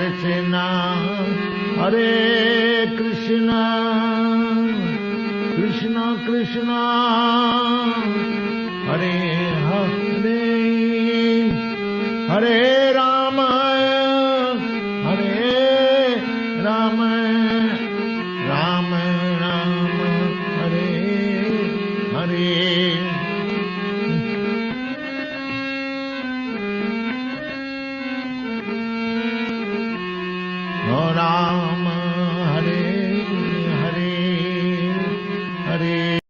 Krishna, Hare Krishna, Krishna Krishna, Hare Hare, Hare Rama, Hare Rama, Rama Rama, Hare Hare. Rama, Hare Hare, Hare.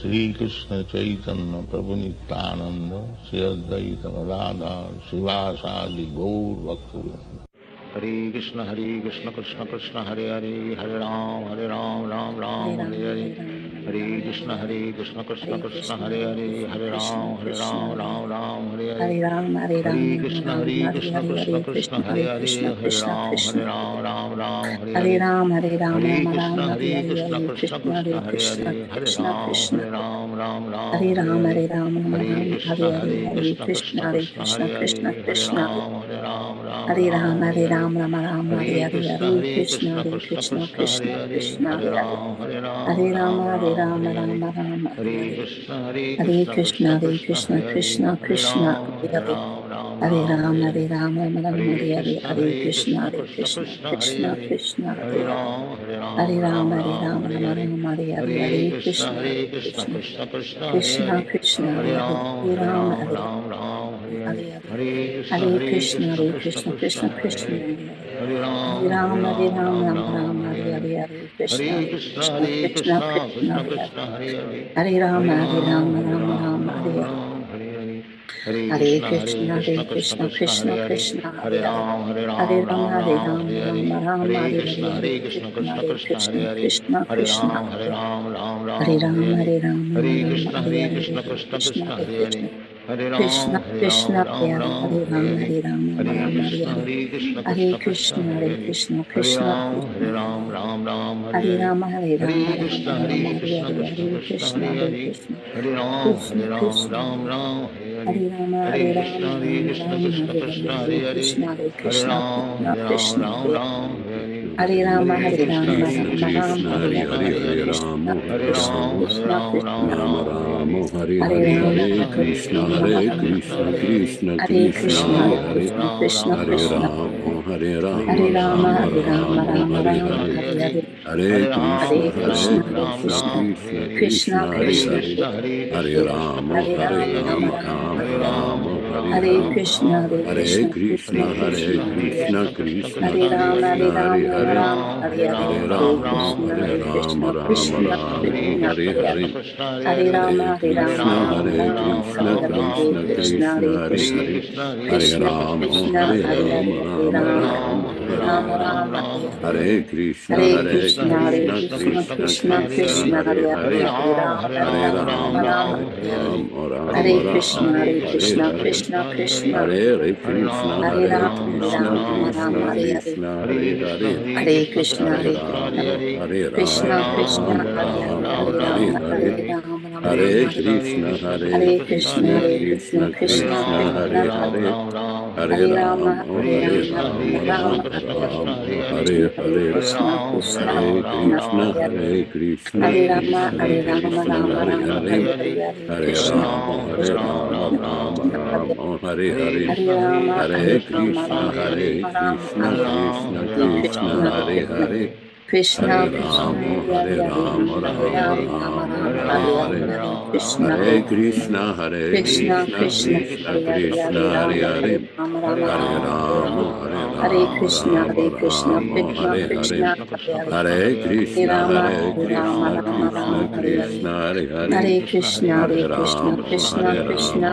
Shri Krishna Chaitanya Prabhu Nityananda Shri Advaita Radha Srivasadi Gaur Bhaktivedanta. Hare Krishna Krishna Krishna Hare Hare, Hare Ram Ram Ram Hare Hare, Hare Krishna Krishna Krishna Hare Hare, Hare Ram Ram Hare Hare, Hare Krishna Krishna Krishna Hare Hare, Hare Ram Ram Hare Hare, Hare Krishna Krishna Krishna Hare Hare, Hare Ram Ram Hare Ram, Hare Krishna Krishna Krishna Hare Hare, Hare Ram Hare Rama, Hare Rama, Rama Rama, Hare Hare, Hare Krishna, Hare Krishna, Krishna Krishna, Hare Hare, Hare Rama, Hare Rama, Rama Rama, Hare Hare, Hare Krishna, Hare Krishna, Krishna Krishna, Hare Hare, Hare Rama, Hare Rama, Rama Rama, Hare Hare, Hare Krishna, Hare Krishna, Krishna Krishna, Hare Hare, Hare Rama, Hare Rama, Rama Rama, Hare Hare, Hare Krishna, Hare Krishna, Krishna Krishna, Hare Hare, Hare Rama, Hare Hare Hare Krishna, Hare Krishna, Krishna Krishna, Hare Rama, Hare Rama, Rama Rama, Hare Hare, Hare Krishna, Hare Krishna, Krishna Krishna, Hare Hare Rama, Hare Rama, Rama Rama, Hare Hare, Hare Krishna, Hare Krishna, Krishna Krishna, Hare Hare, Hare Rama, Hare Rama, Rama Rama, Hare Hare, Hare Krishna, Hare Krishna, Krishna Krishna, Hare Rama, Hare Rama, Rama Rama, Hare Hare, Hare Krishna, Hare Krishna, Krishna Krishna, Hare Hare, Hare Rama, Hare Rama, Rama Rama, Hare Hare, Hare Krishna, Hare Krishna, Krishna Krishna, Hare Rama, Hare Rama, Rama Rama, Hare Hare, Hare Krishna, Hare Krishna, Krishna Krishna, Hare Rama, Hare Rama, Rama Rama, Hare Hare, Hare Krishna, Hare Krishna, Krishna Krishna, Hare Hare Rama, Hare Rama, Rama Rama, Hare Hare, Hare Krishna, Krishna Krishna, Krishna Hare Rama, Krishna Hare Hare Rama, Krishna Hare Krishna Krishna, Krishna Hare Hare Krishna, Krishna Hare Krishna, Rama Hare Rama Hare Rama, Rama Hare Rama, Rama Rama Hare Rama, Hare Hare Hare, Hare Krishna Hare Hare Krishna, Hare Krishna Krishna, Krishna Krishna Krishna Hare Krishna, Hare Hare Rama Hare Hare Rama, Rama Rama Rama, Rama Hare Hare, Rama Hare Hare Hare Krishna, Hare Hare Krishna, Krishna Krishna Hare Krishna, Hare Krishna Hare, Krishna Hare Rama, Krishna Hare Hare Rama, Rama Hare Rama, Hare Hare, Hare Hare Rama Krishna, Hare Hare Rama Krishna, Rama Krishna Rama Krishna, Hare Hare Hare, Hare Hare Rama, Hare Hare Rama, Krishna, Rama Hare Rama, Hare Krishna, Hare, Hare Krishna Krishna, Krishna, Hare Hare Krishna, Hare, Hare Krishna Rama, Krishna, Hare Hare Rama, Hare, Hare Rama Rama, Rama, Hare Rama Hare, Rama, Hare Hare, Hare Krishna, Hare Hare Krishna, Hare Krishna, Krishna, Krishna Krishna Krishna, Krishna, Hare Hare Hare, Hare, Hare Rama, Hare Hare Rama, Rama Rama, Rama, Hare Hare Hare, Rama, Hare Rama Krishna, Rama, Hare Hare Krishna, Hare, Krishna Krishna, Hare Krishna, Hare Hare Rama, Hare Krishna, Rama, Rama Krishna Rama, Hare Hare, Krishna, Hare Hare, Hare Krishna, Hare Hare Krishna, Rama, Hare Krishna Rama, Krishna, Rama Hare Hare, Rama, Hare Hare Rama, Hare, Hare Rama, Rama Rama, Hare Hare Krishna, Hare Hare Krishna, Krishna, Hare Krishna, Krishna Krishna Krishna, Krishna, Hare Hare Hare, Hare Hare Rama, Rama, Hare Hare Rama, Rama, Rama Rama, Rama Hare Hare, Rama, Krishna, Hare Hare Hare, Krishna, Krishna Hare Krishna, Krishna, Hare Hare Hare Krishna, Hare Rama, Krishna Hare Rama, Krishna, Rama Hare Rama, Hare, Hare Hare, Hare Hare Krishna, Rama, Hare Krishna Rama, Krishna, Rama Krishna Hare Rama, Hare Hare, Hare Rama, Hare Hare Rama, Krishna, Rama Hare Rama, Rama Krishna, Hare Krishna Hare Krishna, Krishna, Hare Krishna Hare, Krishna, Hare Krishna, Rama, Hare Hare Hare, Rama, Hare Rama Rama, Rama Rama, Rama, Hare Hare Hare, Hare, Hare Krishna, Hare Krishna, Hare Krishna, Krishna, Krishna, Krishna Hare Hare, Krishna, Hare Hare Rama, Hare, Hare Rama, Rama Hare Rama, Hare Hare, Rama, Hare Hare Rama, Krishna, Rama Hare Krishna, Rama, Krishna, Hare Hare, Krishna, Hare Hare, Hare Hare Krishna, Rama, Hare Hare Rama, Krishna, Rama Krishna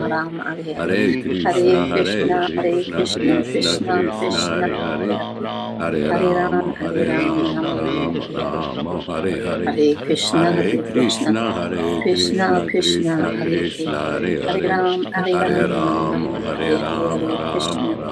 Rama, Hare Hare, Krishna, Hare Hare, Hare Krishna, Hare Hare Krishna, Rama, Krishna, Hare Krishna, Rama, Hare Hare, Rama Hare Rama, Rama, Hare Hare Rama, Rama Hare, Rama, Hare Hare, Hare Hare Krishna, Hare Krishna, Hare Krishna, Krishna, Krishna Krishna, Krishna, Krishna, Hare Hare Hare, Hare, Hare Hare Rama, Rama, Hare Hare Rama, Rama, Rama Rama, Rama Hare Hare, Rama, Hare Hare, Hare Krishna, Hare Hare Krishna, Krishna, Hare Krishna, Krishna, Krishna, Krishna Hare Hare, Krishna, Hare Hare Hare, Ram, Hare Hare Ram, Hare Rama, Ram, Hare Hare Hare, Rama, Hare Krishna, Rama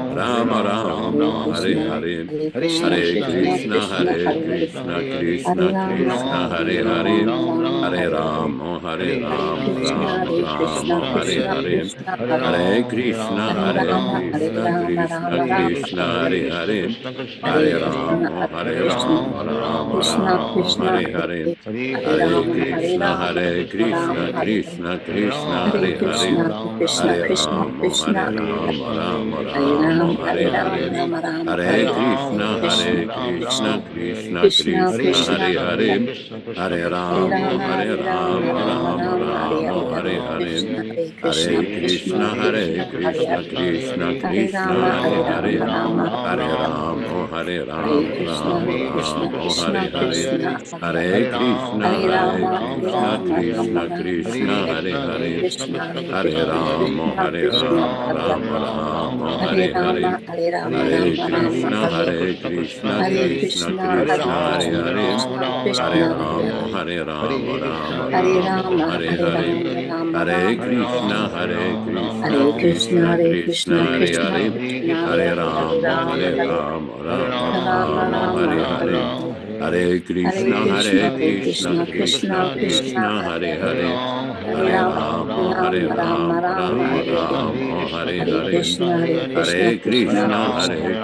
Rama Rama Hare Hare, Hare Krishna Hare Krishna, Krishna Krishna Hare Hare, Hare Rama Hare Rama, Rama Rama Hare Hare, Hare Krishna Hare Krishna, Krishna Krishna Hare Hare, Hare Rama Rama Rama Hare Hare, Hare Krishna Krishna Krishna, Hare Hare Hare, Krishna, Krishna Hare Krishna, Rama, Krishna Hare Rama, Rama Hare Rama, Ram, Hare Hare Ram, Hare, Rama Rama, Hare Hare Krishna, Krishna, Hare Krishna, Krishna Krishna Krishna, Krishna, Hare Hare, Hare Hare Rama, Rama, Hare Hare Rama, Rama, Rama Rama Rama, Hare Rama, Hare Hare Hare Hare, Krishna, Hare Hare Krishna, Krishna, Krishna Hare Krishna, Hare Krishna, Hare Krishna Hare Krishna, Rama, Hare Hare Hare, Rama, Rama Hare Rama, Hare Hare Rama, Krishna, Rama Hare Krishna, Rama, Krishna Hare Hare, Krishna, Hare Hare Hare Krishna, Hare Hare Rama, Hare Krishna, Rama, Rama Krishna Rama, Krishna, Hare Hare Hare Hare, Krishna, Hare Hare Krishna, Rama, Krishna Hare Krishna, Rama, Hare Rama Rama, Hare Hare Hare, Rama, Hare Rama, Hare Rama Rama, Krishna, Hare Hare Krishna, Hare Krishna Krishna, Hare Krishna, Hare Krishna, Hare, Krishna Hare Krishna, Hare Rama, Hare Rama, Rama Hare Rama, Rama, Hare Hare Hare, Rama, Rama Hare Rama,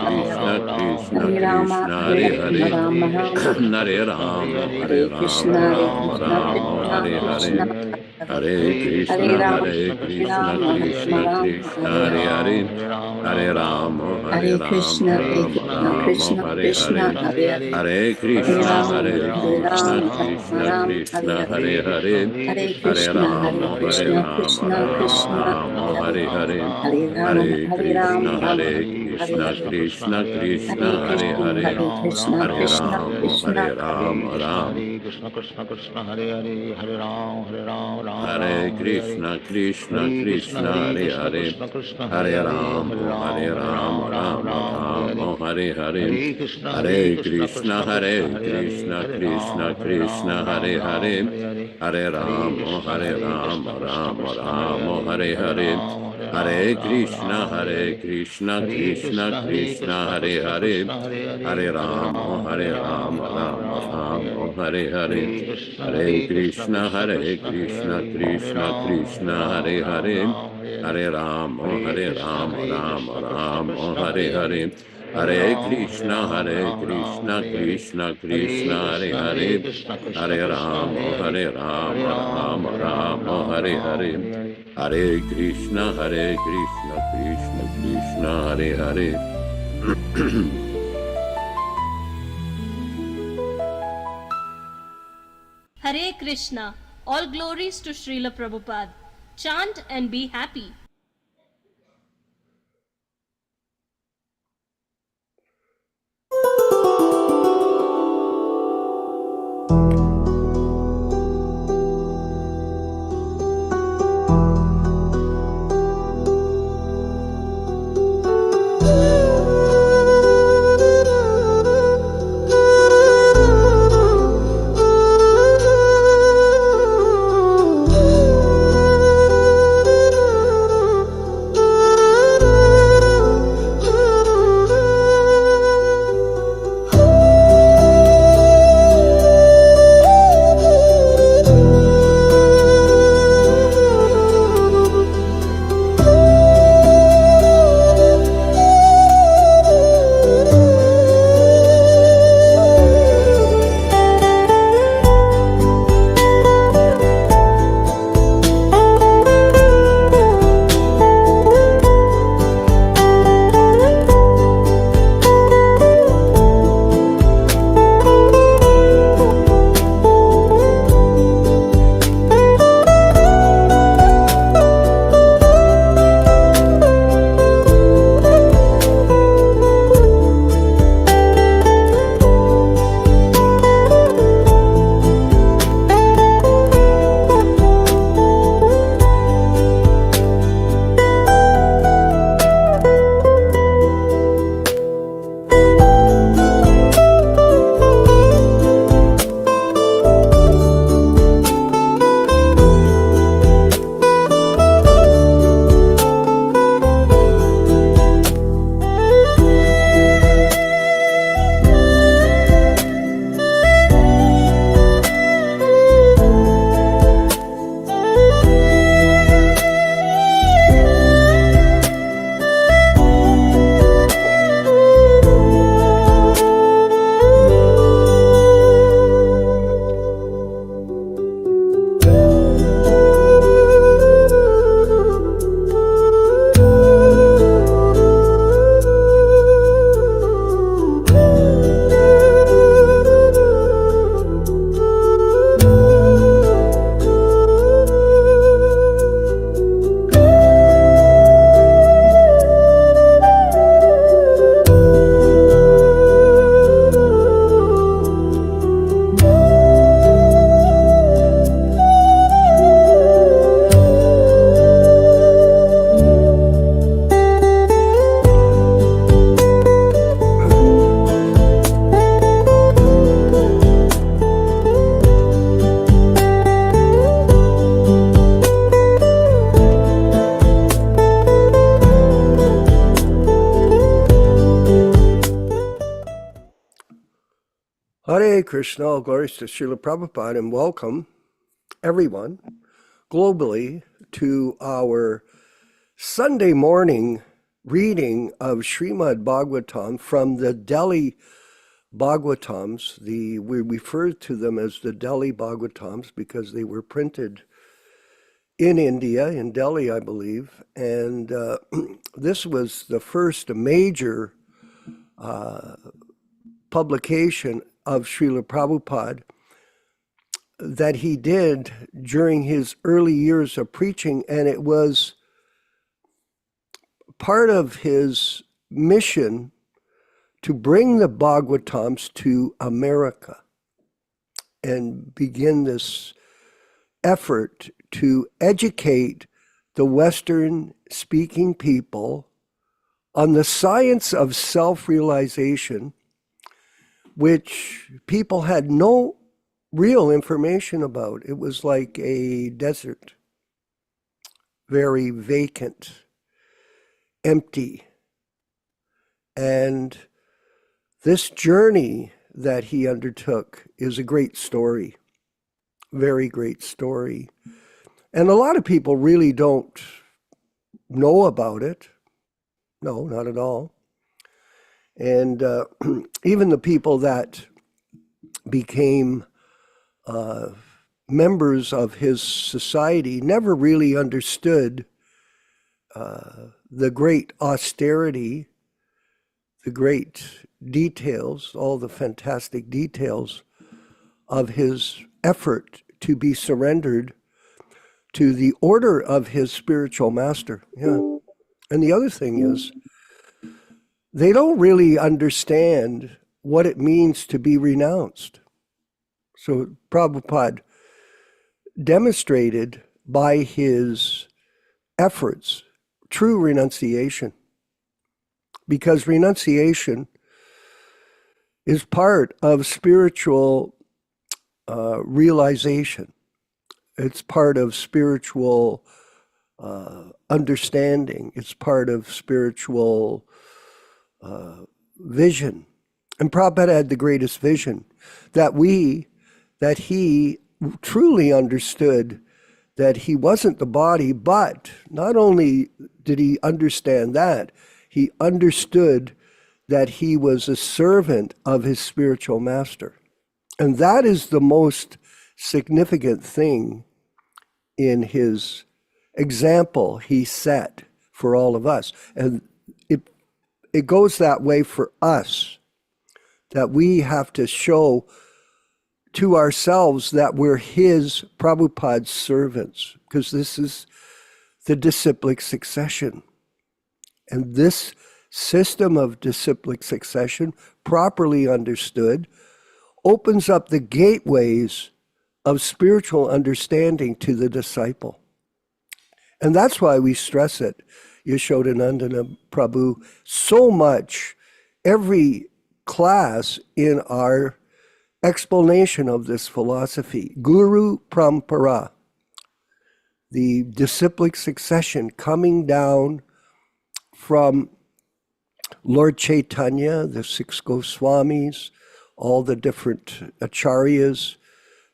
Krishna, Hare Krishna, Hare Krishna, Krishna Hare Krishna, Krishna, Hare Krishna Hare, Krishna, Hare Hare Hare Rama, Rama, Hare Hare Rama, Rama Rama, Rama, Rama, Hare Hare Hare, Hare Hare Hare Krishna, Krishna, Hare Hare Krishna, Krishna, Krishna Krishna Krishna, Krishna, Hare Hare Hare Hare, Hare Hare Rama, Hare Rama, Hare Rama, Rama Rama, Rama, Rama Hare Hare Rama, Hare Hare Hare, Krishna, Hare Krishna, Hare Krishna Krishna, Krishna, Hare Hare Hare Krishna, Krishna Hare Rama, Krishna, Hare Hare Rama, Hare, Rama Rama, Hare Rama, Hare Hare Krishna, Rama, Hare Rama Krishna, Rama, Krishna Hare Krishna, Hare, Hare Hare Hare Hare Krishna, Rama, Hare Hare Krishna, Rama, Rama Krishna Rama, Krishna, Hare Hare Hare Hare, Hare Rama, Hare Hare Rama, Krishna, Hare Rama Krishna, Rama, Krishna Hare Krishna, Hare, Hare Hare Hare Hare Krishna, Rama, Hare Hare Krishna, Rama, Rama Krishna Rama, Hare Krishna, Hare Hare Hare, Hare Hare Krishna, Hare Rama, Hare Krishna, Rama, Krishna Rama Krishna, Rama, Hare Hare Hare Hare, Hare Rama, Hare Hare Krishna, Rama, Rama Hare Hare Krishna, Hare Krishna Hare Krishna, Hare Krishna, Hare, Hare Krishna, Hare Krishna Rama, Krishna, Hare Hare Rama, Rama. Krishna Hare Hare Hare Ram Hare Ram Ram Hare Ram Hare Hare Krishna, Krishna Hare Krishna, Hare Hare, Krishna Hare Hare Hare Hare Rama, Hare Ram Hare Rama, Ram Ram Rama Ram Hare Hare Rama, Hare Hare, Hare Krishna Hare Krishna Krishna, Krishna Krishna Hare Hare Hare Krishna, Hare Krishna Ram Krishna, Ram Hare Ram Hare, Hare Hare Hare Hare Rama, Krishna Hare Rama, Krishna Rama Krishna Hare Rama, Hare Hare Hare Hare, Ram Hare Ram Hare Ram Krishna, Ram Hare Hare Hare Krishna, Hare Krishna Krishna, Hare Krishna Hare, Krishna Hare Hare Hare Hare Rama, Ram Hare Hare Ram Rama, Ram Rama Ram Hare Rama, Hare Hare Hare, Hare Hare Krishna Krishna, Krishna Hare Krishna Hare Krishna, Hare Hare Krishna Ram Krishna, Hare Ram Hare, Ram Hare Hare Hare Rama, Hare Hare Krishna Rama, Rama Krishna Rama, Krishna Hare Hare Hare, Hare Hare Hare Ram Krishna, Hare Ram Ram Krishna, Hare Hare Krishna Hare Krishna, Hare Krishna Hare, Krishna Hare Krishna Rama, Hare Hare Hare Hare Rama, Ram Rama Ram Rama, Ram Hare Ram Hare, Hare Hare Hare Krishna, Hare Krishna, Krishna Krishna, Hare Hare. Hare Krishna. All glories to Śrīla Prabhupāda. Chant and be happy. Hare Krishna, all glories to Śrīla Prabhupāda, and welcome everyone globally to our Sunday morning reading of Śrīmad-Bhāgavatam from the Delhi Bhagavatams. We refer to them as the Delhi Bhagavatams because they were printed in India, in Delhi, I believe, and this was the first major publication of Śrīla Prabhupada that he did during his early years of preaching, and it was part of his mission to bring the Bhagavatams to America and begin this effort to educate the Western-speaking people on the science of self-realization, which people had no real information about. It was like a desert, very vacant, empty. And this journey that he undertook is a great story, very great story. And a lot of people really don't know about it. No, not at all. And even the people that became members of his society never really understood the great austerity, the great details, all the fantastic details of his effort to be surrendered to the order of his spiritual master. Yeah. And the other thing is, they don't really understand what it means to be renounced. So Prabhupada demonstrated by his efforts true renunciation, because renunciation is part of spiritual realization. It's part of spiritual understanding. It's part of spiritual vision. And Prabhupada had the greatest vision, that he truly understood that he wasn't the body, but not only did he understand that, he understood that he was a servant of his spiritual master. And that is the most significant thing in his example he set for all of us. And it goes that way for us, that we have to show to ourselves that we're his, Prabhupada's servants, because this is the disciplic succession. And this system of disciplic succession, properly understood, opens up the gateways of spiritual understanding to the disciple. And that's why we stress it, Yaśodā-nandana Prabhu, so much every class in our explanation of this philosophy. Guru Parampara, the disciplic succession coming down from Lord Chaitanya, the 6 Goswamis, all the different acharyas,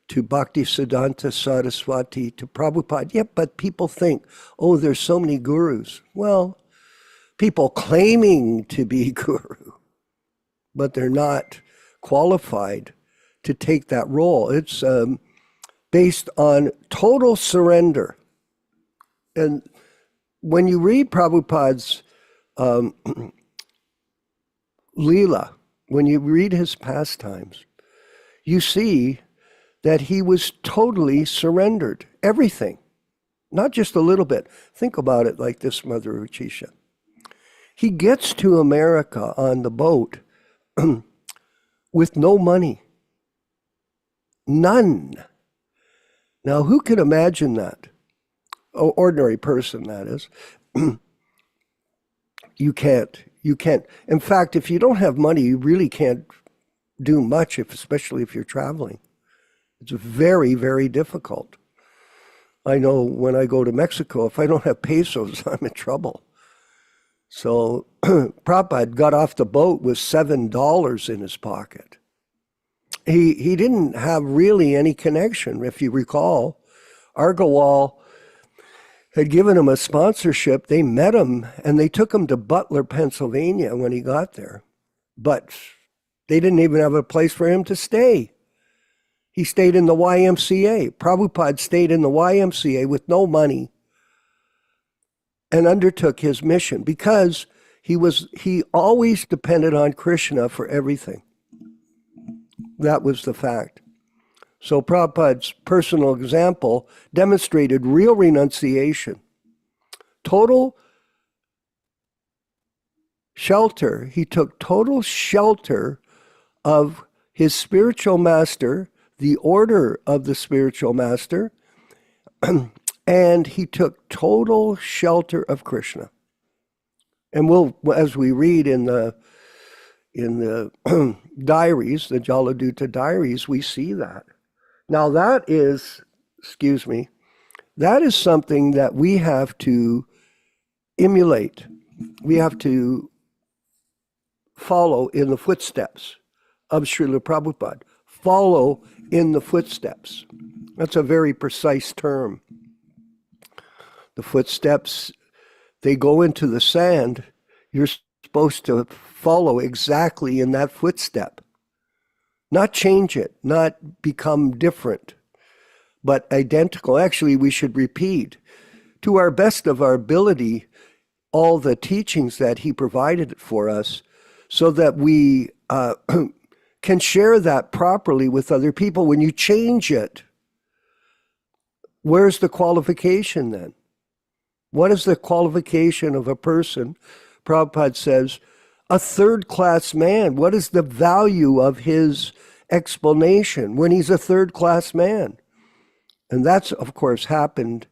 to Bhaktivedanta Saraswati, to Prabhupada. Yeah, but people think, oh, there's so many gurus. Well, people claiming to be guru, but they're not qualified to take that role. It's based on total surrender. And when you read Prabhupada's Leela, when you read his pastimes, you see that he was totally surrendered, everything, not just a little bit. Think about it like this, Mother Uchisha. He gets to America on the boat with no money, none. Now, who can imagine that? Oh, ordinary person, that is. You can't. In fact, if you don't have money, you really can't do much, especially if you're traveling. It's very, very difficult. I know when I go to Mexico, if I don't have pesos, I'm in trouble. So Prabhupada got off the boat with $7 in his pocket. he didn't have really any connection. If you recall, Argawal had given him a sponsorship. They met him and they took him to Butler, Pennsylvania when he got there. But they didn't even have a place for him to stay. He stayed in the YMCA. Prabhupada stayed in the YMCA with no money and undertook his mission because he always depended on Krishna for everything. That was the fact. So Prabhupada's personal example demonstrated real renunciation, total shelter. He took total shelter of his spiritual master, the order of the spiritual master, and he took total shelter of Krishna. And we'll, as we read in the diaries, the Jaladuta diaries, we see that. Now that is, that is something that we have to emulate. We have to follow in the footsteps of Śrīla Prabhupada. Follow in the footsteps. That's a very precise term. The footsteps, they go into the sand. You're supposed to follow exactly in that footstep. Not change it, not become different, but identical. Actually, we should repeat to our best of our ability all the teachings that he provided for us so that we can share that properly with other people. When you change it, where's the qualification then? What is the qualification of a person? Prabhupada says, a third-class man. What is the value of his explanation when he's a third-class man? And that's, of course, happened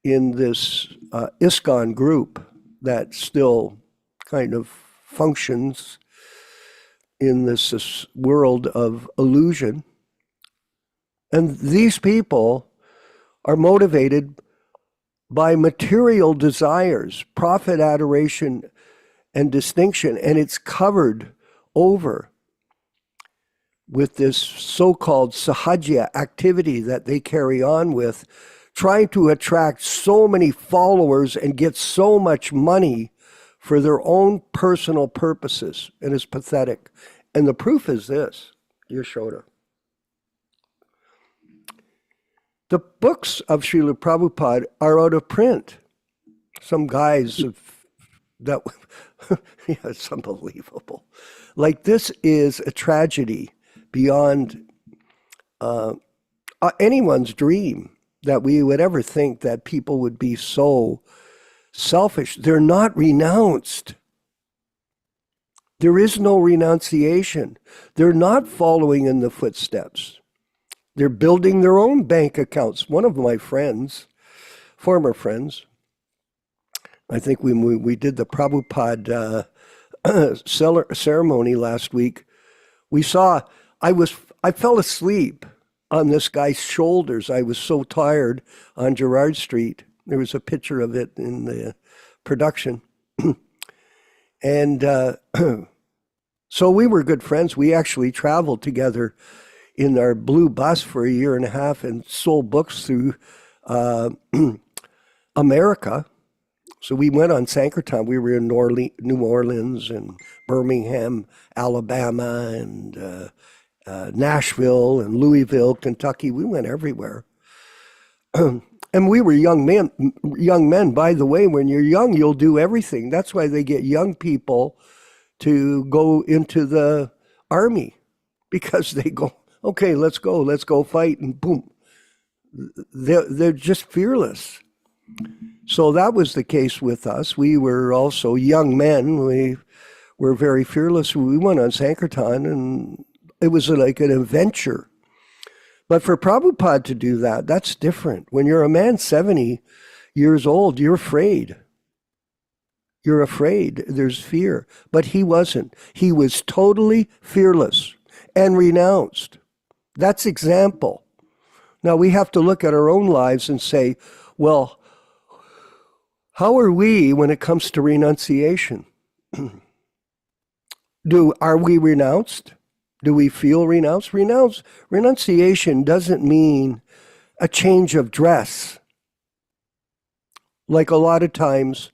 in this ISKCON group that still kind of functions in this world of illusion. And these people are motivated by material desires, profit, adoration, and distinction, and it's covered over with this so-called sahaja activity that they carry on with, trying to attract so many followers and get so much money for their own personal purposes, and it's pathetic. And the proof is this, Yaśodā. The books of Śrīla Prabhupada are out of print. Some guys that, yeah, it's unbelievable. Like, this is a tragedy beyond anyone's dream that we would ever think that people would be so selfish. They're not renounced. There is no renunciation. They're not following in the footsteps. They're building their own bank accounts. One of my friends, former friends, I think we did the Prabhupada ceremony last week. We saw, I fell asleep on this guy's shoulders. I was so tired on Gerrard Street. There was a picture of it in the production. And so we were good friends. We actually traveled together in our blue bus for a year and a half and sold books through America. So we went on Sankirtan. We were in New Orleans and Birmingham, Alabama, and Nashville and Louisville, Kentucky. We went everywhere. And we were young men. By the way, when you're young, you'll do everything. That's why they get young people to go into the army, because they go, okay, let's go fight, and boom. They're just fearless. So that was the case with us. We were also young men. We were very fearless. We went on Sankirtan, and it was like an adventure. But for Prabhupada to do that, that's different. When you're a man 70 years old, you're afraid. You're afraid. There's fear. But he wasn't. He was totally fearless and renounced. That's example. Now we have to look at our own lives and say, well, how are we when it comes to renunciation? Are we renounced? Do we feel renounced? Renunciation doesn't mean a change of dress. Like a lot of times,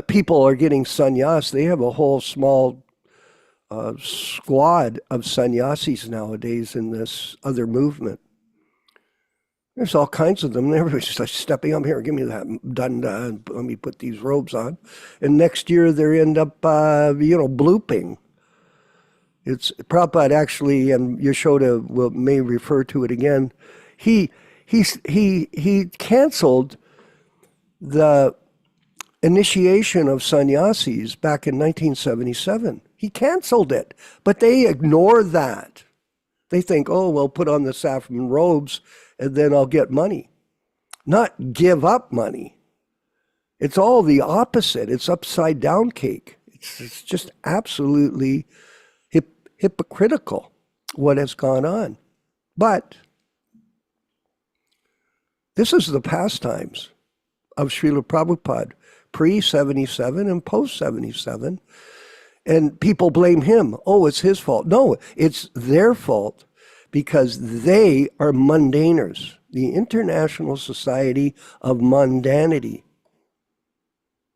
people are getting sannyas. They have a whole small squad of sannyasis nowadays in this other movement. There's all kinds of them. Everybody's just like stepping up here, give me that danda, let me put these robes on. And next year they end up, blooping. It's Prabhupada actually, and Yaśodā may refer to it again. He canceled the initiation of sannyasis back in 1977. He canceled it, but they ignore that. They think, oh, well, put on the saffron robes and then I'll get money. Not give up money. It's all the opposite. It's upside down cake. It's just absolutely hypocritical what has gone on. But this is the pastimes of Śrīla Prabhupāda, pre-77 and post-77. And people blame him. Oh, it's his fault. No, it's their fault because they are mundaners, the International Society of Mundanity.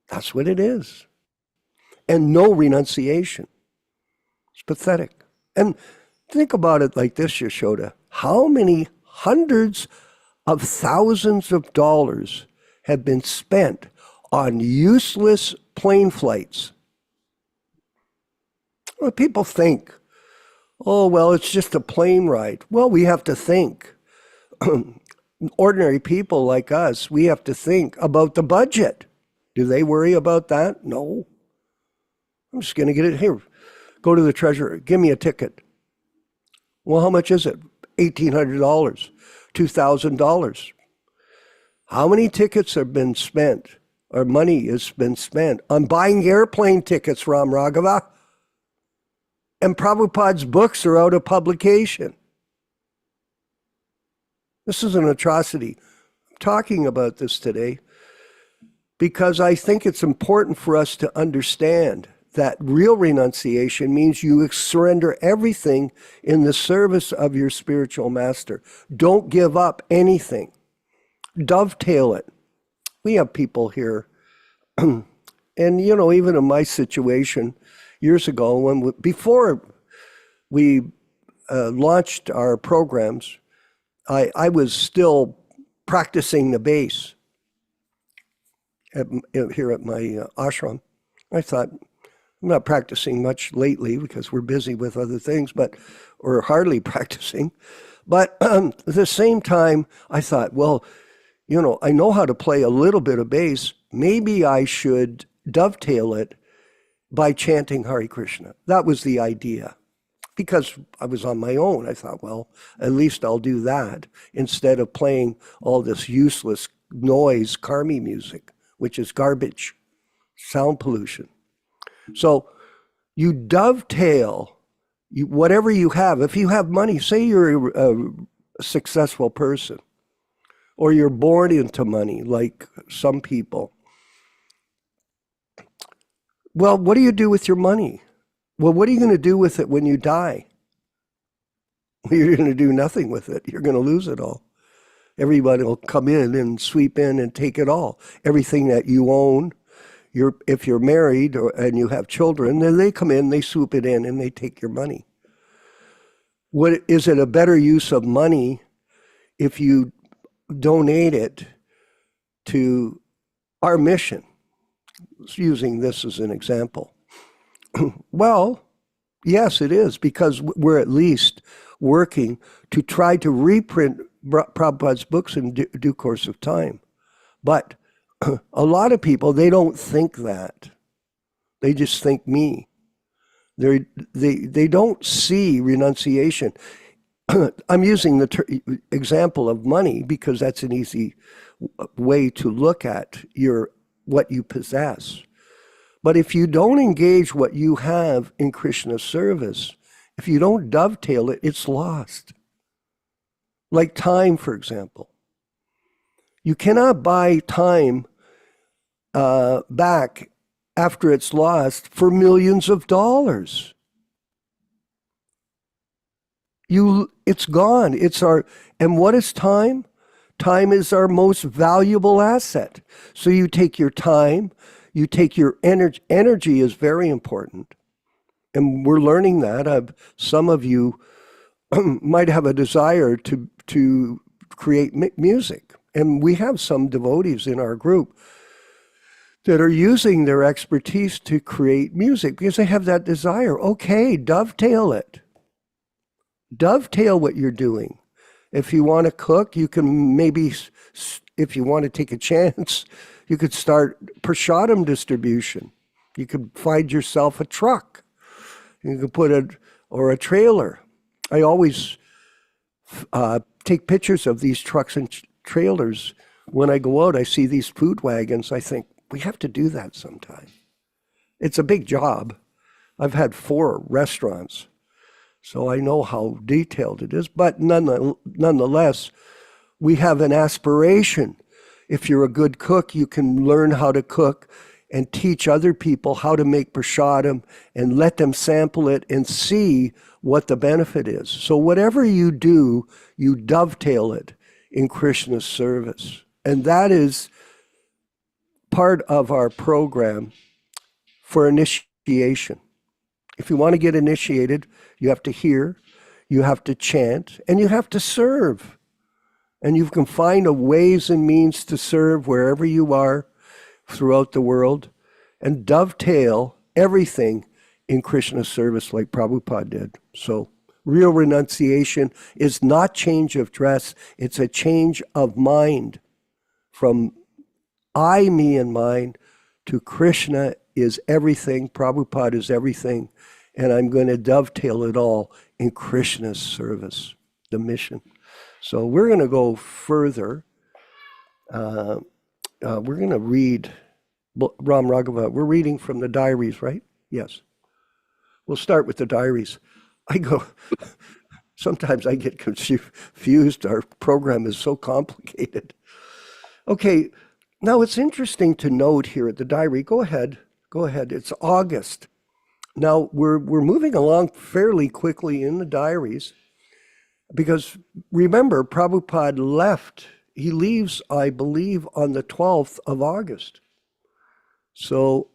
That's what it is. And no renunciation. It's pathetic. And think about it like this, Yaśodā. How many hundreds of thousands of dollars have been spent on useless plane flights? Well, people think, oh, well, it's just a plane ride. Well, we have to think. Ordinary people like us, we have to think about the budget. Do they worry about that? No. I'm just going to get it here. Go to the treasurer. Give me a ticket. Well, how much is it? $1,800, $2,000. How many tickets have been spent, or money has been spent on buying airplane tickets, Ram Raghava? And Prabhupada's books are out of publication. This is an atrocity. I'm talking about this today because I think it's important for us to understand that real renunciation means you surrender everything in the service of your spiritual master. Don't give up anything. Dovetail it. We have people here, and even in my situation, years ago, before we launched our programs, I was still practicing the bass here at my ashram. I thought, I'm not practicing much lately because we're busy with other things, or hardly practicing. But at the same time, I thought, well, I know how to play a little bit of bass. Maybe I should dovetail it by chanting Hare Krishna. That was the idea. Because I was on my own, I thought, well, at least I'll do that instead of playing all this useless noise, karmi music, which is garbage, sound pollution. So you dovetail whatever you have. If you have money, say you're a successful person, or you're born into money like some people. Well, what do you do with your money? Well, what are you going to do with it when you die? You're going to do nothing with it. You're going to lose it all. Everybody will come in and sweep in and take it all. Everything that you own, if you're married and you have children, then they come in, they swoop it in, and they take your money. Is it a better use of money if you donate it to our mission? Using this as an example. Well, yes, it is, because we're at least working to try to reprint Prabhupada's books in due course of time. But a lot of people, they don't think that. They just think me. They don't see renunciation. I'm using the example of money because that's an easy way to look at what you possess. But if you don't engage what you have in Krishna's service, if you don't dovetail it, it's lost. Like time, for example. You cannot buy time back after it's lost for millions of dollars. it's gone. And what is time? Time is our most valuable asset. So you take your time, you take your energy. Energy is very important. And we're learning that. Some of you might have a desire to create music. And we have some devotees in our group that are using their expertise to create music because they have that desire. Okay, dovetail it. Dovetail what you're doing. If you want to cook, you can maybe, if you want to take a chance, you could start prasadam distribution. You could find yourself a truck. You could put a trailer. I always take pictures of these trucks and trailers. When I go out, I see these food wagons. I think, we have to do that sometime. It's a big job. I've had 4 restaurants, so I know how detailed it is. But nonetheless, we have an aspiration. If you're a good cook, you can learn how to cook and teach other people how to make prasadam and let them sample it and see what the benefit is. So whatever you do, you dovetail it in Krishna's service. And that is part of our program for initiation. If you want to get initiated, you have to hear, you have to chant, and you have to serve. And you can find a ways and means to serve wherever you are throughout the world and dovetail everything in Krishna's service like Prabhupada did. So real renunciation is not change of dress, it's a change of mind from I, me, and mine to Krishna is everything, Prabhupada is everything, and I'm going to dovetail it all in Krishna's service, the mission. So we're going to go further. We're going to read Ram Raghava. We're reading from the diaries, right? Yes. We'll start with the diaries. Sometimes I get confused. Our program is so complicated. Okay, now it's interesting to note here at the diary. Go ahead. It's August. Now we're moving along fairly quickly in the diaries because remember, Prabhupada left. He leaves, I believe, on the 12th of August. So,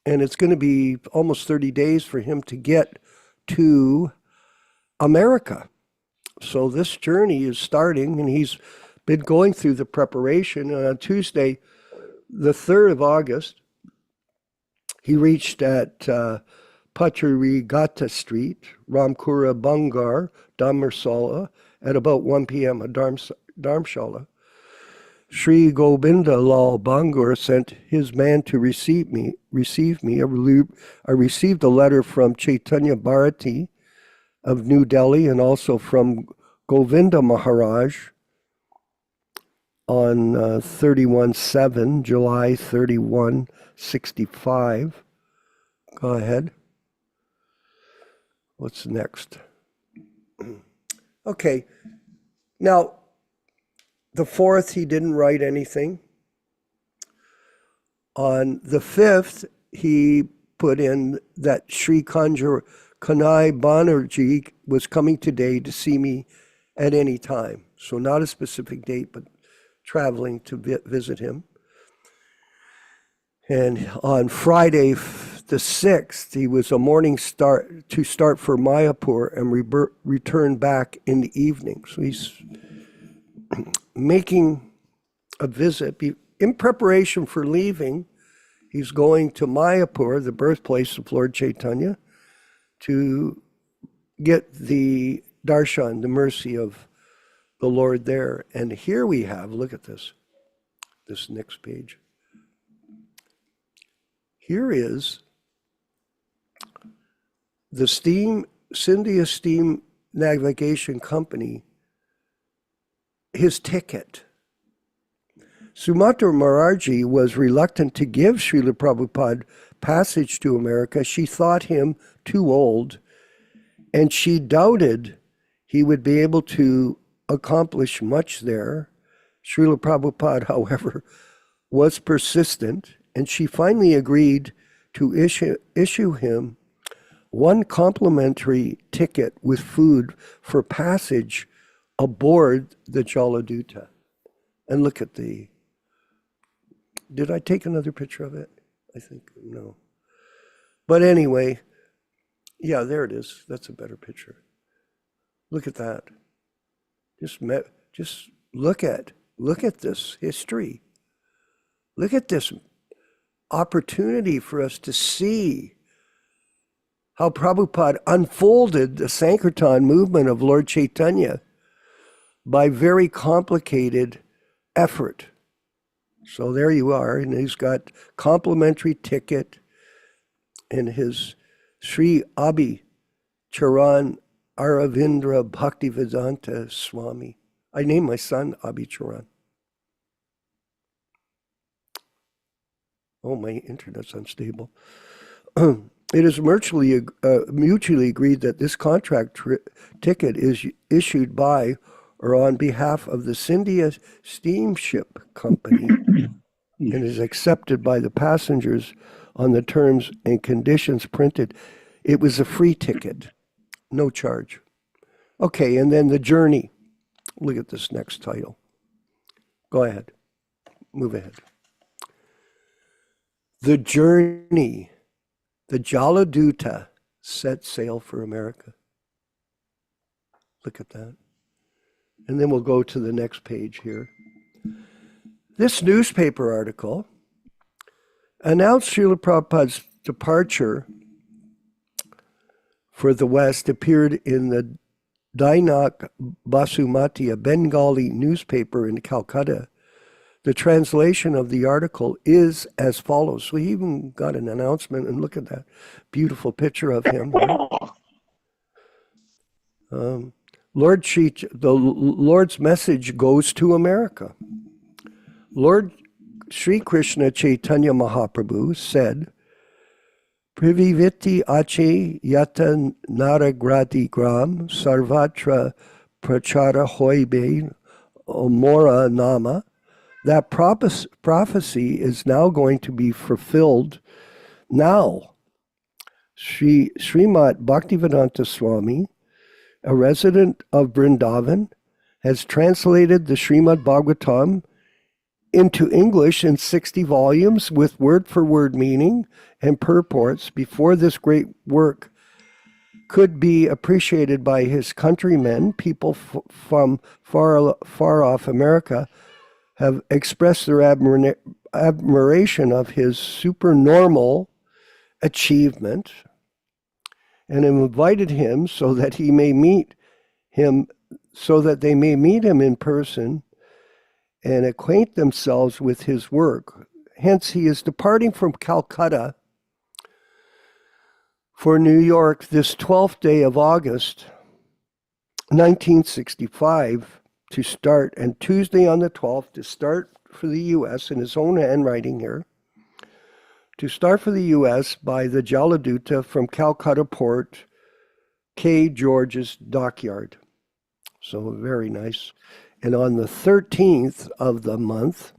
and it's going to be almost 30 days for him to get to America. So this journey is starting, and he's been going through the preparation. And on Tuesday, the 3rd of August, he reached at Patrigata Street, Ramkura Bangar, Dharmshala, at about 1 p.m. at Dharmshala. Sri Govinda Lal Bangur sent his man to receive me. I received a letter from Chaitanya Bharati of New Delhi and also from Govinda Maharaj on 31/7, July 31/65. Go ahead. What's next? Okay. Now, the 4th, he didn't write anything. On the 5th, he put in that Sri Kanai Banerjee was coming today to see me at any time. So not a specific date, but traveling to visit him. And on Friday, the 6th, he was a morning start for Mayapur and return back in the evening. So he's making a visit. In preparation for leaving, he's going to Mayapur, the birthplace of Lord Chaitanya, to get the darshan, the mercy of the Lord there. And here we have, look at this next page. Here is the Scindia Steam Navigation Company, his ticket. Sumatra Maharaj was reluctant to give Śrīla Prabhupada passage to America. She thought him too old, and she doubted he would be able to accomplish much there. Śrīla Prabhupada, however, was persistent, and she finally agreed to issue him one complimentary ticket with food for passage aboard the Jaladutta. And look at did I take another picture of it? I think, no. But anyway, yeah, there it is. That's a better picture. Look at that. Just look at this history. Look at this opportunity for us to see how Prabhupada unfolded the Sankirtan movement of Lord Chaitanya by very complicated effort. So there you are, and he's got complimentary ticket in his Sri Abhicharan Aravindra Bhaktivedanta Swami. I named my son Abhicharan. Oh, my internet's unstable. It is mutually agreed that this contract ticket is issued by or on behalf of the Scindia Steamship Company and is accepted by the passengers on the terms and conditions printed. It was a free ticket, no charge. Okay, and then the journey. Look at this next title. Go ahead. Move ahead. The journey. The Jaladutta set sail for America. Look at that. And then we'll go to the next page here. This newspaper article announced Śrīla Prabhupada's departure for the West, appeared in the Dainak Basumati, a Bengali newspaper in Calcutta. The translation of the article is as follows. So he even got an announcement, and look at that beautiful picture of him. The Lord's message goes to America. Lord Sri Krishna Chaitanya Mahaprabhu said, Priviviti ache yata naragrati gram sarvatra prachara hoibe omora nama. That prophecy is now going to be fulfilled now. Śrīmad-Bhaktivedanta Swami, a resident of Vrindavan, has translated the Śrīmad-Bhāgavatam into English in 60 volumes with word-for-word meaning and purports. Before this great work could be appreciated by his countrymen, people from far off America have expressed their admiration of his supernormal achievement and have invited him so that they may meet him in person and acquaint themselves with his work. Hence, he is departing from Calcutta for New York this 12th day of August, 1965, to start, and Tuesday on the 12th to start for the U.S. in his own handwriting here, to start for the U.S. by the Jaladutta from Calcutta Port, K. George's Dockyard. So very nice. And on the 13th of the month,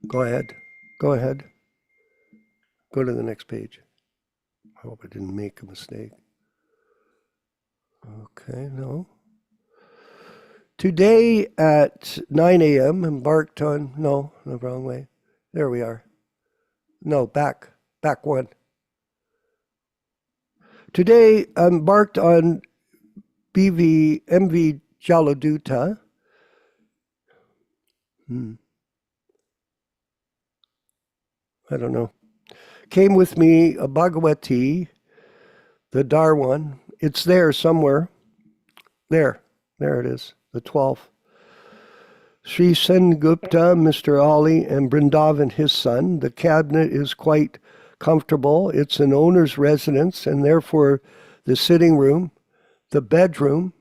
go ahead. Go to the next page. I hope I didn't make a mistake. Okay, no. Today at 9 a.m. embarked on, no, the wrong way. There we are. No, back one. Today embarked on MV Jaladutta. I don't know. Came with me a Bhagavati, the Darwan. It's there somewhere. There it is. The 12th. Sri Sengupta, Mr. Ali, and Brindavan, his son. The cabinet is quite comfortable. It's an owner's residence, and therefore the sitting room, the bedroom,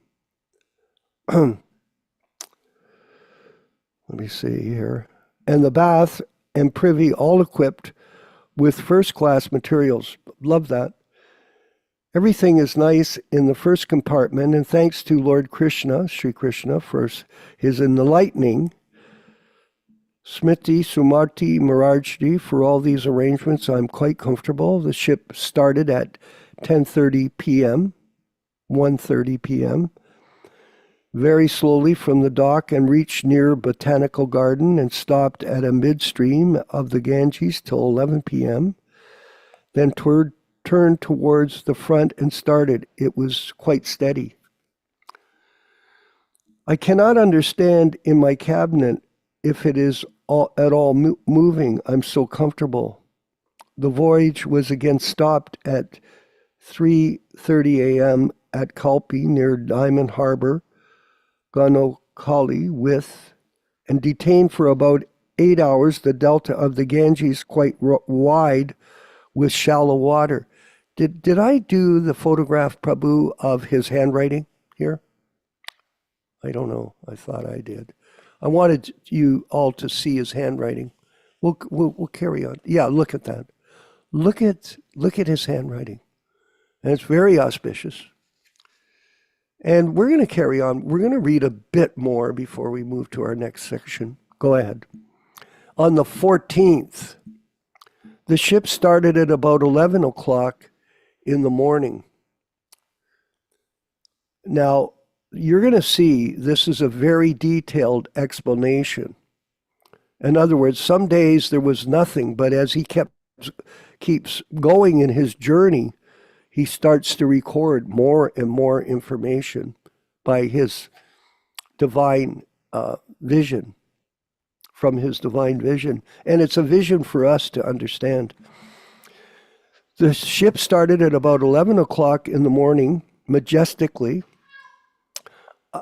let me see here, and the bath and privy all equipped with first-class materials. Love that. Everything is nice in the first compartment, and thanks to Lord Krishna, Sri Krishna, for his enlightening Smriti, Sumarti, Marajji, for all these arrangements, I'm quite comfortable. The ship started at 10:30 p.m., 1:30 p.m., very slowly from the dock and reached near Botanical Garden and stopped at a midstream of the Ganges till 11 p.m., then turned towards the front and started. It was quite steady. I cannot understand in my cabinet if it is at all moving. I'm so comfortable. The voyage was again stopped at 3:30 a.m. at Kalpi near Diamond Harbor, Ganokali, and detained for about 8 hours. The delta of the Ganges quite wide with shallow water. Did I do the photograph, Prabhu, of his handwriting here? I don't know. I thought I did. I wanted you all to see his handwriting. We'll carry on. Yeah, look at that. Look at his handwriting. And it's very auspicious. And we're going to carry on. We're going to read a bit more before we move to our next section. Go ahead. On the 14th, the ship started at about 11 o'clock in the morning. Now, you're going to see this is a very detailed explanation. In other words, some days there was nothing, but as he keeps going in his journey, he starts to record more and more information by his divine vision, from his divine vision. And it's a vision for us to understand. The ship started at about 11 o'clock in the morning, majestically.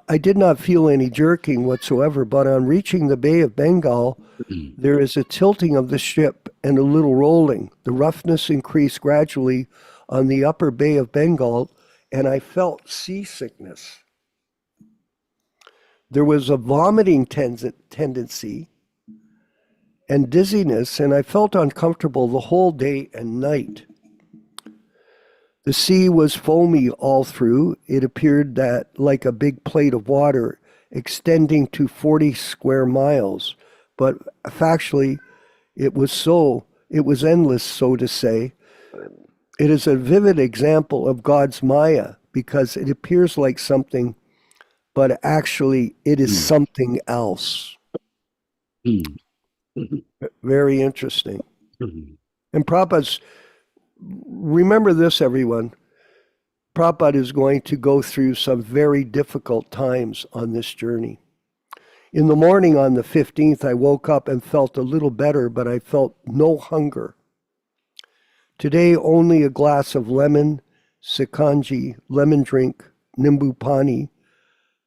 I did not feel any jerking whatsoever, but on reaching the Bay of Bengal, there is a tilting of the ship and a little rolling. The roughness increased gradually on the upper Bay of Bengal, and I felt seasickness. There was a vomiting tendency and dizziness, and I felt uncomfortable the whole day and night. The sea was foamy all through. It appeared that like a big plate of water extending to 40 square miles, but factually it was endless, so to say. It is a vivid example of God's Maya because it appears like something, but actually it is something else. Very interesting. And Prabhupada's, remember this, everyone. Prabhupada is going to go through some very difficult times on this journey. In the morning on the 15th, I woke up and felt a little better, but I felt no hunger. Today, only a glass of lemon, sikanji, lemon drink, nimbu pani,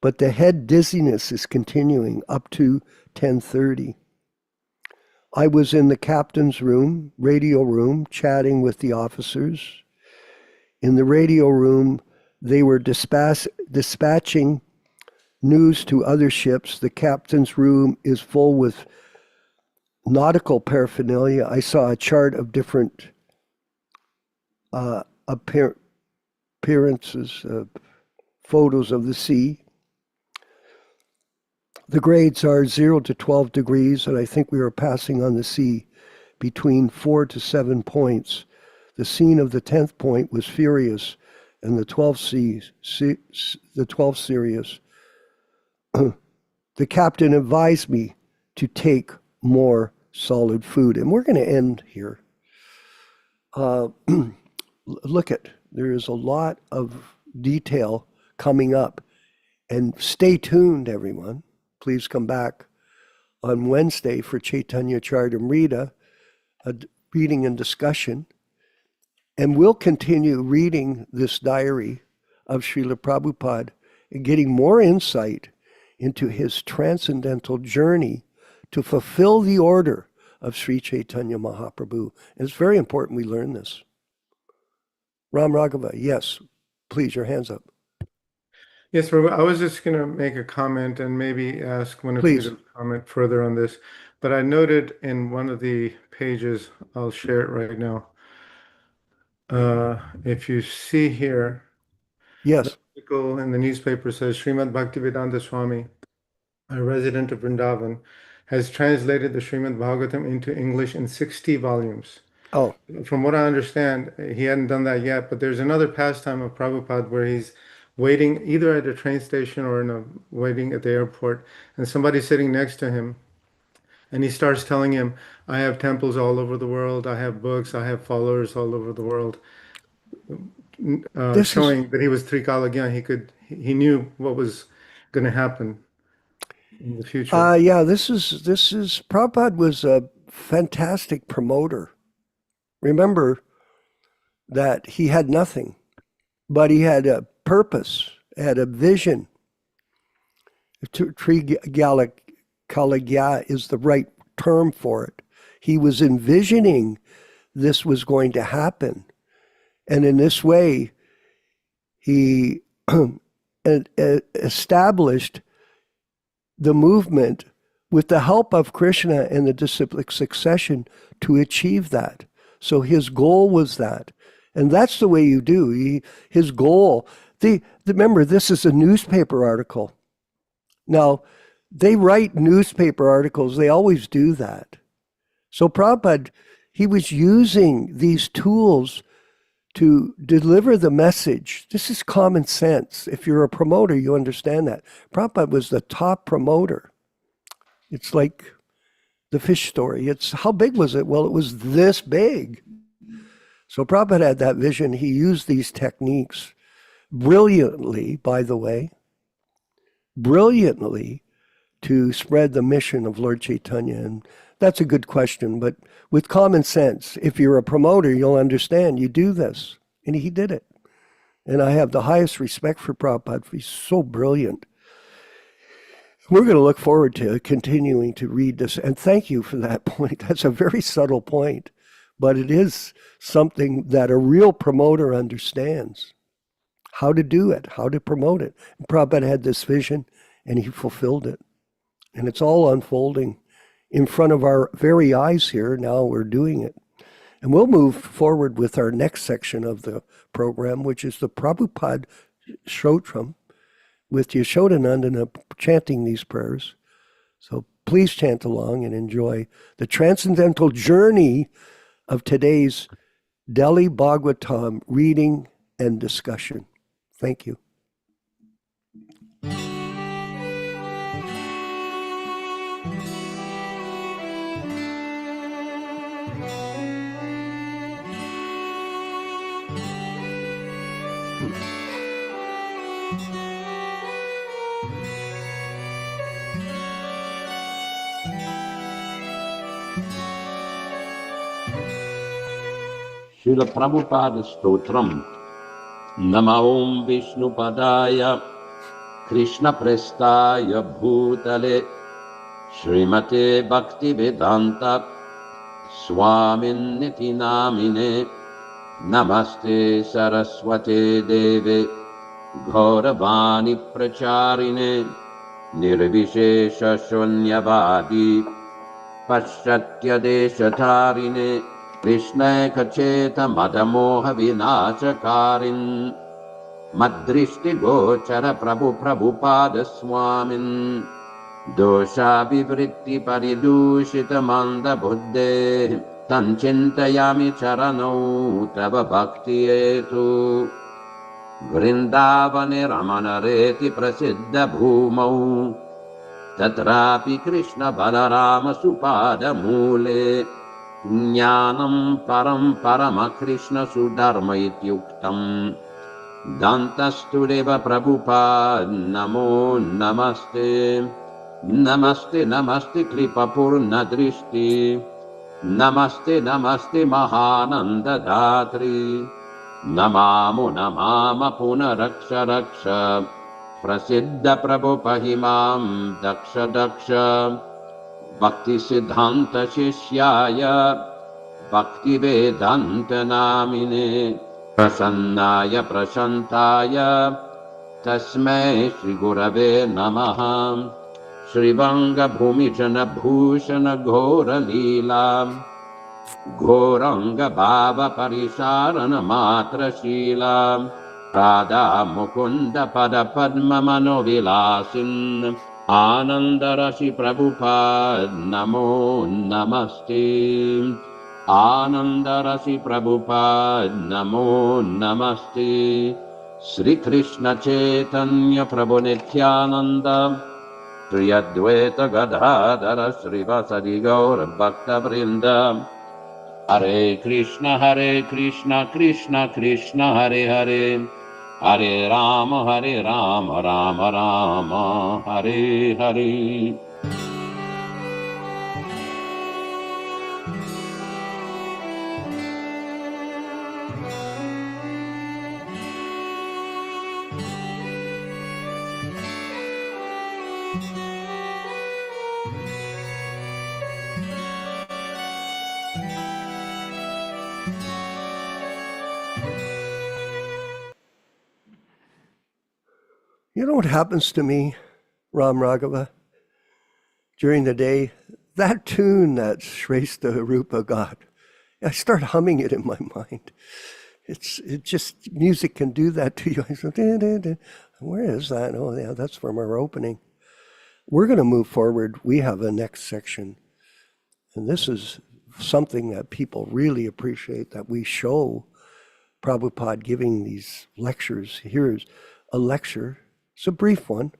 but the head dizziness is continuing up to 10:30. I was in the captain's room, radio room, chatting with the officers. In the radio room, they were dispatching news to other ships. The captain's room is full with nautical paraphernalia. I saw a chart of different appearances, photos of the sea. The grades are 0 to 12 degrees, and I think we are passing on the sea between 4 to 7 points. The scene of the 10th point was furious, and the 12th serious. The captain advised me to take more solid food, and we're going to end here. Look at, there is a lot of detail coming up, and stay tuned, everyone. Please come back on Wednesday for Chaitanya Charitamrita, a reading and discussion. And we'll continue reading this diary of Śrīla Prabhupāda and getting more insight into his transcendental journey to fulfill the order of Sri Chaitanya Mahaprabhu. And it's very important we learn this. Ram Raghava, yes, please, your hands up. Yes, Prabhu, I was just going to make a comment and maybe ask one of you to comment further on this. But I noted in one of the pages, I'll share it right now. If you see here, yes, the article in the newspaper says Śrīmad-Bhaktivedanta Swami, a resident of Vrindavan, has translated the Śrīmad-Bhāgavatam into English in 60 volumes. Oh, From what I understand, he hadn't done that yet, but there's another pastime of Prabhupada where he's waiting either at a train station or waiting at the airport, and somebody's sitting next to him, and he starts telling him, I have temples all over the world, I have books, I have followers all over the world, showing that he was Trikalagyan. He knew what was going to happen in the future. Yeah, this is Prabhupada was a fantastic promoter. Remember that he had nothing, but he had a purpose, had a vision. Trikalagya is the right term for it. He was envisioning this was going to happen. And in this way, he established the movement with the help of Krishna and the disciplic succession to achieve that. So his goal was that. And that's the way you do. His goal, remember, this is a newspaper article. Now, they write newspaper articles. They always do that. So Prabhupada, he was using these tools to deliver the message. This is common sense. If you're a promoter, you understand that. Prabhupada was the top promoter. It's like the fish story. It's how big was it? Well, it was this big. So Prabhupada had that vision. He used these techniques brilliantly, by the way, brilliantly to spread the mission of Lord Chaitanya. And that's a good question, but with common sense, if you're a promoter, you'll understand you do this. And he did it. And I have the highest respect for Prabhupada. He's so brilliant. We're going to look forward to continuing to read this. And thank you for that point. That's a very subtle point, but it is something that a real promoter understands. How to do it, how to promote it. And Prabhupada had this vision and he fulfilled it. And it's all unfolding in front of our very eyes here. Now we're doing it. And we'll move forward with our next section of the program, which is the Prabhupada Stotram, with Yaśodā-nandana chanting these prayers. So please chant along and enjoy the transcendental journey of today's Delhi Bhagavatam reading and discussion. Thank you. Śrīla Prabhupāda Stotram. Nama Om Vishnupadaya Krishna Prestaya Bhutale Śrīmate Bhaktivedanta Swami Namine Namaste Saraswate Deve Gauravani Pracharine Nirvishesha Shunyavadi Paschatya Deshatharine Krishna Kacheta Madamoha Vinachakarin Madrishti Gochara Prabhupada Swamin Dosha Vivritti Paridushita Manda Buddhe Tanchintayami Charano Tava Bhakti Etu Vrindavane Ramanareti Prasiddha Bhumau Tatrapi Krishna Balarama Supada Mule Jnanam param parama Krishna sudharma ityuktam Dantastudeva Prabhupada namo namaste Namaste namaste kripa purna drishti Namaste namaste mahananda dhatri Namamo namama punaraksha raksha Prasiddha Prabhupahimam daksha daksha Bhakti Siddhanta Shishyaya Bhaktivedanta Namine Prasannaya Prashantaya Tasmai Shri Gurave Namaha Shrivanga Bhumijana Bhushana Ghora Leela Ghoranga Bhava Parisharana Matra Shila Radha Mukunda Pada Padma Manovilasin Anandarasi Prabhupāda Namo Namaste. Anandarasi Prabhupāda Namo Namaste. Sri Krishna Chaitanya Prabhu Nityananda Shri Advaita Gadadhara Srivasadi Gaura Bhakta Vrinda. Hare Krishna Krishna Krishna Hare Hare, Hare Rama Rama Rama Hare Hare. You know what happens to me, Ram Raghava, during the day? That tune that Shrestha Rupa got, I start humming it in my mind. It just, music can do that to you. I go, da, da, da. Where is that? Oh yeah, that's from our opening. We're going to move forward. We have a next section. And this is something that people really appreciate, that we show Prabhupada giving these lectures. Here's a lecture. It's a brief one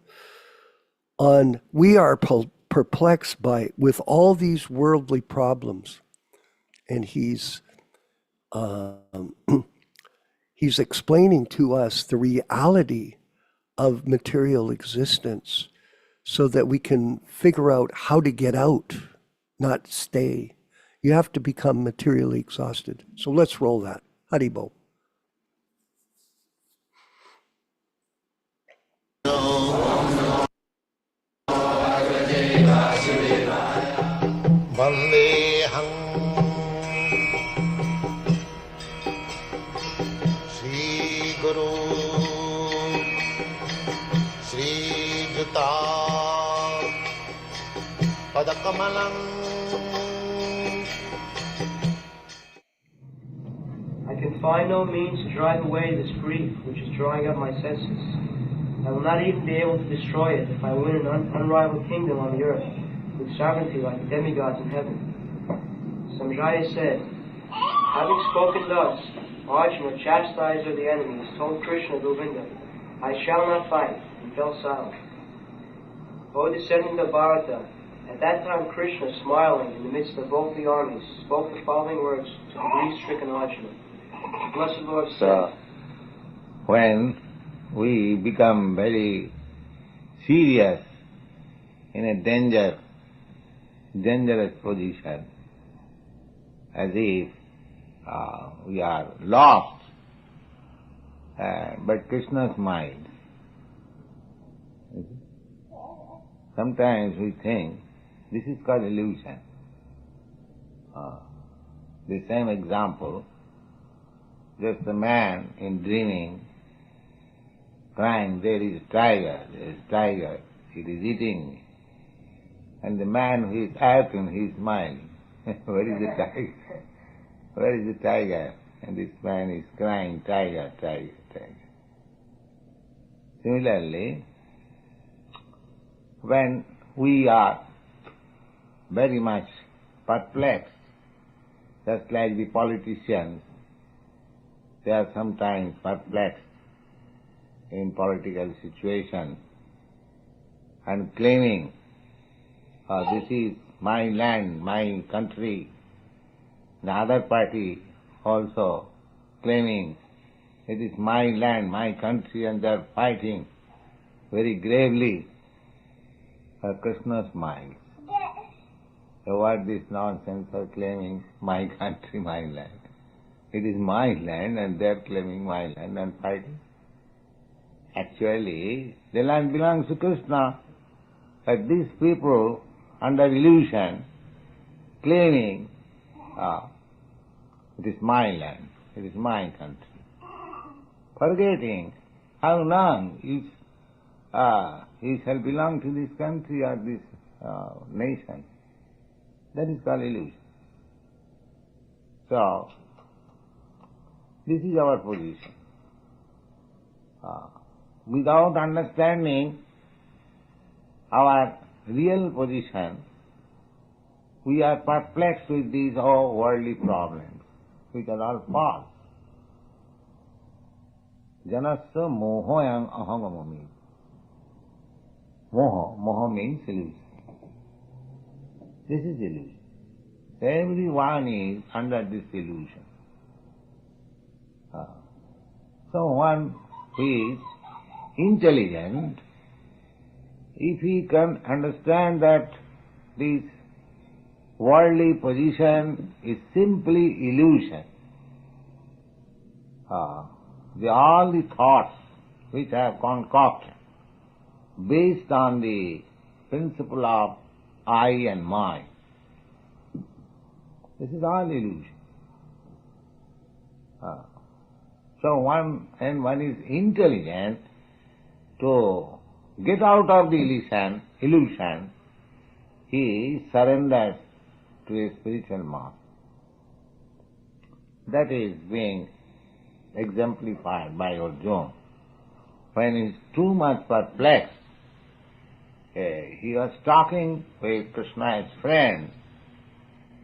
on we are perplexed with all these worldly problems, and he's explaining to us the reality of material existence, so that we can figure out how to get out, not stay. You have to become materially exhausted. So let's roll that. Haribo. Vandeham Shri Guru Shri Juta Padakamalam. I can find no means to drive away this grief which is drawing up my senses. I will not even be able to destroy it if I win an unrivaled kingdom on the earth, with sovereignty like the demigods in heaven. Samjaya said, having spoken thus, Arjuna, chastiser of the enemies, told Krishna Govinda, I shall not fight, and fell silent. O descendant of Bharata, at that time Krishna, smiling in the midst of both the armies, spoke the following words to the grief-stricken Arjuna. The Blessed Lord said, When we become very serious in a dangerous position, as if we are lost, but Krishna smiles. Sometimes we think this is called illusion. The same example, just a man in dreaming, crying, there is a tiger, it is eating me. And the man who is acting, he is smiling. Where is the tiger? Where is the tiger? And this man is crying, tiger. Similarly, when we are very much perplexed, just like the politicians, they are sometimes perplexed in political situation and claiming, this is my land, my country. The other party also claiming, it is my land, my country, and they are fighting very gravely. Krishna smiles. Avoid this nonsense of claiming my country, my land. It is my land and they are claiming my land and fighting. Actually, the land belongs to Krishna. But these people, under illusion, claiming, it is my land, it is my country. Forgetting how long he shall belong to this country or this nation. That is called illusion. So, this is our position. Without understanding our real position, we are perplexed with these all worldly problems, which are all false. Janasya mohoyam ahamamami. Moha means illusion. This is illusion. Everyone is under this illusion. So one who is intelligent, if he can understand that this worldly position is simply illusion, all the thoughts which I have concocted based on the principle of I and mine, this is all illusion. So when one is intelligent to get out of the illusion, he surrenders to a spiritual master. That is being exemplified by Arjuna. When he is too much perplexed, he was talking with Krishna's friend,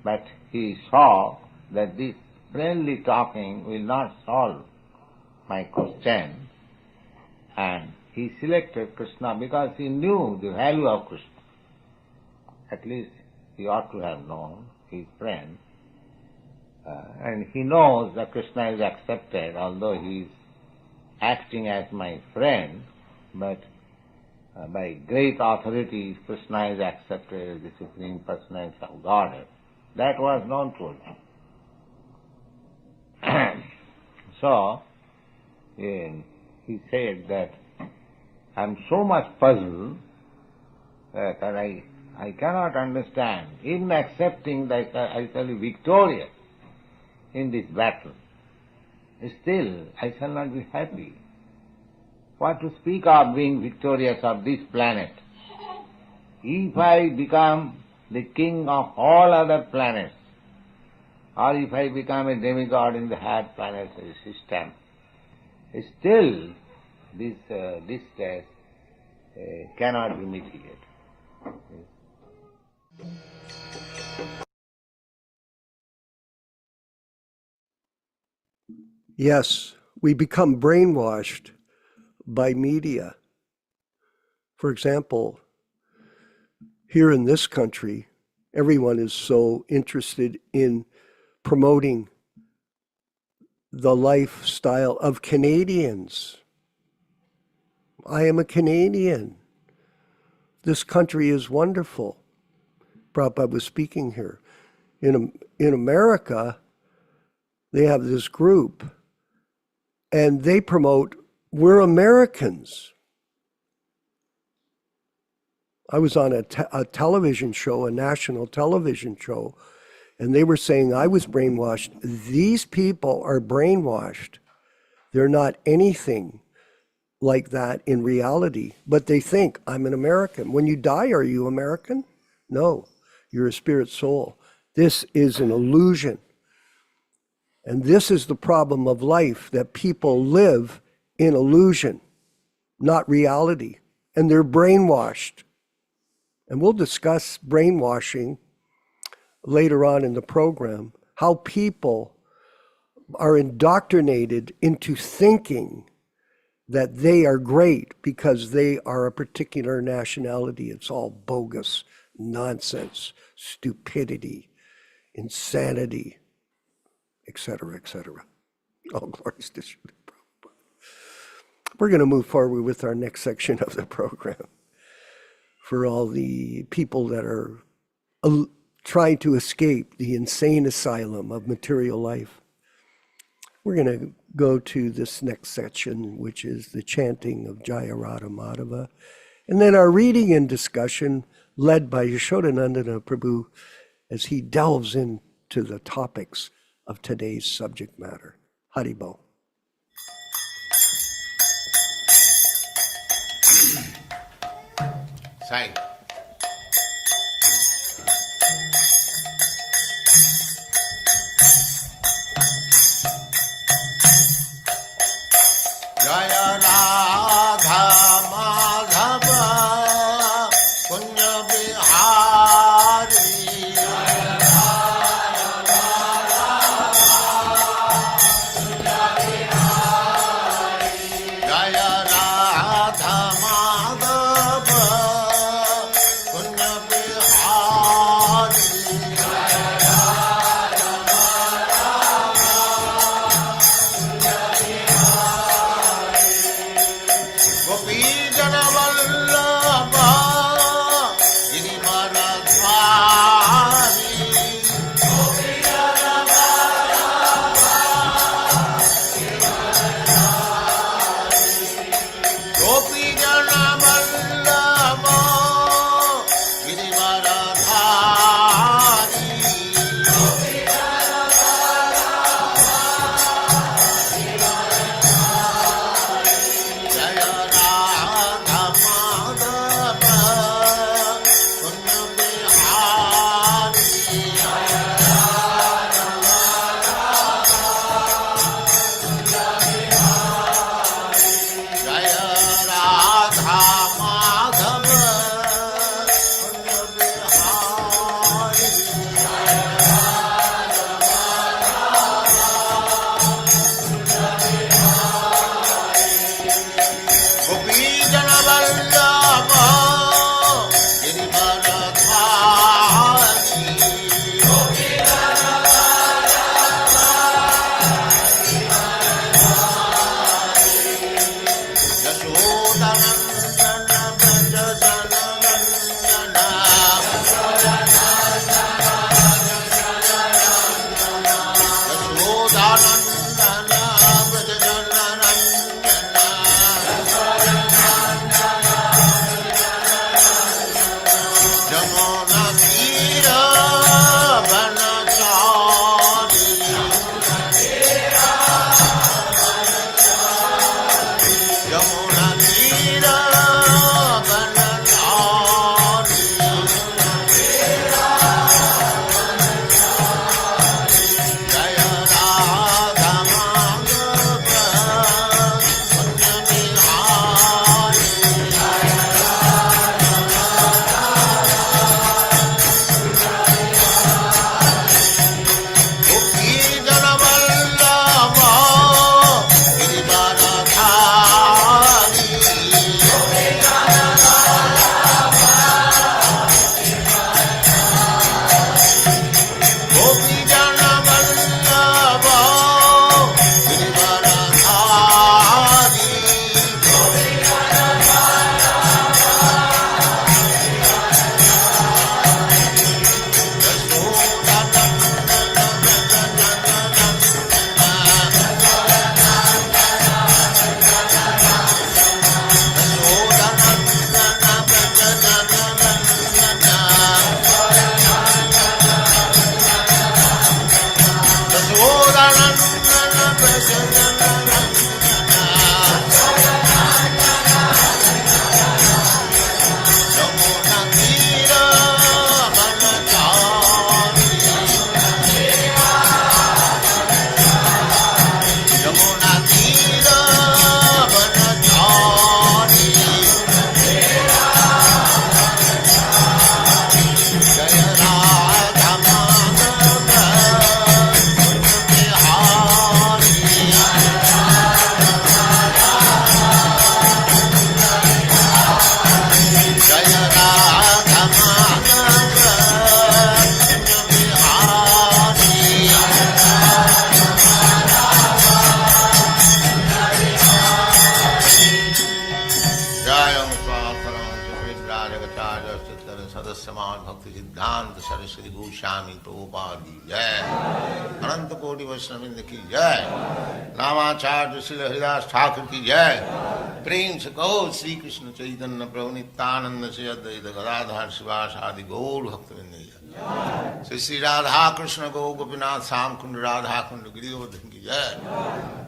but he saw that this friendly talking will not solve my question, and he selected Krishna because he knew the value of Krishna. At least he ought to have known his friend, and he knows that Krishna is accepted, although he is acting as my friend, but by great authority Krishna is accepted as the Supreme Personality of Godhead. That was known to him. So he said that I am so much puzzled that I cannot understand, even accepting that I shall be victorious in this battle. Still, I shall not be happy. What to speak of being victorious of this planet? If I become the king of all other planets, or if I become a demigod in the higher planetary system, still this distress cannot be mitigated. Yes, we become brainwashed by media. For example, here in this country, everyone is so interested in promoting the lifestyle of Canadians. I am a Canadian. This country is wonderful. Prabhupada was speaking here. In America, they have this group, and they promote, we're Americans. I was on a television show, a national television show, and they were saying I was brainwashed. These people are brainwashed. They're not anything like that in reality, but they think I'm an American. When you die, are you American? No, you're a spirit soul. This is an illusion. And this is the problem of life, that people live in illusion, not reality, and they're brainwashed. And we'll discuss brainwashing later on in the program, how people are indoctrinated into thinking that they are great because they are a particular nationality. It's all bogus, nonsense, stupidity, insanity, etc., etc. All glories to Śrīla Prabhupāda. We're going to move forward with our next section of the program. For all the people that are trying to escape the insane asylum of material life, we're going to go to this next section, which is the chanting of Jaya Radha Madhava, and then our reading and discussion led by Yaśodā-nandana Prabhu as he delves into the topics of today's subject matter. Haribol. Sai. Jaya Radha Madhava Bhaktivedanta Swami Prabhupāda ki jai, Ananta Koti Vaishnavrinda ki jai, Namacharya Śrīla Haridas Thakur ki jai, Prem se kaho Sri Krishna Chaitanya Prabhu Nityananda Sri Advaita Gadadhar Sivasadi Gaur Bhaktivedanta ki jai, Sri Radha Krishna Go Gopinath Sam Kund Radha Kund Giridham ki jai,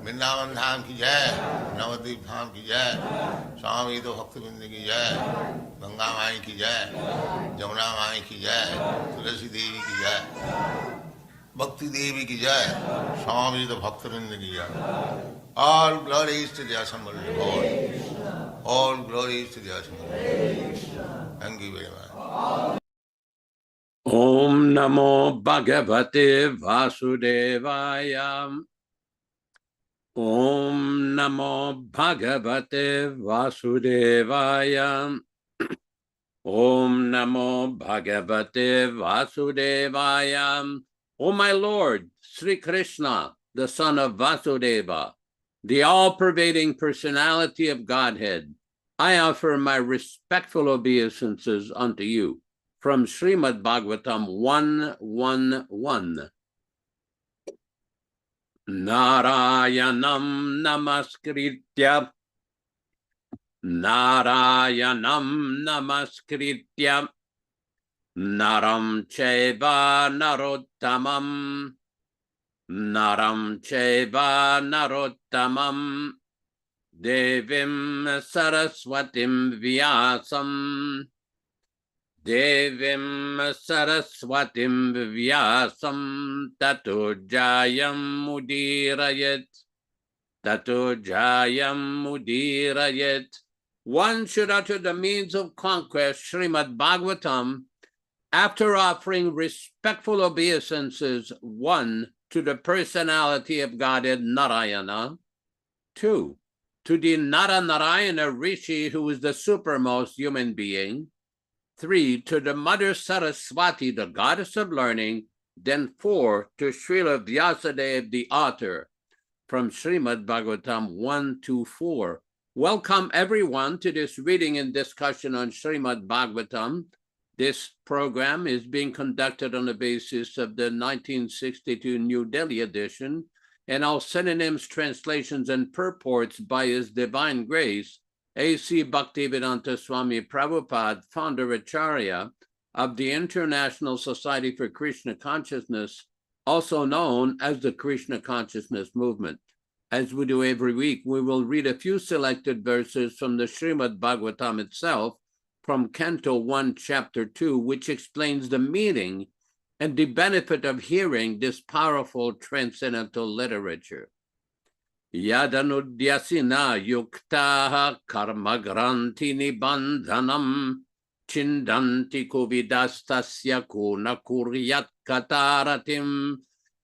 Vrindavan Dham ki jai, Navadvip Dham ki jai, Swami Bhaktivedanta ki jai, Ganga Mai ki jai, Jamuna Mai ki jai, Tulasi Devi ki jai, Bhakti Devi ki jai, Swami Bhaktivedanta ki jai. All glories to the assembled Lord. All glories to the assembled Lord. Thank you very much. Om Namo Bhagavate Vasudevaya. Om Namo Bhagavate Vasudevaya. Om Namo Bhagavate Vasudevaya. O my Lord, Sri Krishna, the son of Vasudeva, the all-pervading personality of Godhead, I offer my respectful obeisances unto you. From Śrīmad-Bhāgavatam 1:1:1. Narayanam namaskritya. Narayanam namaskritya. Naram cheva narottamam. Naram cheva narottamam. Devim saraswatim vyasam. Devim saraswatim vyasam. Tato jayam mudirayat. Tato jayam mudirayat. One should utter the means of conquest, Śrīmad-Bhāgavatam, after offering respectful obeisances, 1, to the personality of Godhead Narayana, 2, to the Nara-Narayana Rishi, who is the supermost human being, 3, to the Mother Saraswati, the goddess of learning, then 4, to Śrīla Vyasadeva, the author, from Śrīmad-Bhāgavatam 1-4. Welcome everyone to this reading and discussion on Śrīmad-Bhāgavatam. This program is being conducted on the basis of the 1962 New Delhi edition and all synonyms, translations, and purports by His Divine Grace A.C. Bhaktivedanta Swami Prabhupāda, Founder-Ācārya of the International Society for Krishna Consciousness, also known as the Krishna Consciousness Movement. As we do every week, we will read a few selected verses from the Śrīmad-Bhāgavatam itself, from Canto 1, Chapter 2, which explains the meaning and the benefit of hearing this powerful transcendental literature. Yadanudyasina yuktaha karmagranti nibandhanam chindanti kuvidastasya kuna kuryat kataratim.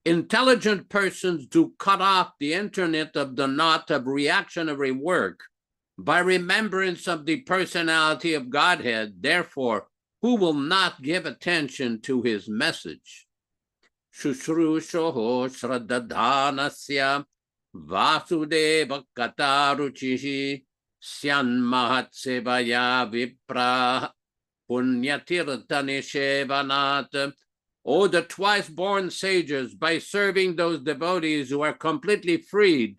Intelligent persons do cut off the internet of the knot of reactionary work by remembrance of the personality of Godhead. Therefore, who will not give attention to his message? Shushrushoho shraddadhanasya vasudeva kataruchihi syanmahatsevaya vipra punyatirtanishevanat. O the twice-born sages, by serving those devotees who are completely freed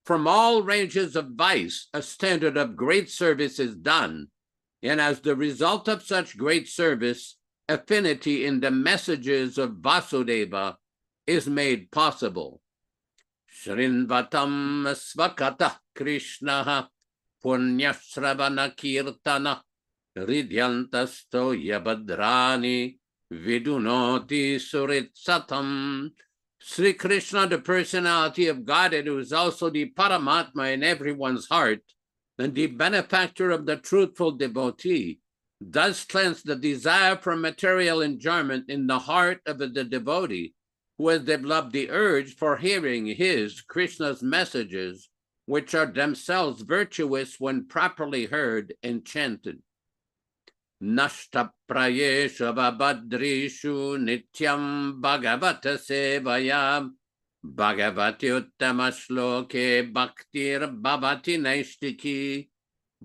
from all ranges of vice, a standard of great service is done, and as the result of such great service, affinity in the messages of Vasudeva is made possible. Shrinvatam svakata Krishna punyasravana kirtana ridyantasto yabadrani vidunoti suritsatam. Sri Krishna, the personality of Godhead, who is also the Paramatma in everyone's heart, and the benefactor of the truthful devotee, does cleanse the desire for material enjoyment in the heart of the devotee, who has developed the urge for hearing his, Krishna's messages, which are themselves virtuous when properly heard and chanted. Nashta prayesha babadrishu nityam bhagavata sevaya bhagavati uttama shloke bhaktir bhavati naishtiki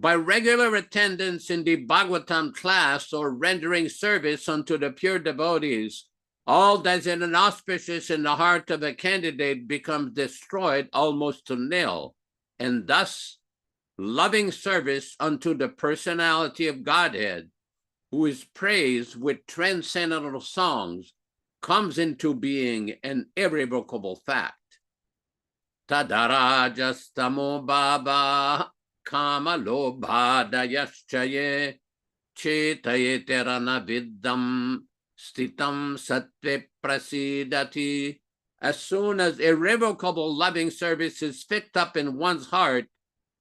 By regular attendance in the Bhagavatam class or rendering service unto the pure devotees, all that is inauspicious in the heart of a candidate becomes destroyed almost to nil, and thus loving service unto the personality of Godhead, who is praised with transcendental songs, comes into being an irrevocable fact. Tadarajastamo baba kama lobhadayaschaye chetayeterana viddam stitam sattve prasidati. As soon as irrevocable loving service is fixed up in one's heart,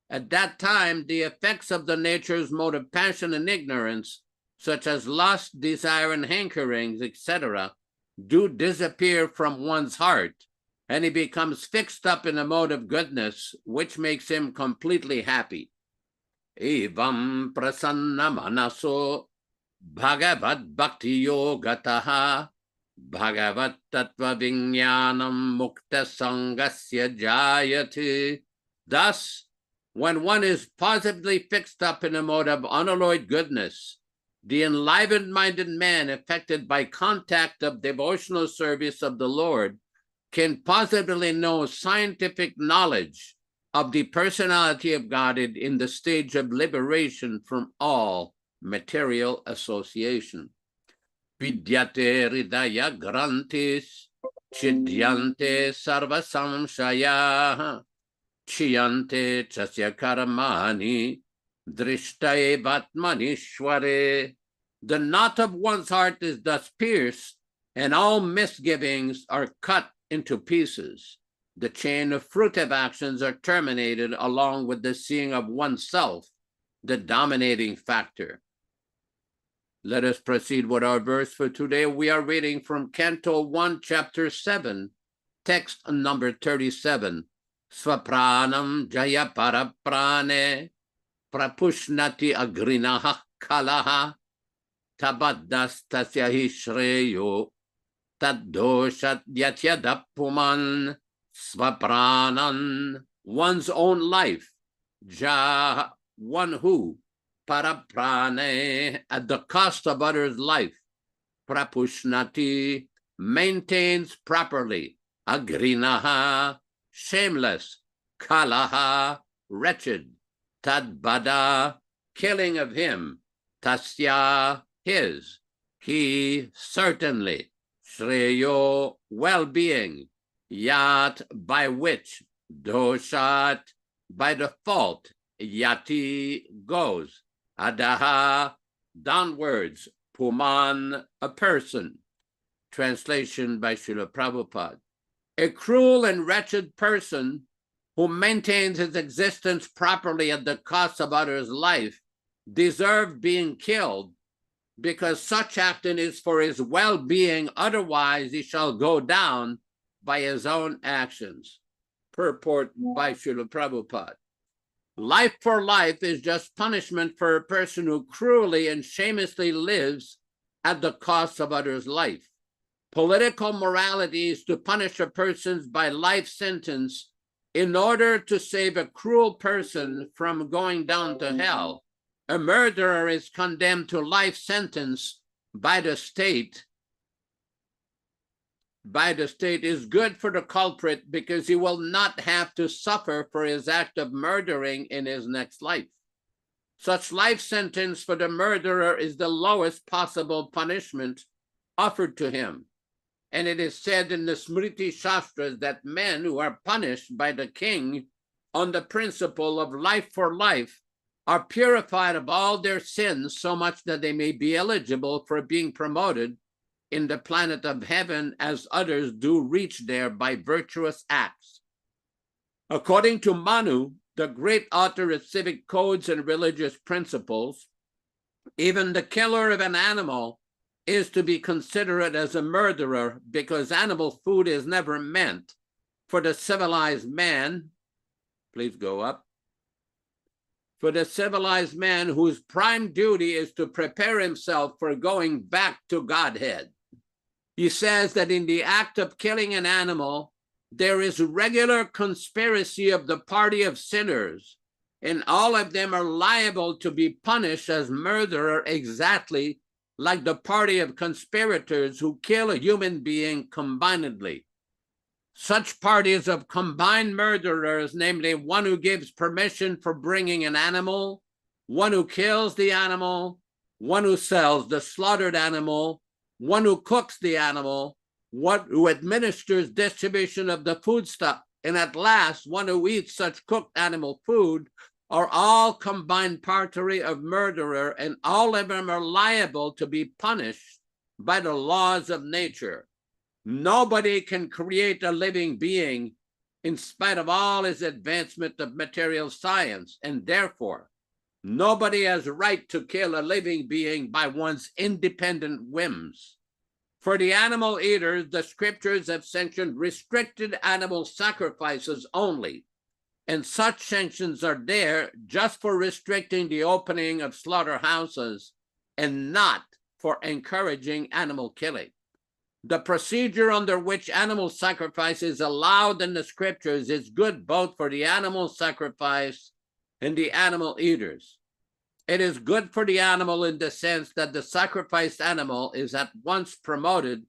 at that time the effects of the nature's mode of passion and ignorance, such as lust, desire, and hankerings, etc., do disappear from one's heart, and he becomes fixed up in a mode of goodness, which makes him completely happy. Evam prasanna manaso bhagavad bhakti yogataha bhagavad tattva vijnanam mukta sangasya jayate. Thus, when one is positively fixed up in a mode of unalloyed goodness, the enlivened-minded man affected by contact of devotional service of the Lord can positively know scientific knowledge of the personality of God in the stage of liberation from all material association. Vidyate hridaya grantis chidyante sarva samshaya chiyante chasya karamani drishtaye vatmanishware. The knot of one's heart is thus pierced, and all misgivings are cut into pieces. The chain of fruitive actions are terminated along with the seeing of oneself, the dominating factor. Let us proceed with our verse for today. We are reading from Canto 1, Chapter 7, text number 37. Svapranam jaya paraprane prapushnati agrinaha kalaha tabadastasya hi shreyo taddoshat yatyadapuman svapranan. One's own life, ja, one who, paraprane, at the cost of others' life, prapushnati, maintains properly, agrinaha, shameless, kalaha, wretched, tadbada, killing of him, tasya, his, he, certainly, shreyo, well-being, yat, by which, doshat, by the fault, yati, goes, adaha, downwards, puman, a person. Translation by Śrīla Prabhupāda. A cruel and wretched person who maintains his existence properly at the cost of others' life deserves being killed, because such acting is for his well-being, otherwise he shall go down by his own actions. Purport by Śrīla Prabhupāda. Life for life is just punishment for a person who cruelly and shamelessly lives at the cost of others' life. Political morality is to punish a person by life sentence in order to save a cruel person from going down to hell. A murderer is condemned to life sentence by the state. Is good for the culprit because he will not have to suffer for his act of murdering in his next life. Such life sentence for the murderer is the lowest possible punishment offered to him. And it is said in the Smriti Shastras that men who are punished by the king on the principle of life for life are purified of all their sins so much that they may be eligible for being promoted in the planet of heaven as others do reach there by virtuous acts. According to Manu, the great author of civic codes and religious principles, even the killer of an animal is to be considered as a murderer because animal food is never meant for the civilized man. Please go up. For the civilized man whose prime duty is to prepare himself for going back to Godhead. He says that in the act of killing an animal, there is regular conspiracy of the party of sinners and all of them are liable to be punished as murderer, exactly like the party of conspirators who kill a human being combinedly. Such parties of combined murderers, namely one who gives permission for bringing an animal, one who kills the animal, one who sells the slaughtered animal, one who cooks the animal, one who administers distribution of the foodstuff, and at last one who eats such cooked animal food, are all combined party of murderer, and all of them are liable to be punished by the laws of nature. Nobody can create a living being in spite of all his advancement of material science, and therefore nobody has a right to kill a living being by one's independent whims. For the animal eaters, the scriptures have sanctioned restricted animal sacrifices only, and such sanctions are there just for restricting the opening of slaughterhouses and not for encouraging animal killing. The procedure under which animal sacrifice is allowed in the scriptures is good both for the animal sacrifice and the animal eaters. It is good for the animal in the sense that the sacrificed animal is at once promoted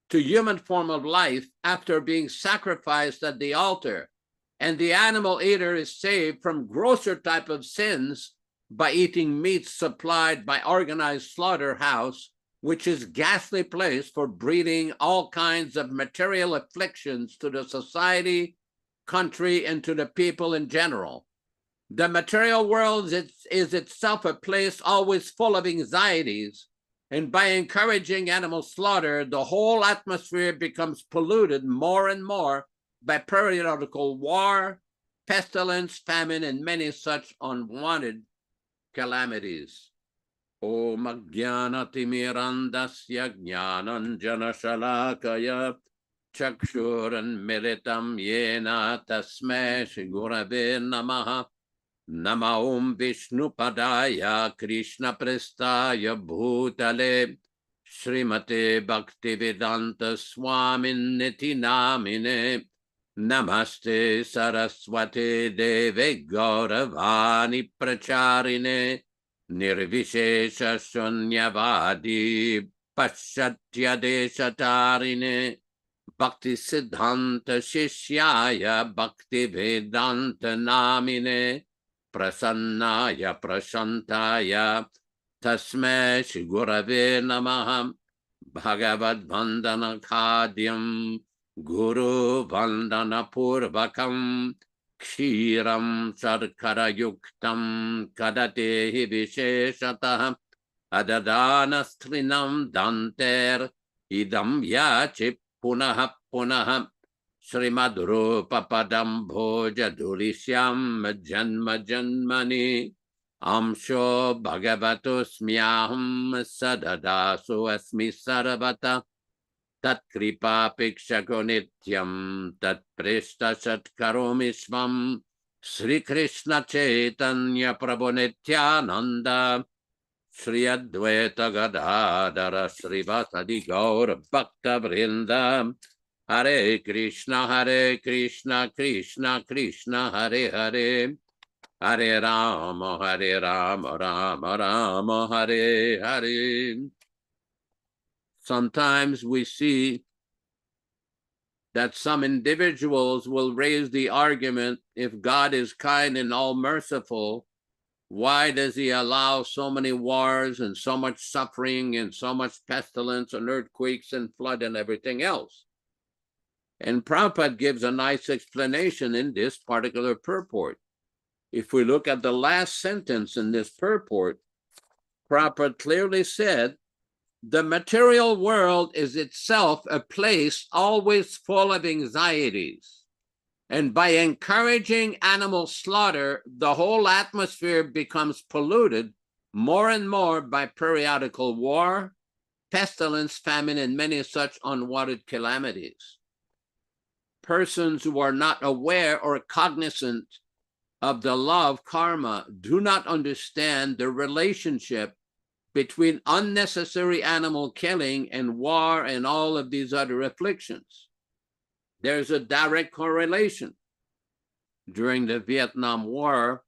to human form of life after being sacrificed at the altar, and the animal eater is saved from grosser type of sins by eating meat supplied by organized slaughterhouse, which is ghastly place for breeding all kinds of material afflictions to the society, country, and to the people in general. The material world is itself a place always full of anxieties, and by encouraging animal slaughter, the whole atmosphere becomes polluted more and more by periodical war, pestilence, famine, and many such unwanted calamities. Om Ajnanatimirandasya Jnananjana Shalakaya Chakshuran Militam Yena Tasmai Shri Gurave Namaha. Nama Om Vishnupadaya Krishna Prestaya Bhutale Srimate Bhaktivedanta Swami Namine. Namaste Saraswate Deve Gauravani Pracharine Nirvishesha Shunyavadi Paschatya Deshatarine Bhakti Siddhanta Shishyaya Bhaktivedanta Namine Prasannaya Prashantaya Tasmai Shri Gurave Namaha. Bhagavad Vandana Khadyam Guru Vandana Purvakam Kshiram Sarkara Yuktam Kadatehi Visheshatah Adadana Strinam Danter Idam Yachi Punaha Punaha Śrīmad-Bhāgavatam Bhoja Durishyam Janma Janmani Amsho Bhagavatosmyaham Sadadasu Asmi Sarvata Tat Kripa Pikshako Nityam Tat Prishta Satkaromi Swam Sri Krishna Chaitanya Prabhu Nityananda Sri Advaita Gadadara Sri Vasadi Gaur Bhakta Vrinda Hare Krishna Krishna Krishna Hare Hare Hare Rama Rama Rama Hare Hare. Sometimes we see that some individuals will raise the argument, if God is kind and all merciful, why does he allow so many wars and so much suffering and so much pestilence and earthquakes and flood and everything else? And Prabhupada gives a nice explanation in this particular purport. If we look at the last sentence in this purport, Prabhupada clearly said, the material world is itself a place always full of anxieties. And by encouraging animal slaughter, the whole atmosphere becomes polluted more and more by periodical war, pestilence, famine, and many such unwanted calamities. Persons who are not aware or cognizant of the law of karma do not understand the relationship between unnecessary animal killing and war and all of these other afflictions. There's a direct correlation. During the Vietnam War,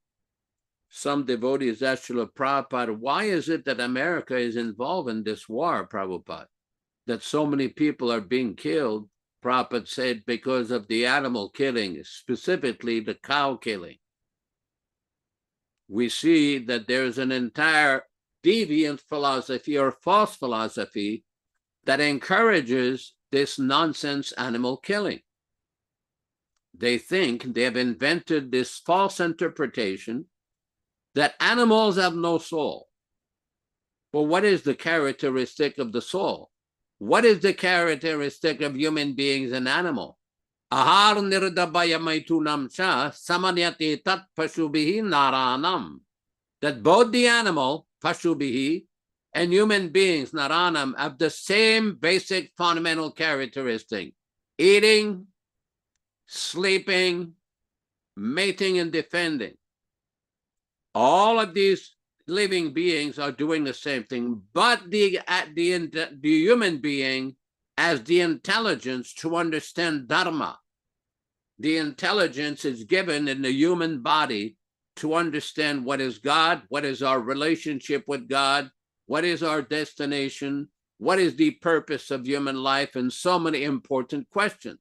Some devotees asked Śrīla Prabhupada, why is it that America is involved in this war, Prabhupada? That so many people are being killed? Prabhupada said, because of the animal killing, specifically the cow killing. We see that there's an entire deviant philosophy or false philosophy that encourages this nonsense animal killing. They think they have invented this false interpretation that animals have no soul. Well, what is the characteristic of the soul? What is the characteristic of human beings and animal? Ahar nirdabaya maitunam cha samanyati tat pashubihi naranam. That both the animal, pashubihi, and human beings, naranam, have the same basic fundamental characteristic: eating, sleeping, mating, and defending. All of these living beings are doing the same thing, but the human being has the intelligence to understand dharma. The intelligence is given in the human body to understand what is God, what is our relationship with God, what is our destination, what is the purpose of human life, and so many important questions.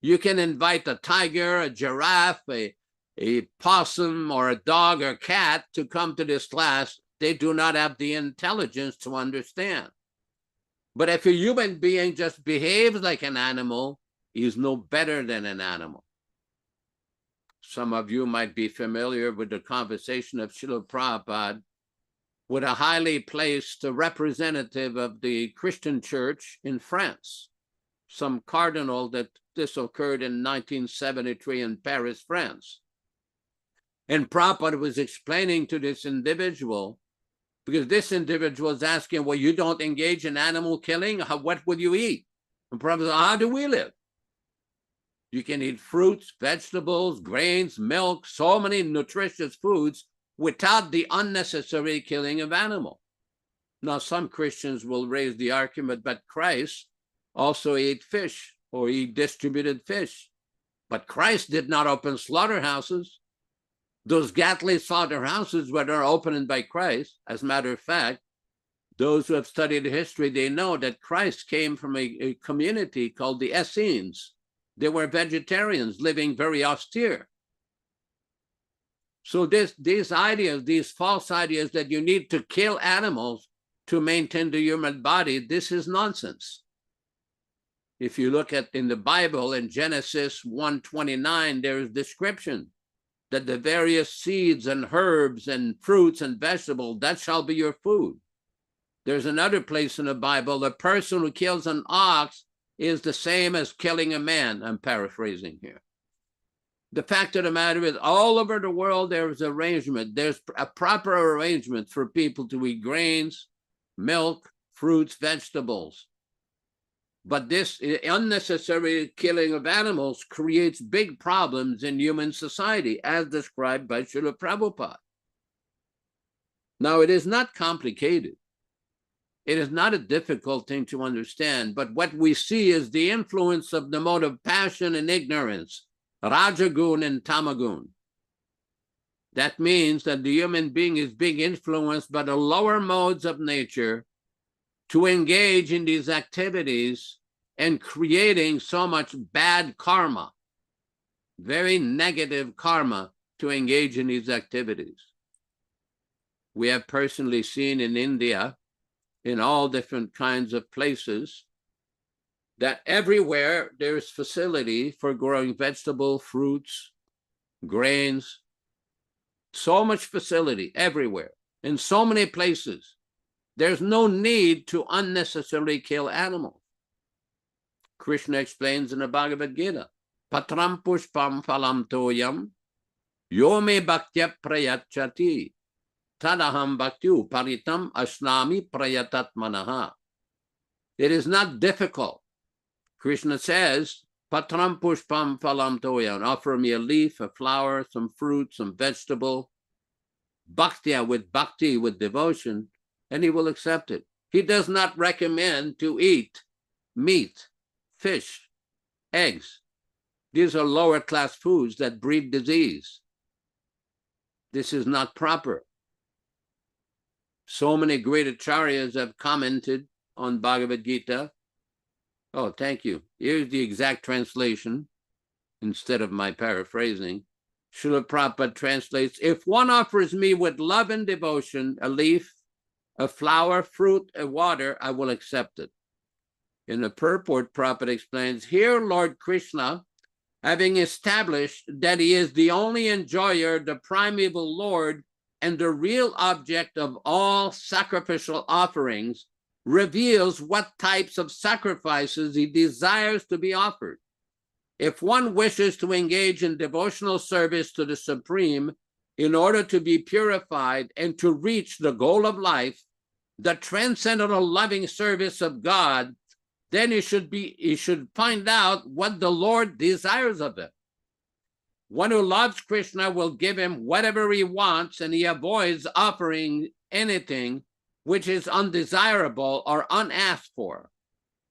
You can invite a tiger, a giraffe, a possum, or a dog or cat to come to this class. They do not have the intelligence to understand. But if a human being just behaves like an animal, he is no better than an animal. Some of you might be familiar with the conversation of Śrīla Prabhupada with a highly placed representative of the Christian church in France, some cardinal. That this occurred in 1973 in Paris, France. And Prabhupada was explaining to this individual, because this individual was asking, well, you don't engage in animal killing? What will you eat? And Prabhupada said, how do we live? You can eat fruits, vegetables, grains, milk, so many nutritious foods without the unnecessary killing of animals. Now, some Christians will raise the argument, but Christ also ate fish, or he distributed fish. But Christ did not open slaughterhouses. Those Gatling slaughterhouses were not opened by Christ. As a matter of fact, those who have studied history, they know that Christ came from a community called the Essenes. They were vegetarians living very austere. So these ideas, these false ideas that you need to kill animals to maintain the human body, this is nonsense. If you look at in the Bible, in Genesis 1:29, there is description that the various seeds and herbs and fruits and vegetables, that shall be your food. There's another place in the Bible, the person who kills an ox is the same as killing a man. I'm paraphrasing here. The fact of the matter is, all over the world, there is arrangement. There's a proper arrangement for people to eat grains, milk, fruits, vegetables. But this unnecessary killing of animals creates big problems in human society, as described by Śrīla Prabhupāda. Now, it is not complicated. It is not a difficult thing to understand, but what we see is the influence of the mode of passion and ignorance, Rajagun and Tamagun. That means that the human being is being influenced by the lower modes of nature to engage in these activities and creating so much bad karma, very negative karma, to engage in these activities. We have personally seen in India, in all different kinds of places, that everywhere there's facility for growing vegetable, fruits, grains, so much facility everywhere, in so many places. There's no need to unnecessarily kill animals. Krishna explains in the Bhagavad Gita, Patram pushpam phalam toyam, yome bhaktya prayachati, tadaham bhaktu paritam asnami prayatatmanaha. It is not difficult. Krishna says, Patram pushpam phalam toyam, offer me a leaf, a flower, some fruit, some vegetable, bhaktya, with bhakti, with devotion, and he will accept it. He does not recommend to eat meat, fish, eggs. These are lower class foods that breed disease. This is not proper. So many great acharyas have commented on Bhagavad Gita. Oh, thank you. Here's the exact translation instead of my paraphrasing. Śrīla Prabhupada translates, if one offers me with love and devotion a leaf, a flower, fruit, a water, I will accept it. In the purport, Prabhupada explains, here Lord Krishna, having established that he is the only enjoyer, the primeval Lord, and the real object of all sacrificial offerings, reveals what types of sacrifices he desires to be offered. If one wishes to engage in devotional service to the Supreme in order to be purified and to reach the goal of life, the transcendental loving service of God, then he should find out what the Lord desires of him. One who loves Krishna will give him whatever he wants, and he avoids offering anything which is undesirable or unasked for.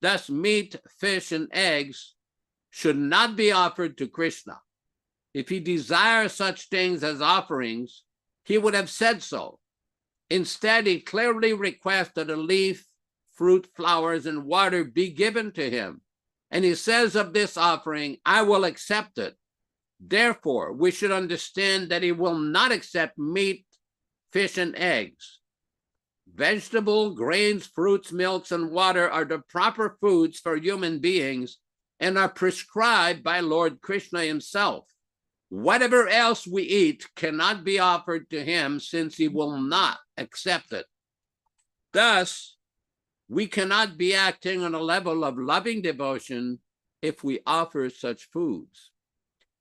Thus, meat, fish, and eggs should not be offered to Krishna. If he desires such things as offerings, he would have said so. Instead, he clearly requests that a leaf, fruit, flowers, and water be given to him. And he says of this offering, I will accept it. Therefore, we should understand that he will not accept meat, fish, and eggs. Vegetable, grains, fruits, milks, and water are the proper foods for human beings and are prescribed by Lord Krishna himself. Whatever else we eat cannot be offered to him, since he will not accept it. Thus, we cannot be acting on a level of loving devotion if we offer such foods.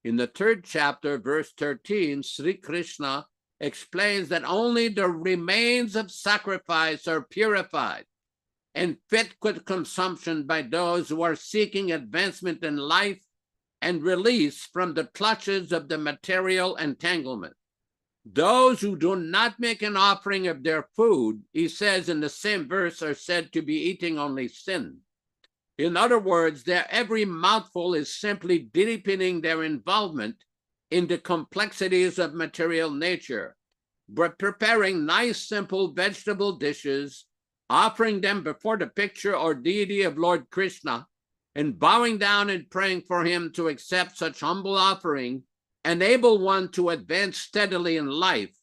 In the 3rd chapter, verse 13, Sri Krishna explains that only the remains of sacrifice are purified and fit for consumption by those who are seeking advancement in life and release from the clutches of the material entanglement. Those who do not make an offering of their food, he says in the same verse, are said to be eating only sin. In other words, their every mouthful is simply deepening their involvement in the complexities of material nature, but preparing nice, simple vegetable dishes, offering them before the picture or deity of Lord Krishna, and bowing down and praying for him to accept such humble offering, enable one to advance steadily in life,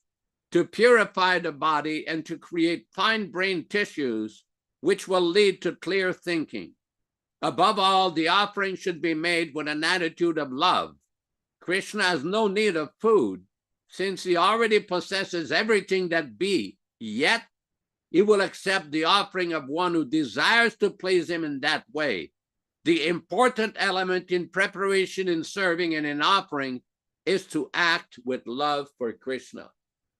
to purify the body, and to create fine brain tissues, which will lead to clear thinking. Above all, the offering should be made with an attitude of love. Krishna has no need of food, since he already possesses everything that be, yet he will accept the offering of one who desires to please him in that way. The important element in preparation, in serving, and in offering is to act with love for Krishna.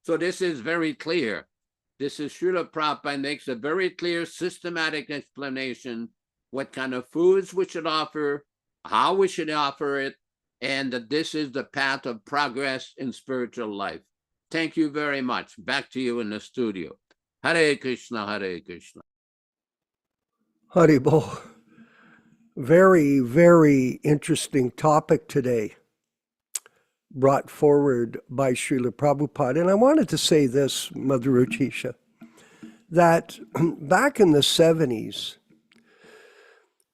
So this is very clear. This is Śrīla Prabhupada makes a very clear systematic explanation what kind of foods we should offer, how we should offer it, and that this is the path of progress in spiritual life. Thank you very much. Back to you in the studio. Hare Krishna, Hare Krishna. Haribol. Very, very interesting topic today, brought forward by Śrīla Prabhupada. And I wanted to say this, Mother Ruchisha, that back in the 70s,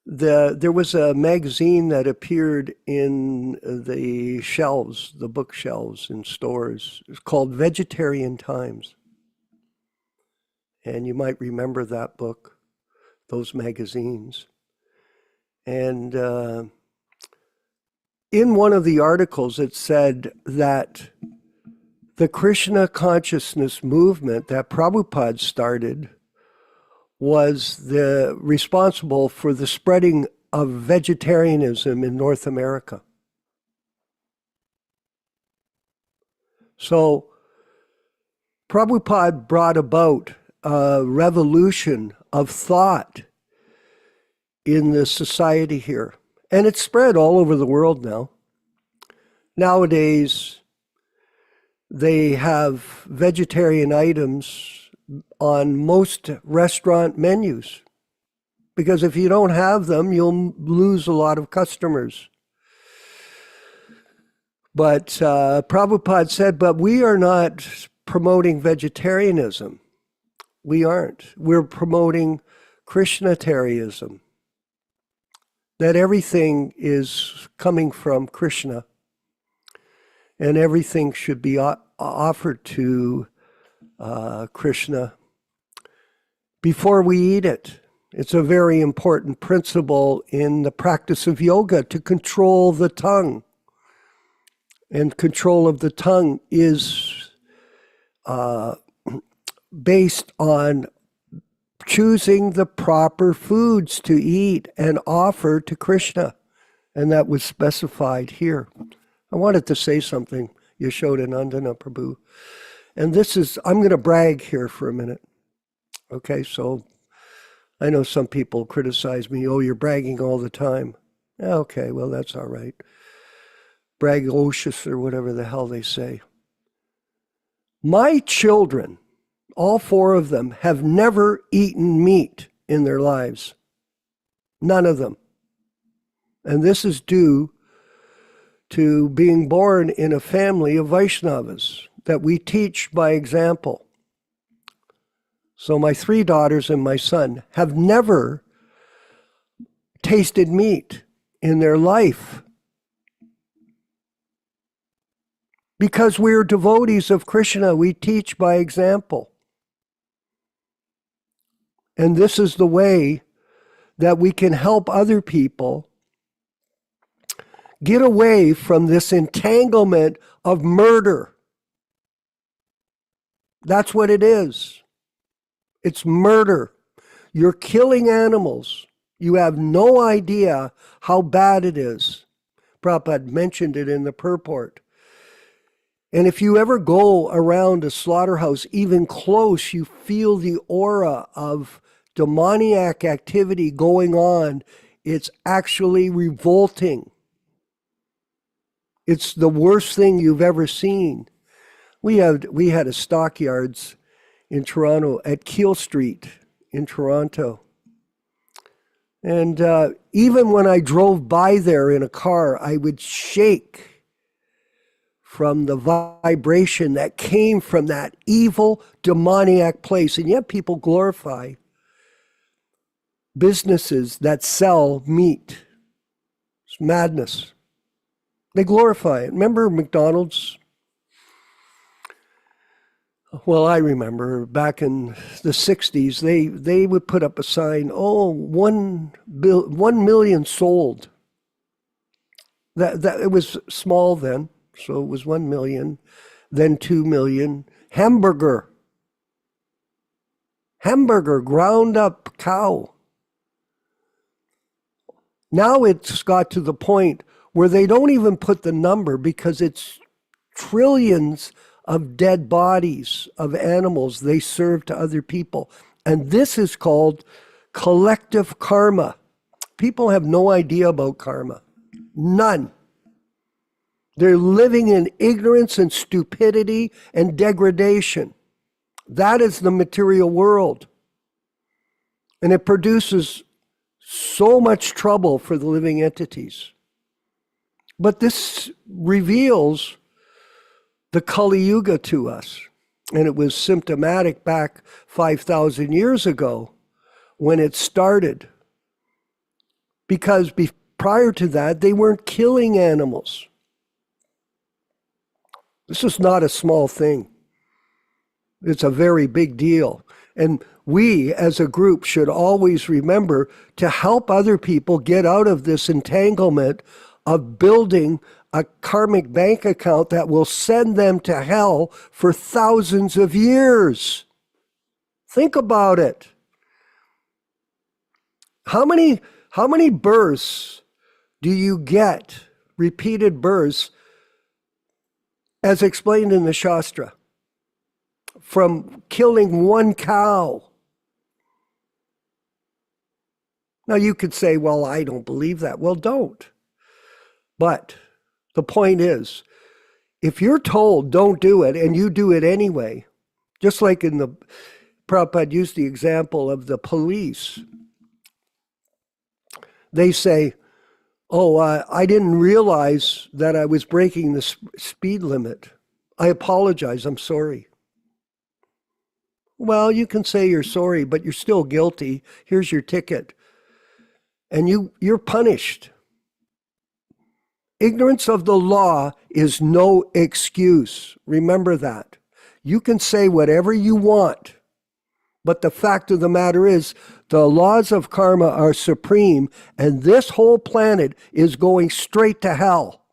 there was a magazine that appeared in the shelves, the bookshelves in stores. It's called Vegetarian Times. And you might remember that book, those magazines. And in one of the articles, it said that the Krishna Consciousness movement that Prabhupada started was responsible for the spreading of vegetarianism in North America. So Prabhupada brought about a revolution of thought in the society here. And it's spread all over the world now. Nowadays, they have vegetarian items on most restaurant menus, because if you don't have them, you'll lose a lot of customers. But Prabhupada said, but we are not promoting vegetarianism. We aren't. We're promoting Krishnatarianism, that everything is coming from Krishna and everything should be offered to Krishna before we eat it. It's a very important principle in the practice of yoga to control the tongue. And control of the tongue is based on choosing the proper foods to eat and offer to Krishna. And that was specified here. I wanted to say something, Yaśodā-nandana Prabhu. And this is, I'm going to brag here for a minute. Okay, so I know some people criticize me, oh, you're bragging all the time. Okay, well, that's all right. Bragocious or whatever the hell they say. My children, all 4 of them, have never eaten meat in their lives. None of them. And this is due to being born in a family of Vaishnavas that we teach by example. So my 3 daughters and my son have never tasted meat in their life because we're devotees of Krishna. We teach by example. And this is the way that we can help other people get away from this entanglement of murder. That's what it is. It's murder. You're killing animals. You have no idea how bad it is. Prabhupada mentioned it in the purport. And if you ever go around a slaughterhouse, even close, you feel the aura of demoniac activity going on. It's actually revolting. It's the worst thing you've ever seen. We had a stockyards in Toronto at Keele Street in Toronto. And even when I drove by there in a car, I would shake from the vibration that came from that evil, demoniac place. And yet people glorify businesses that sell meat. It's madness. They glorify it. Remember McDonald's? Well, I remember back in the 60s, they would put up a sign, 1 million sold. That it was small then, so it was 1 million, then 2 million. Hamburger, ground up cow. Now it's got to the point where they don't even put the number because it's trillions of dead bodies of animals they serve to other people. And this is called collective karma. People have no idea about karma. None. They're living in ignorance and stupidity and degradation. That is the material world. And it produces so much trouble for the living entities. But this reveals the Kali Yuga to us. And it was symptomatic back 5,000 years ago when it started. Because prior to that, they weren't killing animals. This is not a small thing. It's a very big deal. And we as a group should always remember to help other people get out of this entanglement of building a karmic bank account that will send them to hell for thousands of years. Think about it. How many births do you get, repeated births, as explained in the Shastra, from killing 1 cow? Now you could say, well, I don't believe that. Well, don't. But the point is, if you're told don't do it and you do it anyway, just like in the, Prabhupada used the example of the police. They say, Oh, I didn't realize that I was breaking the speed limit. I apologize. I'm sorry. Well, you can say you're sorry, but you're still guilty. Here's your ticket. And you're punished. Ignorance of the law is no excuse. Remember that. You can say whatever you want, but the fact of the matter is the laws of karma are supreme, and this whole planet is going straight to hell.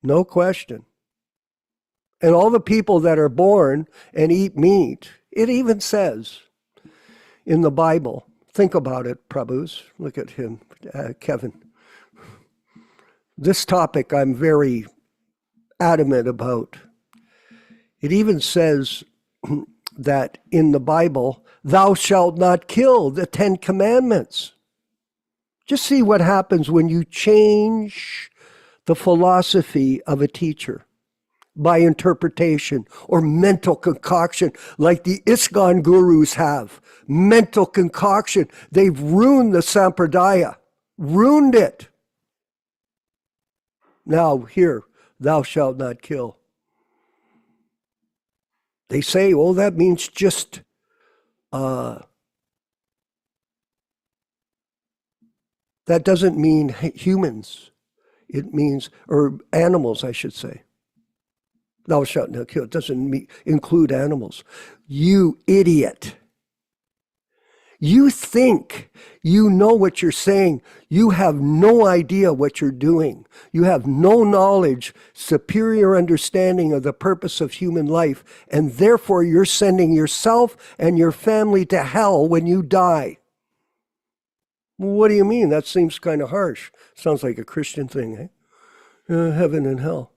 No question. And all the people that are born and eat meat, it even says in the Bible, think about it, Prabhus. Look at him, Kevin. This topic I'm very adamant about. It even says that in the Bible, thou shalt not kill, the 10 Commandments. Just see what happens when you change the philosophy of a teacher by interpretation or mental concoction like the ISKCON gurus have. Mental concoction. They've ruined the Sampradaya. Ruined it. Now here, thou shalt not kill. They say, oh, that means just that doesn't mean humans. It means, or animals, I should say. Thou shalt not kill. It doesn't include animals. You idiot. You think you know what you're saying. You have no idea what you're doing. You have no knowledge, superior understanding of the purpose of human life, and therefore you're sending yourself and your family to hell when you die. What do you mean? That seems kind of harsh. Sounds like a Christian thing, eh? Heaven and hell.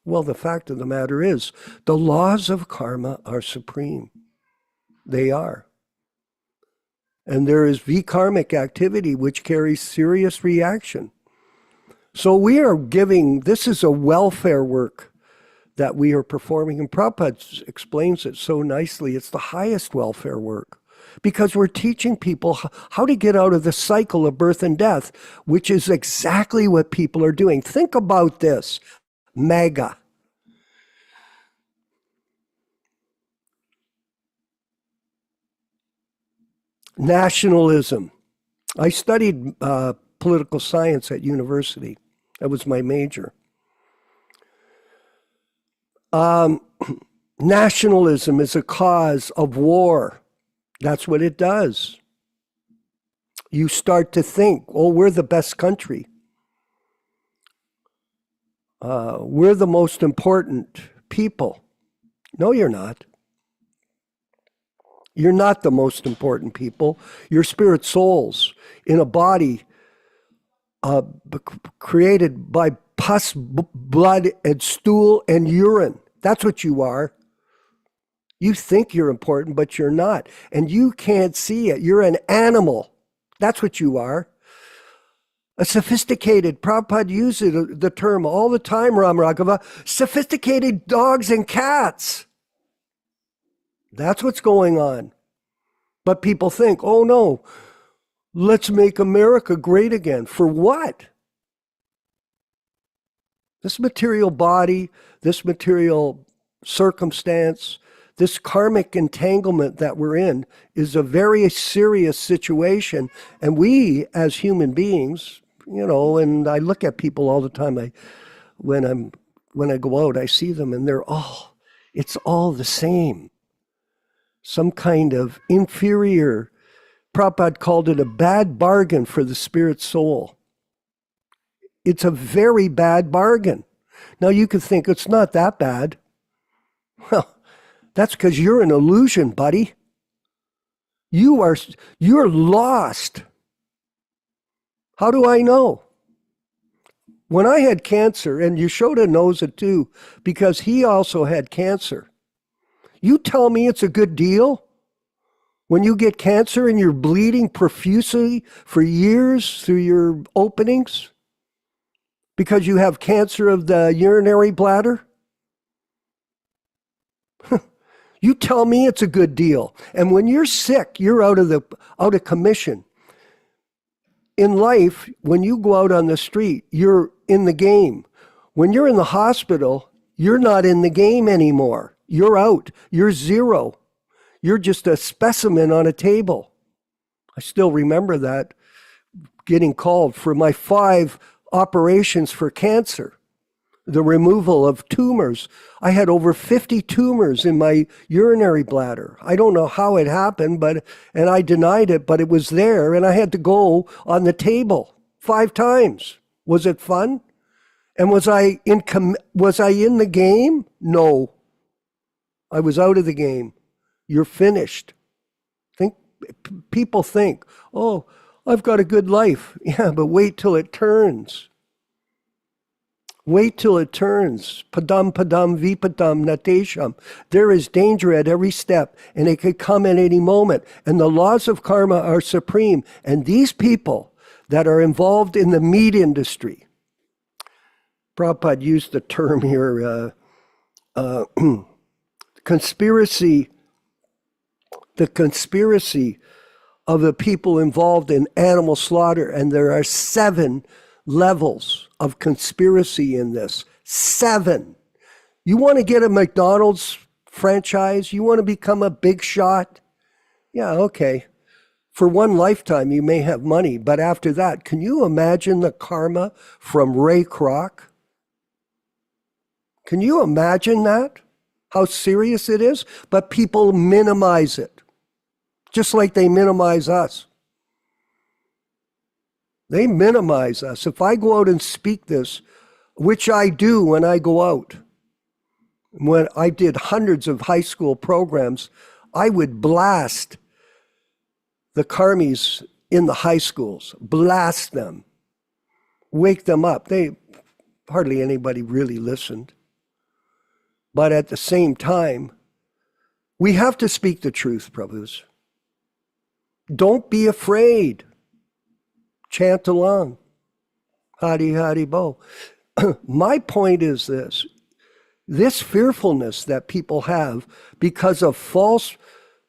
Well, the fact of the matter is, the laws of karma are supreme. They are. And there is vikarmic activity which carries serious reaction. So we are giving, this is a welfare work that we are performing, and Prabhupada explains it so nicely. It's the highest welfare work because we're teaching people how to get out of the cycle of birth and death, which is exactly what people are doing. Think about this. MAGA. Nationalism. I studied political science at university. That was my major. Nationalism is a cause of war. That's what it does. You start to think, oh, we're the best country. We're the most important people. No, you're not. You're not the most important people. You're spirit souls in a body created by pus, blood, and stool and urine. That's what you are. You think you're important, but you're not. And you can't see it. You're an animal. That's what you are. A sophisticated, Prabhupada uses the term all the time, Ram Raghava, sophisticated dogs and cats. That's what's going on. But people think, oh no, let's make America great again. For what? This material body, this material circumstance, this karmic entanglement that we're in is a very serious situation. And we, as human beings, you know, and I look at people all the time. When I go out, I see them and it's all the same. Some kind of inferior, Prabhupada called it a bad bargain for the spirit soul. It's a very bad bargain. Now you could think it's not that bad. Well, that's because you're an illusion, buddy. You're lost. How do I know? When I had cancer, and Yaśodā knows it too, because he also had cancer. You tell me it's a good deal? When you get cancer and you're bleeding profusely for years through your openings because you have cancer of the urinary bladder? You tell me it's a good deal. And when you're sick, you're out of commission. in life, when you go out on the street, you're in the game. When you're in the hospital, you're not in the game anymore. You're out. You're zero. You're just a specimen on a table. I still remember that, getting called for my 5 operations for cancer, the removal of tumors. I had over 50 tumors in my urinary bladder. I don't know how it happened, and I denied it, but it was there, and I had to go on the table 5 times. Was it fun? And was I in the game? No. I was out of the game. You're finished. People think, oh, I've got a good life. Yeah, but wait till it turns. Wait till it turns. Padam padam vipadam natesham. There is danger at every step, and it could come at any moment. And the laws of karma are supreme. And these people that are involved in the meat industry, Prabhupada used the term here, conspiracy, the conspiracy of the people involved in animal slaughter, and there are 7 levels of conspiracy in this. 7. You want to get a McDonald's franchise? You want to become a big shot? Yeah, okay. For one lifetime, you may have money, but after that, can you imagine the karma from Ray Kroc? Can you imagine that? How serious it is? But people minimize it, just like they minimize us. They minimize us. If I go out and speak this, which I do when I go out, when I did hundreds of high school programs, I would blast the karmis in the high schools, blast them, wake them up. Hardly anybody really listened. But at the same time, we have to speak the truth, Prabhus. Don't be afraid. Chant along. Hari Hari Bo. My point is this fearfulness that people have because of false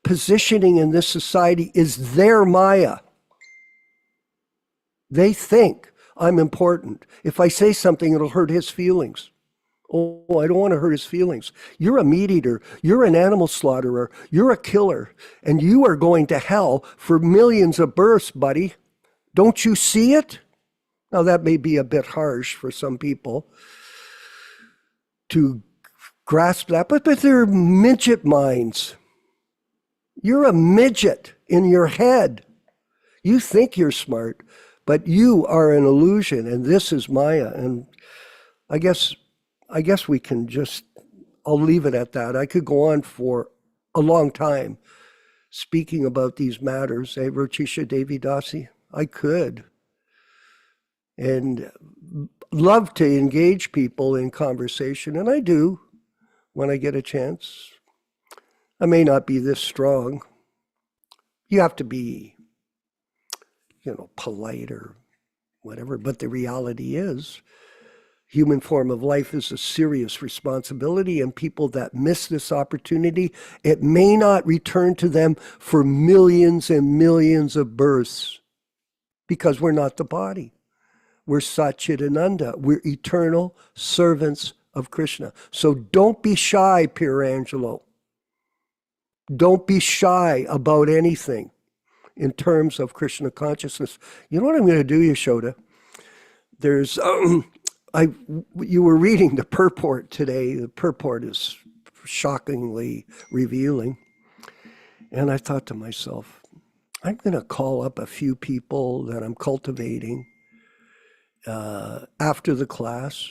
positioning in this society is their Maya. They think I'm important. If I say something, it'll hurt his feelings. Oh, I don't want to hurt his feelings. You're a meat eater. You're an animal slaughterer. You're a killer. And you are going to hell for millions of births, buddy. Don't you see it? Now, that may be a bit harsh for some people to grasp that, but they're midget minds. You're a midget in your head. You think you're smart, but you are an illusion, and this is Maya. And I guess we can I'll leave it at that. I could go on for a long time speaking about these matters. Rochisha Devi Dasi, I could. And love to engage people in conversation, and I do when I get a chance. I may not be this strong. You have to be, polite or whatever, but the reality is, human form of life is a serious responsibility, and people that miss this opportunity, it may not return to them for millions and millions of births, because we're not the body. We're Satchidananda. We're eternal servants of Krishna. So don't be shy, Pierangelo. Don't be shy about anything in terms of Krishna consciousness. You know what I'm going to do, Yaśodā? There's, you were reading the purport today. The purport is shockingly revealing. And I thought to myself, I'm going to call up a few people that I'm cultivating after the class,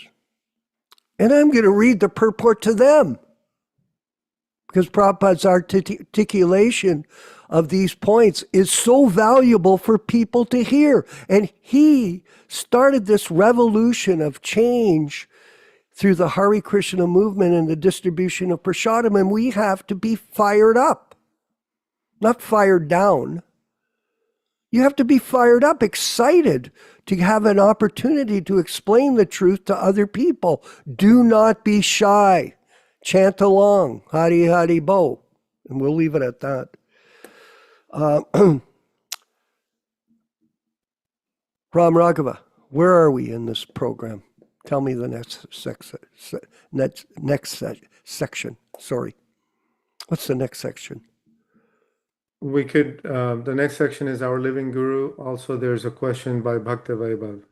and I'm going to read the purport to them, because Prabhupada's articulation of these points is so valuable for people to hear. And he started this revolution of change through the Hare Krishna movement and the distribution of prasadam, and we have to be fired up, not fired down. You have to be fired up, excited to have an opportunity to explain the truth to other people. Do not be shy. Chant along, Hari Hari Bo, and we'll leave it at that. Ram Raghava, where are we in this program? Tell me the next section. Sorry. What's the next section? We could, the next section is Our Living Guru. Also, there's a question by Bhaktivedanta.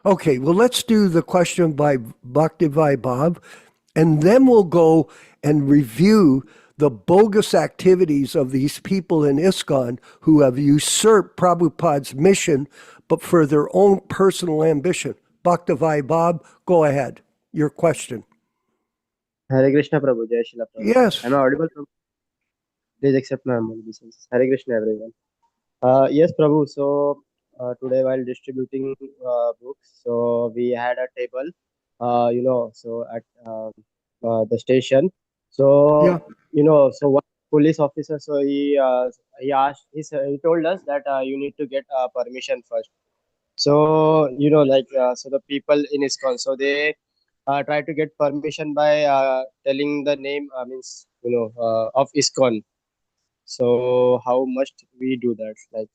Okay, well, let's do the question by Bhaktivedanta, and then we'll go and review the bogus activities of these people in ISKCON who have usurped Prabhupada's mission, but for their own personal ambition. Bhaktivedanta, go ahead. Your question. Hare Krishna Prabhu, Jai Śrīla Prabhu. Yes. Am I audible, Prabhu? Please accept my humble obeisances. Hare Krishna, everyone. Yes, Prabhu. So today, while distributing books, so we had a table, so at the station. So Yeah. so one police officer, so he asked, he told us that you need to get permission first. So so the people in ISKCON, so they try to get permission by telling the name, of ISKCON. So how must we do that? So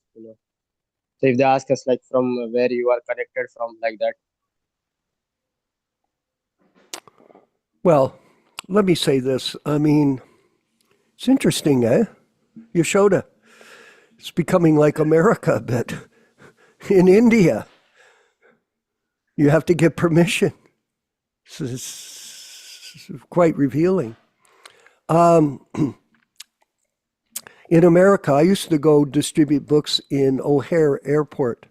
if they ask us from where you are connected from, like that. Well, let me say this. I mean, it's interesting, eh? Yaśodā. It's becoming like America a bit. In India, you have to get permission. This is quite revealing. In America, I used to go distribute books in O'Hare Airport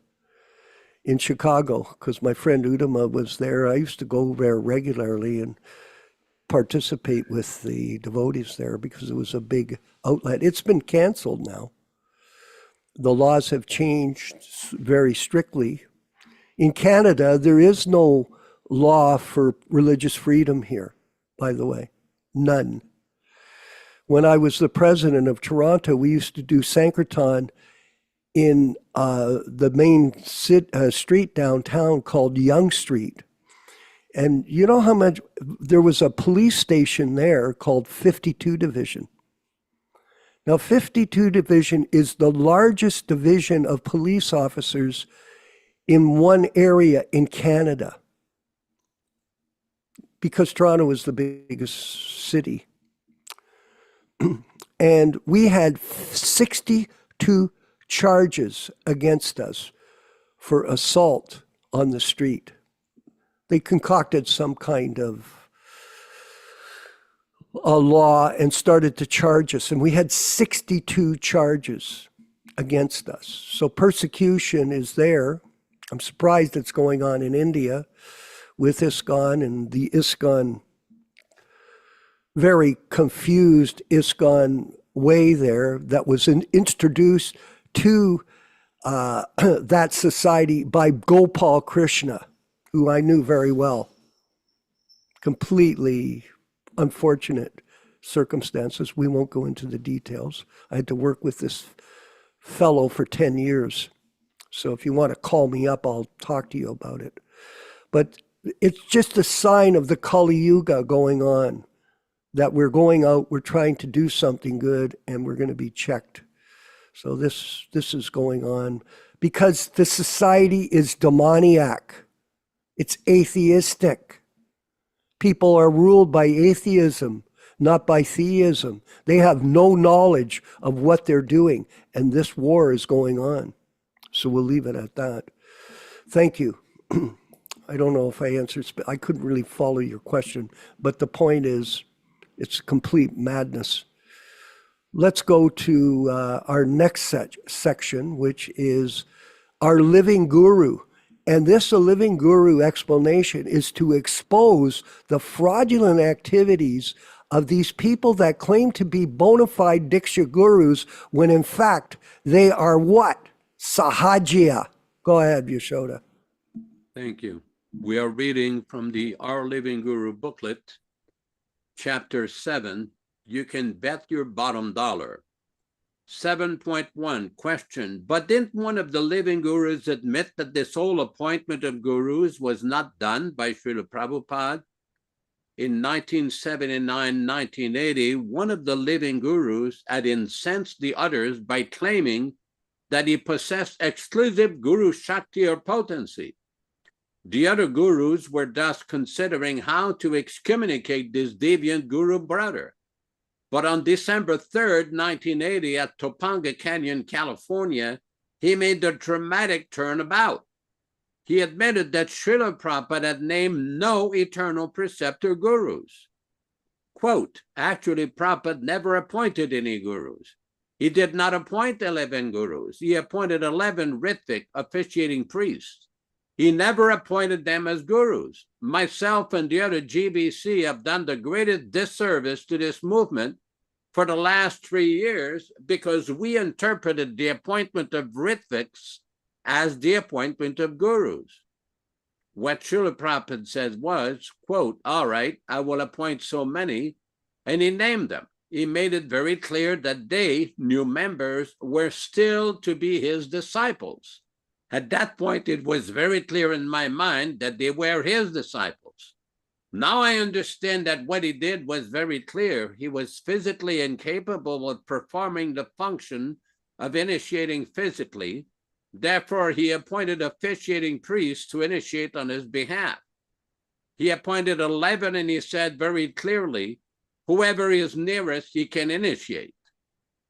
in Chicago because my friend Udama was there. I used to go there regularly and participate with the devotees there because it was a big outlet. It's been canceled now. The laws have changed very strictly. In Canada, there is no law for religious freedom here, by the way. None. When I was the president of Toronto, we used to do Sankirtan in the main street downtown called Yonge Street. And you know how much, there was a police station there called 52 Division. Now, 52 Division is the largest division of police officers in one area in Canada, because Toronto is the biggest city. And we had 62 charges against us for assault on the street. They concocted some kind of a law and started to charge us, and we had 62 charges against us. So persecution is there. I'm surprised it's going on in India with ISKCON and the ISKCON, very confused ISKCON way there that was introduced to that society by Gopal Krishna, who I knew very well. Completely unfortunate circumstances. We won't go into the details. I had to work with this fellow for 10 years. So if you want to call me up, I'll talk to you about it. But it's just a sign of the Kali Yuga going on, that we're going out, we're trying to do something good, and we're going to be checked. So this is going on because the society is demoniac. It's atheistic. People are ruled by atheism, not by theism. They have no knowledge of what they're doing, and this war is going on. So we'll leave it at that. Thank you. I don't know if I answered, I couldn't really follow your question, but the point is, it's complete madness. Let's go to our next section, which is our living guru. And this living guru explanation is to expose the fraudulent activities of these people that claim to be bona fide Diksha gurus when in fact they are what? Sahajya. Go ahead, Yaśodā. Thank you. We are reading from the Our Living Guru booklet, Chapter 7, You Can Bet Your Bottom Dollar. 7.1 question, but didn't one of the living gurus admit that this whole appointment of gurus was not done by Śrīla Prabhupāda? In 1979-1980, one of the living gurus had incensed the others by claiming that he possessed exclusive guru shakti or potency. The other gurus were thus considering how to excommunicate this deviant guru brother. But on December 3rd, 1980, at Topanga Canyon, California, he made the dramatic turnabout. He admitted that Śrīla Prabhupāda had named no eternal preceptor gurus. Quote, actually, Prabhupada never appointed any gurus. He did not appoint 11 gurus. He appointed 11 Ritvik officiating priests. He never appointed them as gurus. Myself and the other GBC have done the greatest disservice to this movement for the last 3 years because we interpreted the appointment of Ritviks as the appointment of gurus. What Śrīla Prabhupada said was, quote, all right, I will appoint so many, and he named them. He made it very clear that they, new members, were still to be his disciples. At that point, it was very clear in my mind that they were his disciples. Now I understand that what he did was very clear. He was physically incapable of performing the function of initiating physically. Therefore, he appointed officiating priests to initiate on his behalf. He appointed 11, and he said very clearly, whoever is nearest, he can initiate.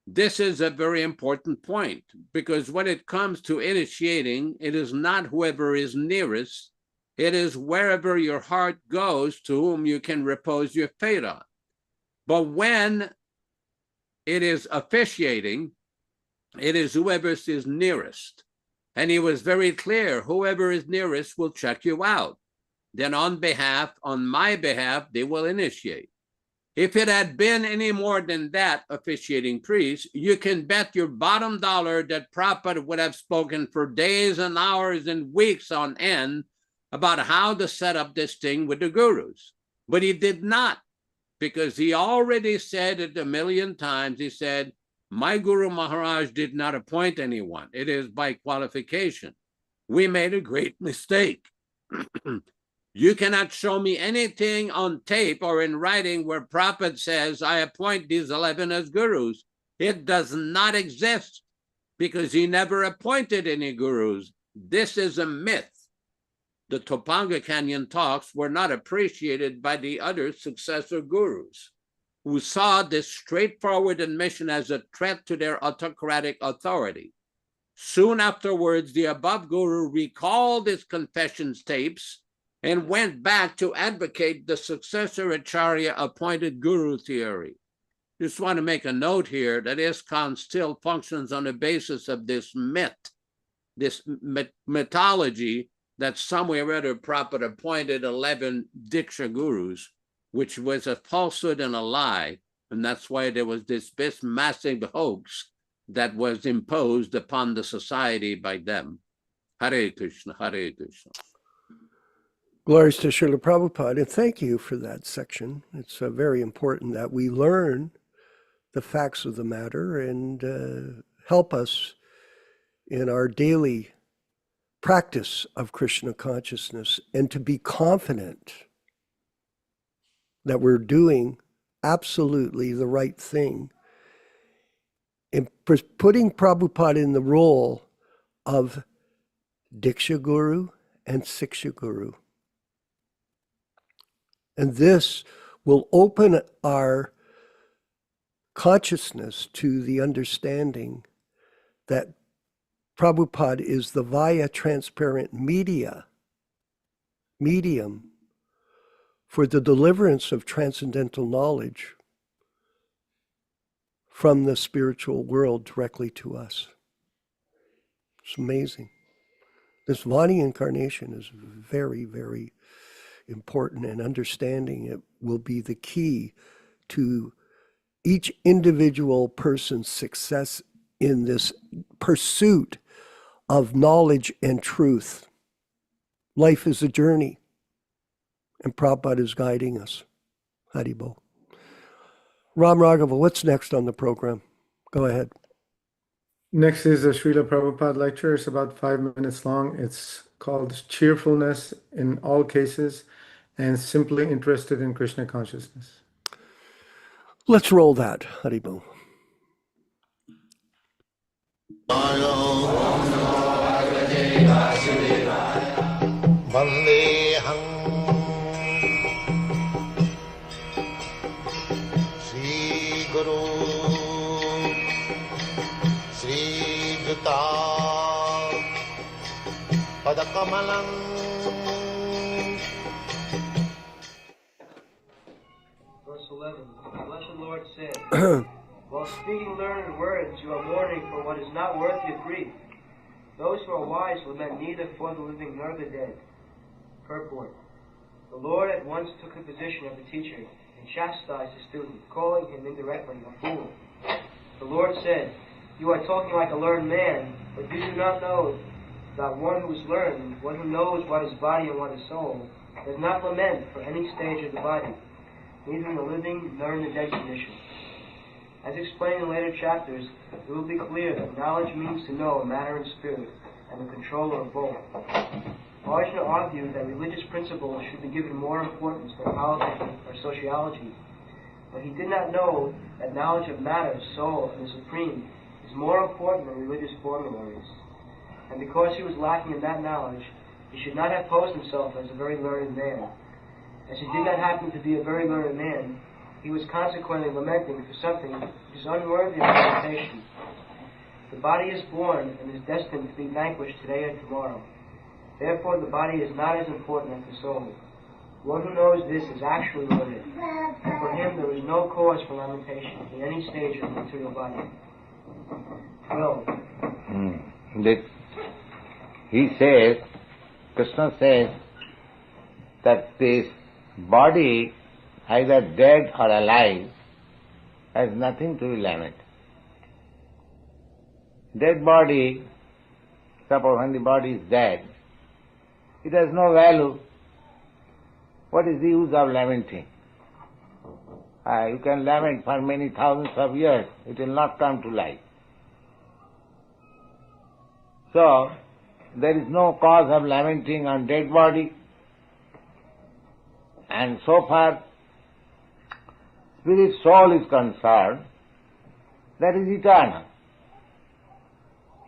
This is a very important point, because when it comes to initiating, it is not whoever is nearest, it is wherever your heart goes to whom you can repose your faith on. But when it is officiating, it is whoever is nearest. And he was very clear, whoever is nearest will check you out. Then on my behalf, they will initiate. If it had been any more than that, officiating priest, you can bet your bottom dollar that Prabhupada would have spoken for days and hours and weeks on end about how to set up this thing with the gurus. But he did not, because he already said it a million times. He said, my Guru Maharaj did not appoint anyone. It is by qualification. We made a great mistake. You cannot show me anything on tape or in writing where Prabhupada says, I appoint these 11 as gurus. It does not exist because he never appointed any gurus. This is a myth. The Topanga Canyon talks were not appreciated by the other successor gurus, who saw this straightforward admission as a threat to their autocratic authority. Soon afterwards, the above guru recalled his confessions tapes and went back to advocate the successor Acharya appointed guru theory. Just want to make a note here that ISKCON still functions on the basis of this myth, this mythology that somewhere or other Prabhupada appointed 11 Diksha gurus, which was a falsehood and a lie. And that's why there was this massive hoax that was imposed upon the society by them. Hare Krishna, Hare Krishna. Glories to Śrīla Prabhupada, and thank you for that section. It's very important that we learn the facts of the matter and help us in our daily practice of Krishna consciousness, and to be confident that we're doing absolutely the right thing in putting Prabhupada in the role of Diksha Guru and Siksha Guru. And this will open our consciousness to the understanding that Prabhupada is the via transparent medium for the deliverance of transcendental knowledge from the spiritual world directly to us. It's amazing. This Vani incarnation is very, very important, and understanding it will be the key to each individual person's success in this pursuit of knowledge and truth. Life is a journey, and Prabhupada is guiding us. Haribol. Ram Raghava, what's next on the program? Go ahead. Next is a Śrīla Prabhupada lecture. It's about 5 minutes long. It's called Cheerfulness in All Cases and Simply Interested in Krishna Consciousness. Let's roll that, Haribol. Vandeham Sri Guru Sri Juta Padakamalam. Verse 11. The Blessed Lord said, while speaking learned words, you are mourning for what is not worthy of grief. Those who are wise lament neither for the living nor the dead. Purport. The Lord at once took the position of the teacher and chastised the student, calling him indirectly a fool. The Lord said, you are talking like a learned man, but you do not know that one who is learned, one who knows what is body and what is soul, does not lament for any stage of the body, neither in the living nor in the dead condition. As explained in later chapters, it will be clear that knowledge means to know matter and spirit, and the controller of both. Arjuna argued that religious principles should be given more importance than politics or sociology, but he did not know that knowledge of matter, soul, and the supreme is more important than religious formularies. And because he was lacking in that knowledge, he should not have posed himself as a very learned man. As he did not happen to be a very learned man, he was consequently lamenting for something which is unworthy of lamentation. The body is born and is destined to be vanquished today or tomorrow. Therefore, the body is not as important as the soul. One who knows this is actually learned, and for him there is no cause for lamentation in any stage of the material body. 12. He says, Krishna says that this body, either dead or alive, has nothing to be lamented. Dead body, suppose when the body is dead, it has no value. What is the use of lamenting? You can lament for many thousands of years, it will not come to life. So, there is no cause of lamenting on dead body. And so far, spirit soul is concerned, that is eternal.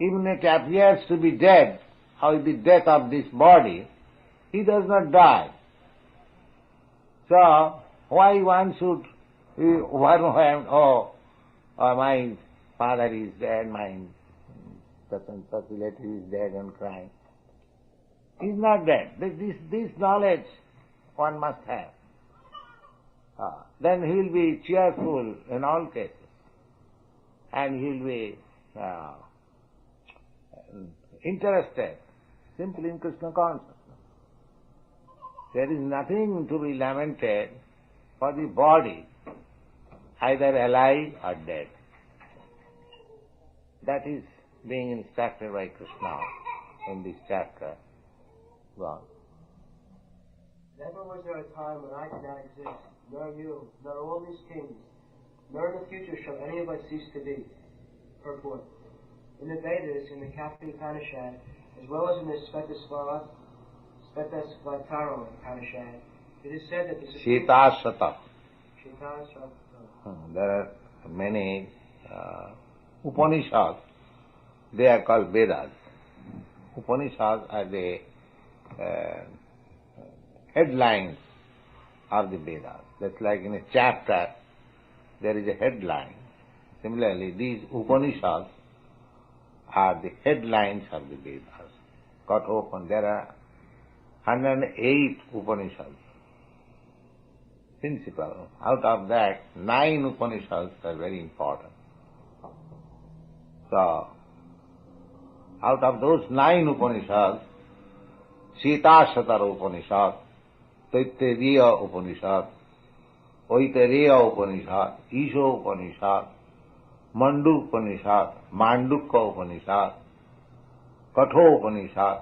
Even if it appears to be dead, with the death of this body, he does not die. So, why one should overwhelm, my father is dead, my such and such relative is dead, and crying. He is not dead. This knowledge one must have. Then he will be cheerful in all cases. And he will be interested simply in Krishna consciousness. There is nothing to be lamented for the body, either alive or dead. That is being instructed by Krishna in this chapter. Go on. Never was there a time when I did not exist, nor you, nor all these kings, nor in the future shall any of us cease to be. Purport. In the Vedas, in the Upanishad, as well as in the Śrīmad-Bhāgavatam Upanishad, it is said that the Supreme... Śrīta. There are many Upanishads. They are called Vedas. Upanishads are the headlines of the Vedas. That's like in a chapter, there is a headline. Similarly, these Upanishads are the headlines of the Vedas. There are 108 Upanishads. Principle. Out of that, 9 Upanishads are very important. So, out of those 9 Upanishads, Śrīta Upanishad, Taittiriya Upanishad, Aitareya Upanishad, Isho Upanishad, Mandu Upanishad, Mandukya Upanishad, Katho Upanishad,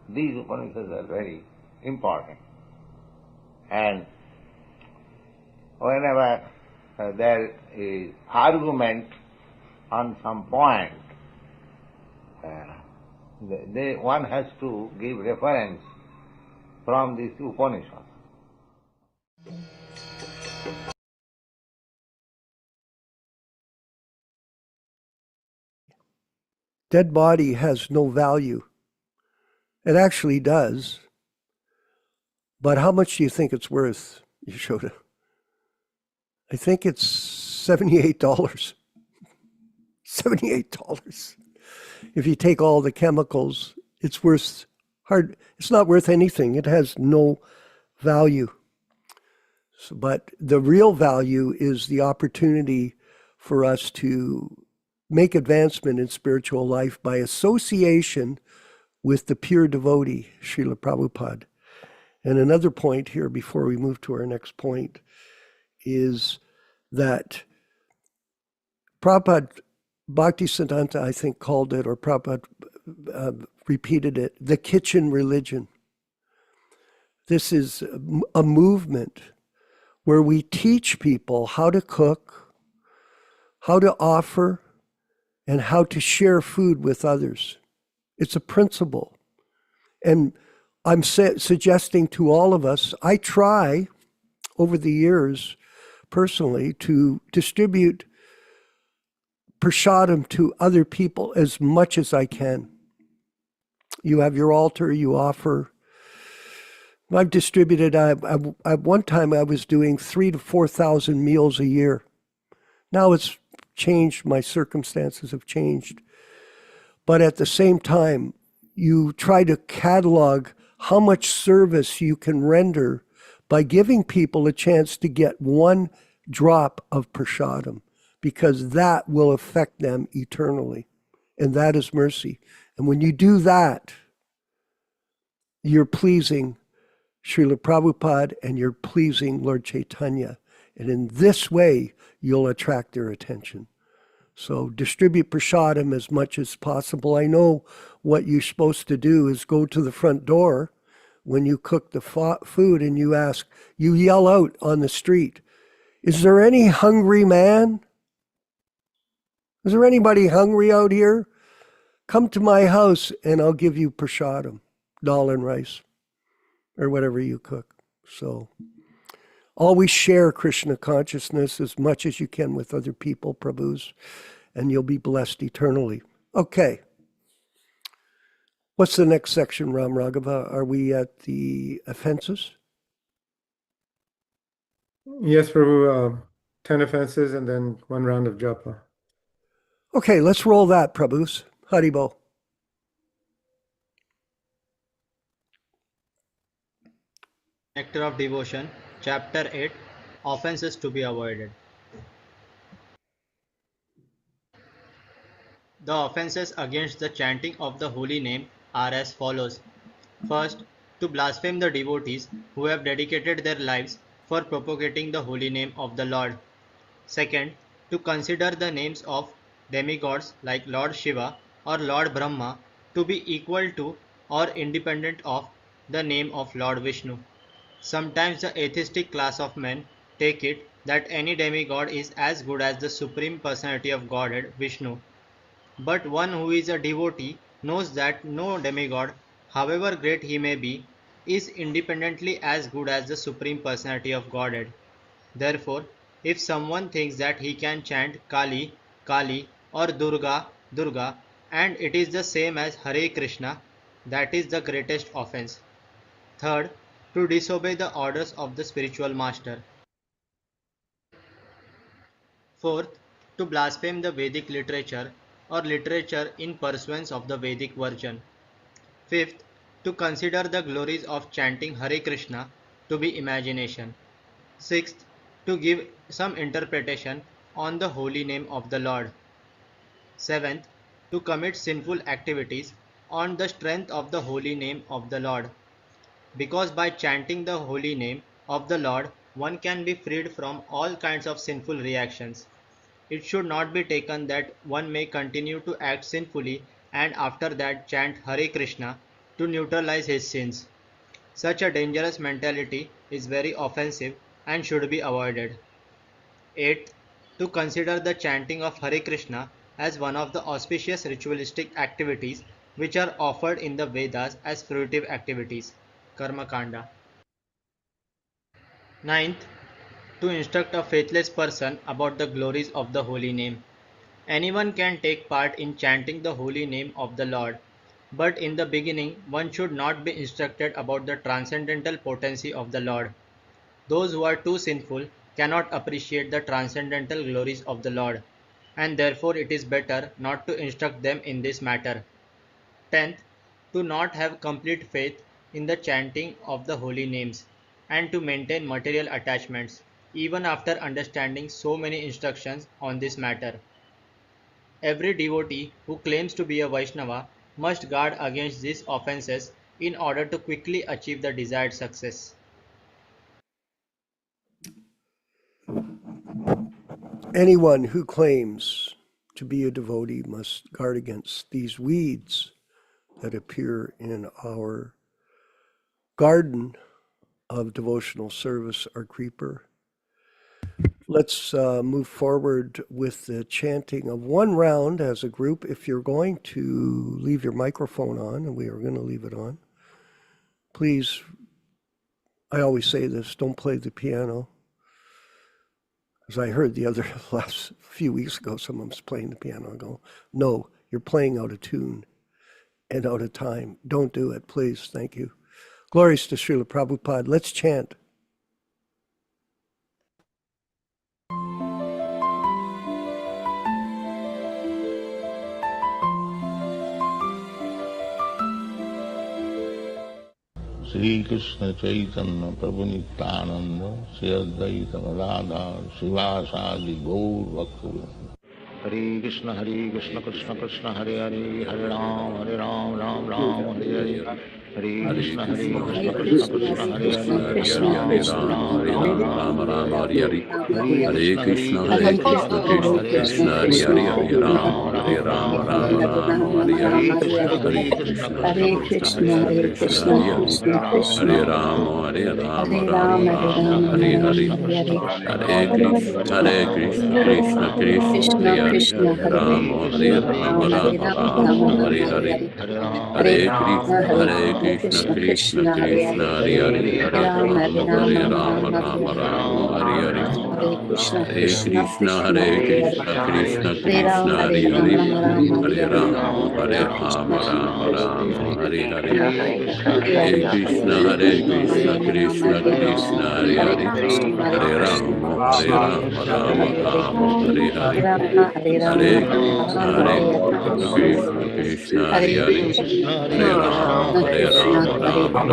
these Upanishads are very important. And whenever there is argument on some point, one has to give reference from this Upanishad. dead body has no value. It actually does. But how much do you think it's worth, Yaśodā? I think it's $78. $78. If you take all the chemicals, it's not worth anything. It has no value. So, but the real value is the opportunity for us to make advancement in spiritual life by association with the pure devotee, Śrīla Prabhupāda. And another point here before we move to our next point is that Prabhupada, Bhaktisiddhanta, I think, called it, or Prabhupada repeated it, the kitchen religion. This is a movement where we teach people how to cook, how to offer, and how to share food with others. It's a principle. And I'm suggesting to all of us, I try over the years personally to distribute prasadam to other people as much as I can. You have your altar, you offer. I've distributed, at one time I was doing 3,000 to 4,000 meals a year. Now it's changed, my circumstances have changed. But at the same time, you try to catalog how much service you can render by giving people a chance to get one drop of prasadam, because that will affect them eternally. And that is mercy. And when you do that, you're pleasing Śrīla Prabhupada and you're pleasing Lord Chaitanya. And in this way, you'll attract their attention. So distribute prasadam as much as possible. I know what you're supposed to do is go to the front door when you cook the food and you yell out on the street, "Is there any hungry man? Is there anybody hungry out here? Come to my house and I'll give you prasadam, dal and rice, or whatever you cook." So always share Krishna consciousness as much as you can with other people, Prabhus, and you'll be blessed eternally. Okay. What's the next section, Ram Raghava? Are we at the offenses? Yes, Prabhu, 10 offenses and then one round of japa. Okay, let's roll that, Prabhus. Haribo. Nectar of Devotion, Chapter 8, Offenses to be Avoided. The offenses against the chanting of the holy name are as follows. First, to blaspheme the devotees who have dedicated their lives for propagating the holy name of the Lord. Second, to consider the names of demigods like Lord Shiva or Lord Brahma to be equal to or independent of the name of Lord Vishnu. Sometimes the atheistic class of men take it that any demigod is as good as the Supreme Personality of Godhead, Vishnu. But one who is a devotee knows that no demigod, however great he may be, is independently as good as the Supreme Personality of Godhead. Therefore, if someone thinks that he can chant Kali, Kali or Durga, Durga, and it is the same as Hare Krishna, that is the greatest offense. Third, to disobey the orders of the spiritual master. Fourth, to blaspheme the Vedic literature or literature in pursuance of the Vedic version. Fifth, to consider the glories of chanting Hare Krishna to be imagination. Sixth, to give some interpretation on the holy name of the Lord. Seventh, to commit sinful activities on the strength of the holy name of the Lord. Because by chanting the holy name of the Lord, one can be freed from all kinds of sinful reactions. It should not be taken that one may continue to act sinfully and after that chant Hare Krishna to neutralize his sins. Such a dangerous mentality is very offensive and should be avoided. 8th, to consider the chanting of Hare Krishna as one of the auspicious ritualistic activities which are offered in the Vedas as fruitive activities. Karma Kanda. 9th, to instruct a faithless person about the glories of the holy name. Anyone can take part in chanting the holy name of the Lord, but in the beginning one should not be instructed about the transcendental potency of the Lord. Those who are too sinful cannot appreciate the transcendental glories of the Lord, and therefore it is better not to instruct them in this matter. 10th, to not have complete faith in the chanting of the holy names, and to maintain material attachments, even after understanding so many instructions on this matter. Every devotee who claims to be a Vaishnava must guard against these offenses in order to quickly achieve the desired success. Anyone who claims to be a devotee must guard against these weeds that appear in our garden of devotional service, our creeper. Let's move forward with the chanting of one round as a group. If you're going to leave your microphone on, and we are going to leave it on, please, I always say this, don't play the piano. As I heard the last few weeks ago, someone was playing the piano. I go, no, you're playing out of tune and out of time. Don't do it, please. Thank you. Glories to Śrīla Prabhupāda. Let's chant. Sri Krishna Chaitanya Prabhu Nityananda Sri Advaita Gadadhar Srivasadi Gaur Bhaktivedanta. Hare Krishna Krishna Krishna Hare Hare Hare Ram Ram Ram Hare Hare. Hare Krishna Krishna Krishna Hare Hare Hare Ram Ram Hare Hare. Hare Krishna, Hare Krishna, Krishna Krishna, Hare Hare, Hare Ram, Hare Ram, Ram Ram, Hare Hare. Hare Krishna, Hare Krishna Krishna, Krishna, Krishna Krishna Krishna, Hare Hare, Hare Ram, Hare Ram, Hare Ram Rama, Hare Ram, Rama, Hare Rama Hare. Rama, Hare Hare Krishna, Hare Krishna, Krishna Krishna, Krishna Hare Hare, Krishna, Hare Hare Ram, Krishna, Hare Hare Ram, Rama, Hare Ram Rama, Ram, Rama Hare Rama, Hare. Hare Hare Hare Krishna, Krishna, Hare Hare Krishna, Krishna, Krishna Krishna Hare Krishna, Hare, Hare Hare, Hare Hare Rama, Hare Ram, Rama, Hare Rama Ram, Rama, Ram Hare Ram, Hare Hare. Hare Krishna, Hare Krishna Krishna, Krishna, Hare Hare Krishna, Hare, Krishna Hare Krishna, Rama, Hare Hare Rama, Hare. Rama Rama, Hare Hare Ram, Hare Hare Ram, Krishna, Ram Krishna Ram, Krishna, Hare Hare. Krishna Krishna, Hare Hare Krishna, Hare, Hare Krishna Krishna, Rama Rama, Krishna Hare Krishna, Hare Hare Hare. Krishna, Hare Hare Krishna, Ram, Hare Krishna Ram, Krishna, Ram Hare Hare, Ram, Hare Hare Hare. Rama, Hare Rama, Hare Rama Krishna, Rama, Hare Hare Krishna, Krishna Hare, Krishna, Hare Hare Hare. Krishna, Hare Ram, Krishna Hare Krishna, Ram, Hare Ram Hare, Ram, Hare Hare Rama, Hare. Hare Hare Hare, Krishna, Hare Hare Krishna, Krishna, Krishna Hare Krishna, Hare Krishna, Hare. Hare Rama, Hare Ram, Rama, Hare Rama Ram, Rama, Ram Hare Ram, Hare Hare Hare. Rama, Hare Hare Krishna, Krishna Krishna, Krishna, Hare Krishna, Hare Krishna Rama, Hare Krishna, Rama, Hare Rama Hare. Rama, Hare Hare Ram, Hare Krishna, Ram, Ram Ram, Hare Krishna, Hare. Hare Krishna, Hare Hare Rama, Krishna, Rama,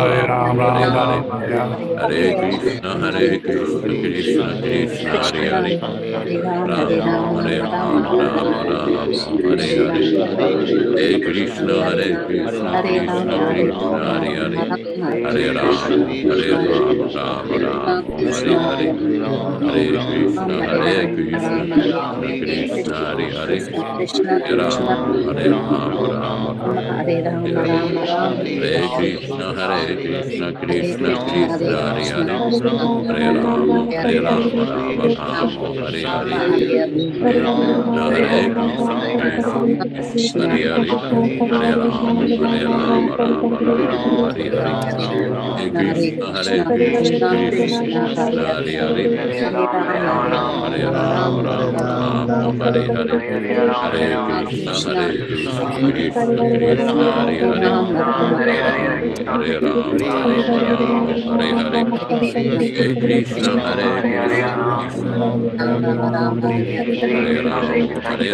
Krishna Hare Krishna, Hare Hare. Krishna, Krishna Hare Krishna, Ram, Hare Ram, Ram Rama, Ram, Hare Hare Rama, Hare. Rama Rama, Hare Hare Krishna, Hare Krishna, Hare Krishna Krishna, Krishna, Hare Hare Krishna, Hare. Krishna Hare Krishna, Ram, Hare Hare Hare, Ram, Ram Krishna Ram, Hare Rama, Hare. Hare Hare Krishna, Krishna Krishna, Krishna, Hare Hare. Hare Ram, Hare Ram, Ram Ram, Hare Hare. Hare Krishna, Hare Krishna, Hare Krishna, Krishna, Krishna Krishna Krishna, Hare Krishna, Hare, Hare Hare. Hare Rama, Hare Hare Ram, Rama, Hare Rama Ram, Rama, Ram Hare Ram, Hare Hare. Hare Krishna, Krishna, Hare Krishna, Krishna Krishna Krishna, Hare Hare Hare. Rama, Hare Rama, Hare Ram, Hare Ram, Ram Ram, Hare Hare. Hare Krishna, Hare Krishna, Krishna Rama Rama, Hare Hare Ram, Hare Ram, Ram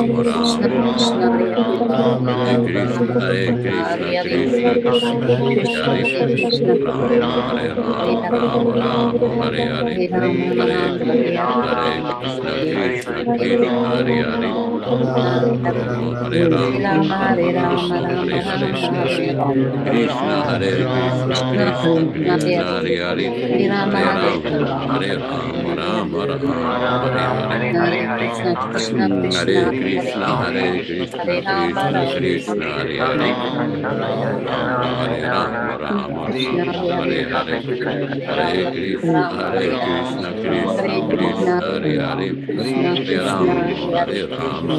Krishna, Ram, Krishna, Hare Hare Krishna, Hare Krishna, Krishna Krishna, Hare Krishna, Hare. Krishna, Ram, Hare Hare Ram, Hare, Ram Ram, Hare Hare. Hare Rama, Hare Rama, Krishna, Hare Hare Krishna, Krishna Krishna, Hare Hare, Hare. Hare Hare, Hare Hare Ram, Rama, Hare Ram Rama, Ram, Rama Hare Hare. Rama, Hare Hare, Krishna, Hare Krishna, Krishna, Krishna Krishna, Krishna, Hare Hare Hare. Hare Rama, Hare Hare Ram, Hare Ram, Ram Ram, Hare Hare. Hare Krishna, Krishna, Krishna, Hare Hare Krishna, Hare Krishna, Hare Rama, Krishna Hare Krishna, Hare Hare. Ram Ram, Hare Ram, Ram Krishna, Ram, Hare Hare Hare. Hare Rama, Krishna, Rama, Hare Krishna, Krishna Hare Krishna, Krishna, Hare Hare. Krishna, Hare Krishna, Ram, Hare Hare Ram,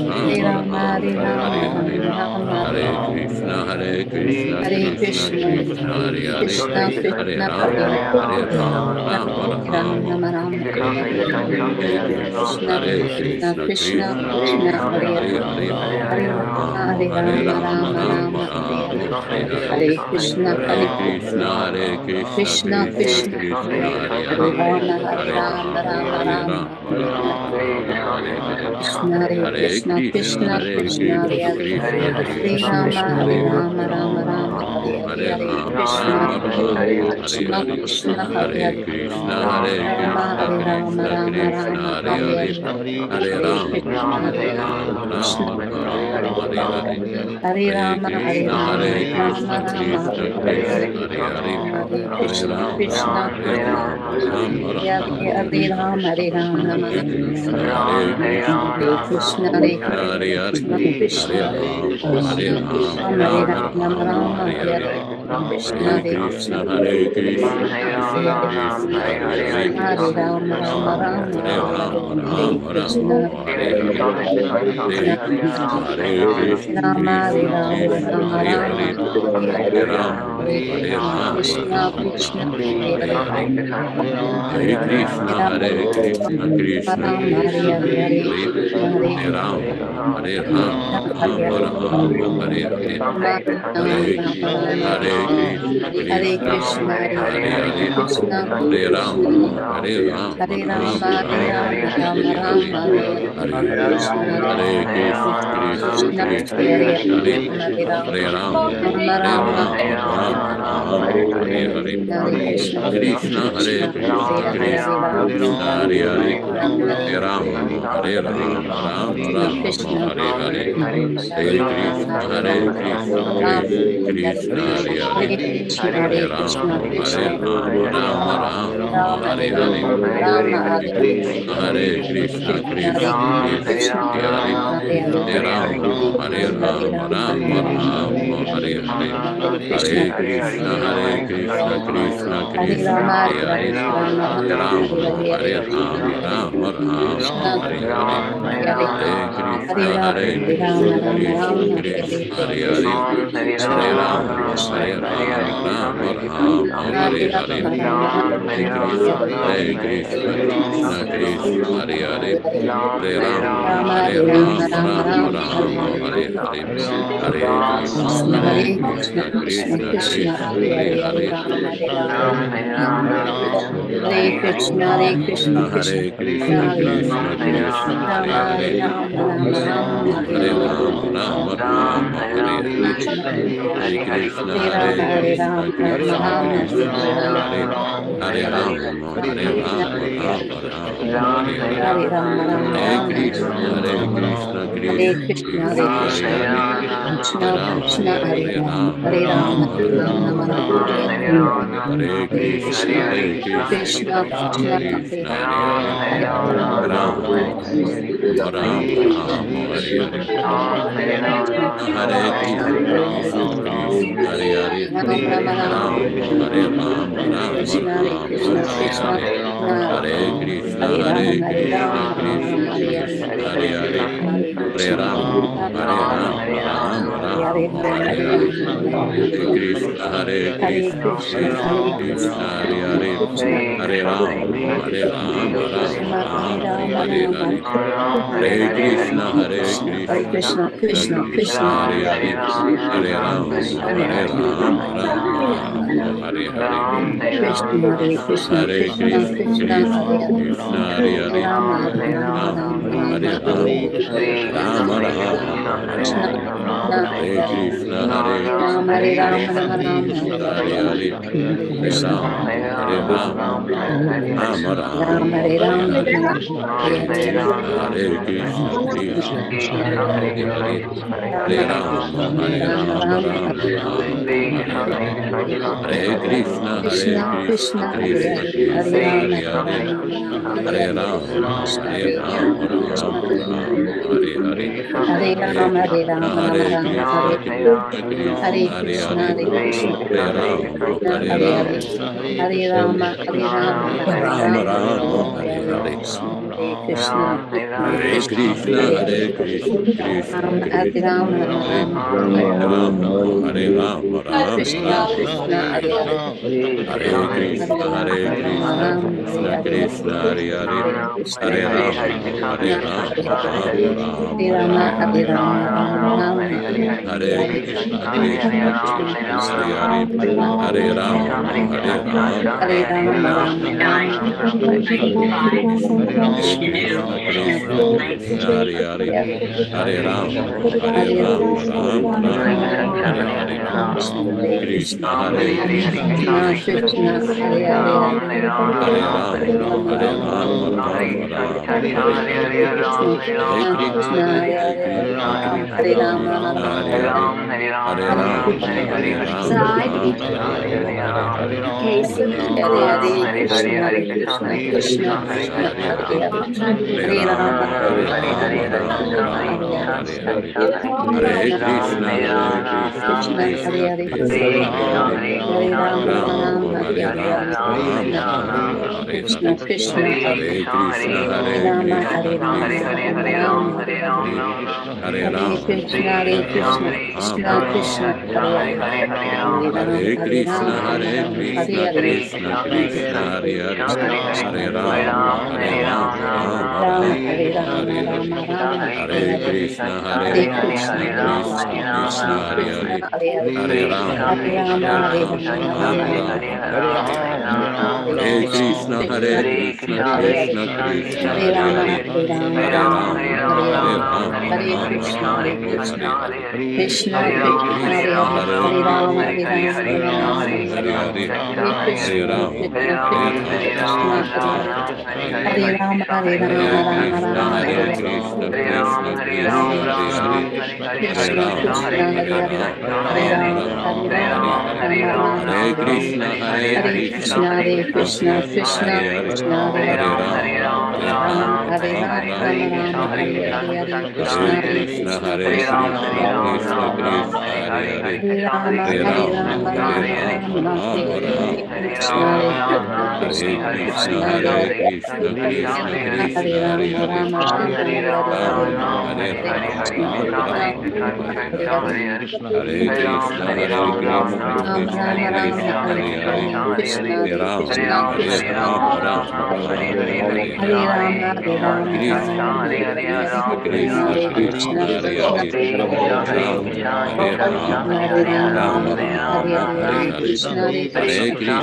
Hare Krishna, Hare Krishna, Hare Krishna, Krishna Krishna, Hare Hare, Hare Rama, Hare Rama, Rama Krishna Rama, Krishna, Hare Hare Hare. Hare, Hare Krishna, Hare Krishna, Krishna Krishna, Hare Hare, Hare Rama, Hare Rama, Rama Rama, Hare Hare. Hare Krishna, Krishna Krishna, Hare Hare, Hare Rama, Hare Rama, Rama Rama, Hare Hare. Hare Krishna, Krishna Krishna, Hare Hare, Hare Rama, Hare Rama, Rama Rama, Hare Hare. Krishna, Hare Krishna, Krishna Krishna, Hare Hare, Hare Rama, Hare Rama, Rama Rama, Hare Hare. Hare Krishna, Hare Krishna, Krishna Krishna, Hare Hare, Hare Rama, Hare Rama, Rama Rama, Hare Hare. Hare Krishna, Krishna Krishna, Krishna, Hare Hare Hare, Hare, Hare Hare Rama, Rama, Hare Hare Rama, Rama Rama, Hare Hare. Hare Krishna, Hare Krishna, Krishna Krishna, Hare Hare, Rama, Hare Rama, Rama Rama, Hare Krishna, Hare. Krishna, Hare Krishna, Hare Hare Rama, Krishna, Hare Rama, Krishna Rama Krishna, Rama, Hare Hare, Hare Hare Rama, Krishna, Hare Hare Krishna, Rama, Krishna Rama Krishna, Rama, Hare Hare Hare, Hare. Hare Rama, Hare Hare Krishna, Rama, Rama Hare Rama, Hare Krishna, Hare, Krishna Krishna, Hare Hare, Hare Rama, Hare Rama, Rama Rama, Rama, Hare Rama, Hare Hare. Rama Rama, Hare Hare Hare, Krishna, Hare Hare Krishna, Krishna, Hare Krishna Krishna, Krishna, Krishna Hare Krishna, Hare, Hare Hare, Hare Rama, Hare Rama, Hare Hare Rama, Rama, Rama Rama Rama, Rama, Hare Hare. Hare Krishna, Krishna, Hare Krishna, Hare Hare, Krishna Krishna, Hare Hare Rama, Hare, Hare Rama, Hare Rama Rama, Rama, Hare Hare Hare, Rama, Hare Rama Krishna, Hare Rama, Krishna, Hare Hare. Krishna Hare Krishna, Hare Krishna, Hare, Hare Hare Rama, Krishna, Hare Rama, Krishna Rama Krishna, Rama, Hare Hare, Hare Hare Krishna, Rama, Krishna Hare Krishna, Rama, Krishna Rama Krishna, Rama, Hare Hare. Hare Rama, Hare Rama, Hare Rama Krishna, Rama, Hare Hare Hare, Krishna, Krishna Krishna, Hare Hare, Hare Krishna Rama, Krishna, Hare Hare Hare, Rama, Hare Rama Rama, Hare Rama, Rama, Hare Hare. Rama Rama, Hare Hare Hare, Krishna, Hare Hare Krishna, Krishna, Hare Krishna Krishna, Krishna, Krishna Hare Hare, Krishna, Hare Hare Hare, Rama, Hare Hare Rama, Rama, Hare Rama Rama, Rama Rama, Rama, Hare Hare Hare. Hare, Hare Hare Krishna, Hare Krishna, Krishna, Hare Krishna Krishna, Krishna, Krishna Hare Hare, Krishna, Hare Hare, Hare Rama, Hare Hare Rama, Rama, Hare Rama Rama, Rama, Hare Rama Hare, Hare Rama, Hare Krishna, Hare. Hare Krishna, Hare Krishna Krishna, Krishna, Hare Hare Hare, Krishna, Hare Krishna Rama, Krishna, Hare Hare Rama, Hare, Rama Rama, Hare Hare Hare, Hare Rama, Hare Hare, Hare Rama, Krishna, Rama Krishna Rama, Rama, Hare Hare Hare. Hare, Hare Krishna, Hare Krishna, Rama Krishna Rama Rama Krishna, Rama, Hare Hare, Hare Krishna, Hare Hare Rama, Krishna, Hare Krishna Rama, Krishna, Rama Hare Hare, Rama, Hare Hare Hare. Rama, Hare Rama, Krishna, Rama Rama, Hare Hare Krishna, Krishna, Krishna Hare Krishna, Krishna, Hare Krishna Hare, Krishna, Hare Hare Hare, Rama, Hare Krishna Rama, Hare Rama, Rama Rama Hare Rama, Hare, Hare Hare Hare. Krishna, Hare Hare Krishna, Krishna, Hare Ram, Krishna, Ram Hare Ram, Hare, Hare Hare, Hare Hare Rama, Krishna, Hare Hare Rama, Krishna, Krishna Rama Krishna, Hare Rama, Hare, Hare Hare Hare, Ram, Hare Hare Ram, Ram Krishna, Ram, Hare Hare Hare, Krishna, Krishna Hare Krishna, Krishna, Hare Hare Krishna, Hare, Krishna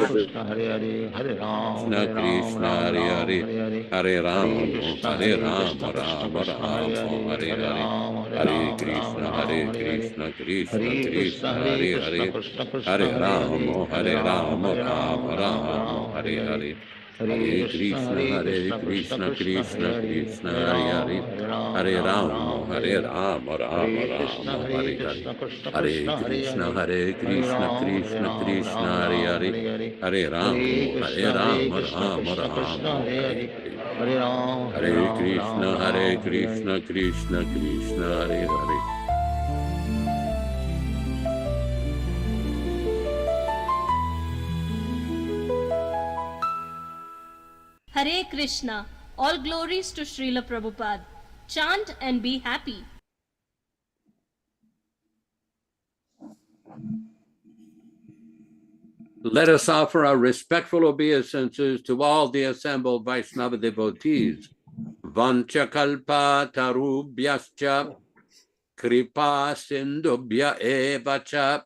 Krishna, Hare Hare Hare, Rama, Hare Hare Ram, Rama, Hare Ram, Rama Ram Rama, Ram, Hare Hare Hare, Hare, Hare Hare Krishna, Krishna, Hare Hare Krishna, Krishna Krishna, Krishna, Hare Krishna Hare, Krishna, Hare Hare Hare, Ram, Hare Ram, Hare Ram Rama, Ram, Hare Hare Hare, Rama, Rama Hare Krishna, Rama, Hare Hare Hare, Krishna, Krishna Hare Krishna, Hare Krishna, Hare, Hare Hare Krishna, Ram, Hare Krishna Ram, Krishna, Ram Hare Ram, Hare, Hare Hare, Hare Hare Rama, Hare Krishna, Hare Rama, Krishna, Rama Krishna Krishna, Rama, Hare Hare Hare, Hare. Hare Ram, Hare Hare Ram, Ram Krishna, Hare Ram, Hare Hare. Krishna, Krishna Krishna, Hare Hare. Hare Krishna. All glories to Śrīla Prabhupāda. Chant and be happy. Let us offer our respectful obeisances to all the assembled Vaishnava devotees. Vanchakalpa tarubhyascha kripa sindubhya evacha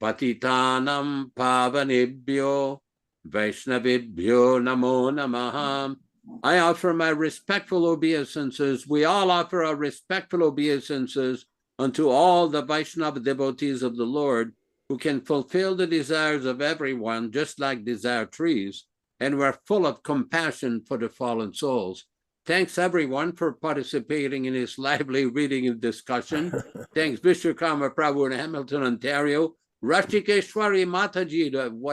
patitanam pavanebhyo Vaishnavibhyo namo namaha. I offer my respectful obeisances. We all offer our respectful obeisances unto all the Vaishnava devotees of the Lord, who can fulfill the desires of everyone, just like desire trees, and we're full of compassion for the fallen souls. Thanks everyone for participating in this lively reading and discussion. Thanks Vishwakarma Prabhu in Hamilton, Ontario, Rashikeshwari Mataji,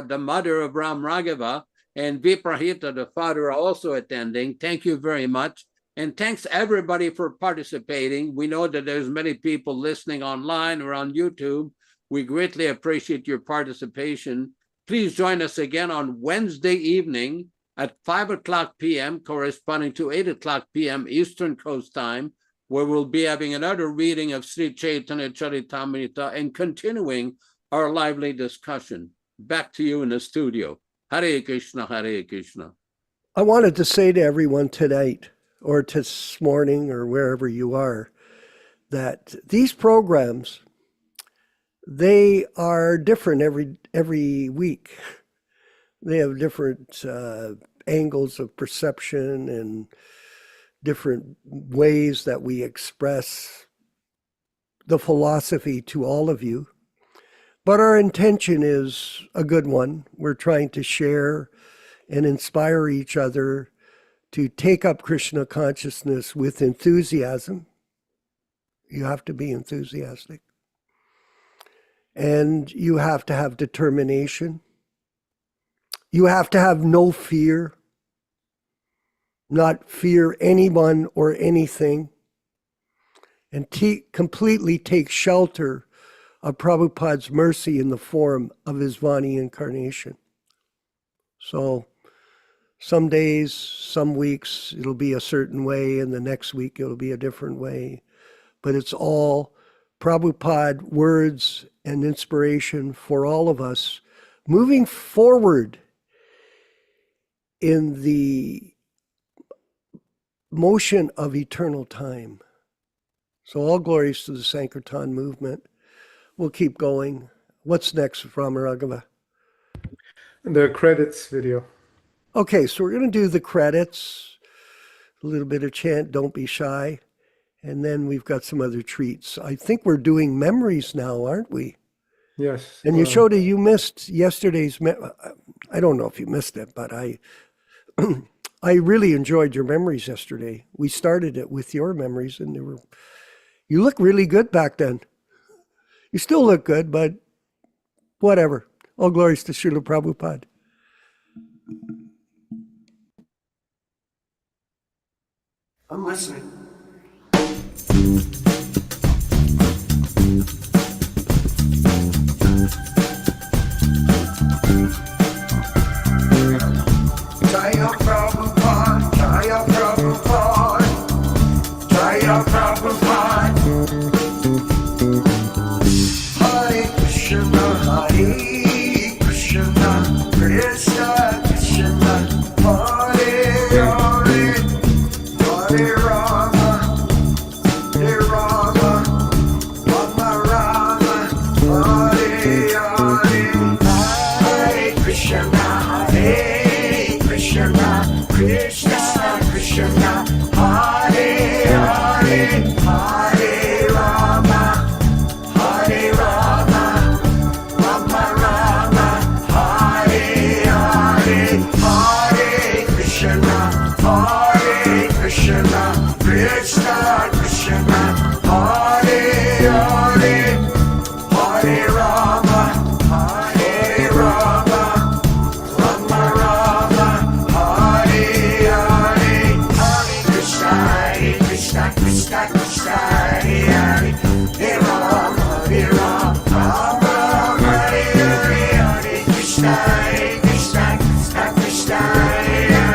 the mother of Ram Raghava, and Viprahita, the father, are also attending. Thank you very much. And thanks everybody for participating. We know that there's many people listening online or on YouTube. We greatly appreciate your participation. Please join us again on Wednesday evening at 5 o'clock p.m., corresponding to 8 o'clock p.m. Eastern Coast Time, where we'll be having another reading of Sri Chaitanya Charitamrita and continuing our lively discussion. Back to you in the studio. Hare Krishna, Hare Krishna. I wanted to say to everyone tonight, or this morning, or wherever you are, that these programs, they are different every week. They have different angles of perception and different ways that we express the philosophy to all of you. But our intention is a good one. We're trying to share and inspire each other to take up Krishna consciousness with enthusiasm. You have to be enthusiastic. And you have to have determination. You have to have no fear. Not fear anyone or anything. And completely take shelter of Prabhupada's mercy in the form of his Vani incarnation. So some days, some weeks, it'll be a certain way, and the next week it'll be a different way. But it's all Prabhupada words and inspiration for all of us moving forward in the motion of eternal time. So all glories to the Sankirtan movement. We'll keep going. What's next, Ramaragava? The credits video. Okay, so we're going to do the credits, a little bit of chant, don't be shy, and then we've got some other treats. I think we're doing memories now, aren't we? Yes. And Yaśodā, you missed yesterday's, I don't know if you missed it, but I really enjoyed your memories yesterday. We started it with your memories, and you look really good back then. You still look good, but whatever. All glories to Śrīla Prabhupāda. I'm listening. Jaya Prabhupada, Jaya Prabhupada, Jaya Prabhupada. Hare Krishna, Hare Krishna, Krishna Krishna, Hare Hare, Hare Rama, Hare Rama, Rama Rama, Hare Hare, Hare Krishna, Hare Krishna, Krishna Krishna, Hare Hare, Hare Rama, Hare Rama, Rama Rama, Hare Hare, Hare Krishna, Krishna Krishna, Hare Hare, Hare Rama, Hare Rama, Rama Rama, Hare Hare, Hare Krishna, Krishna Krishna, Hare Hare, Hare Rama, Rama Rama, Hare Hare, Hare Krishna, Krishna Krishna, Hare Hare,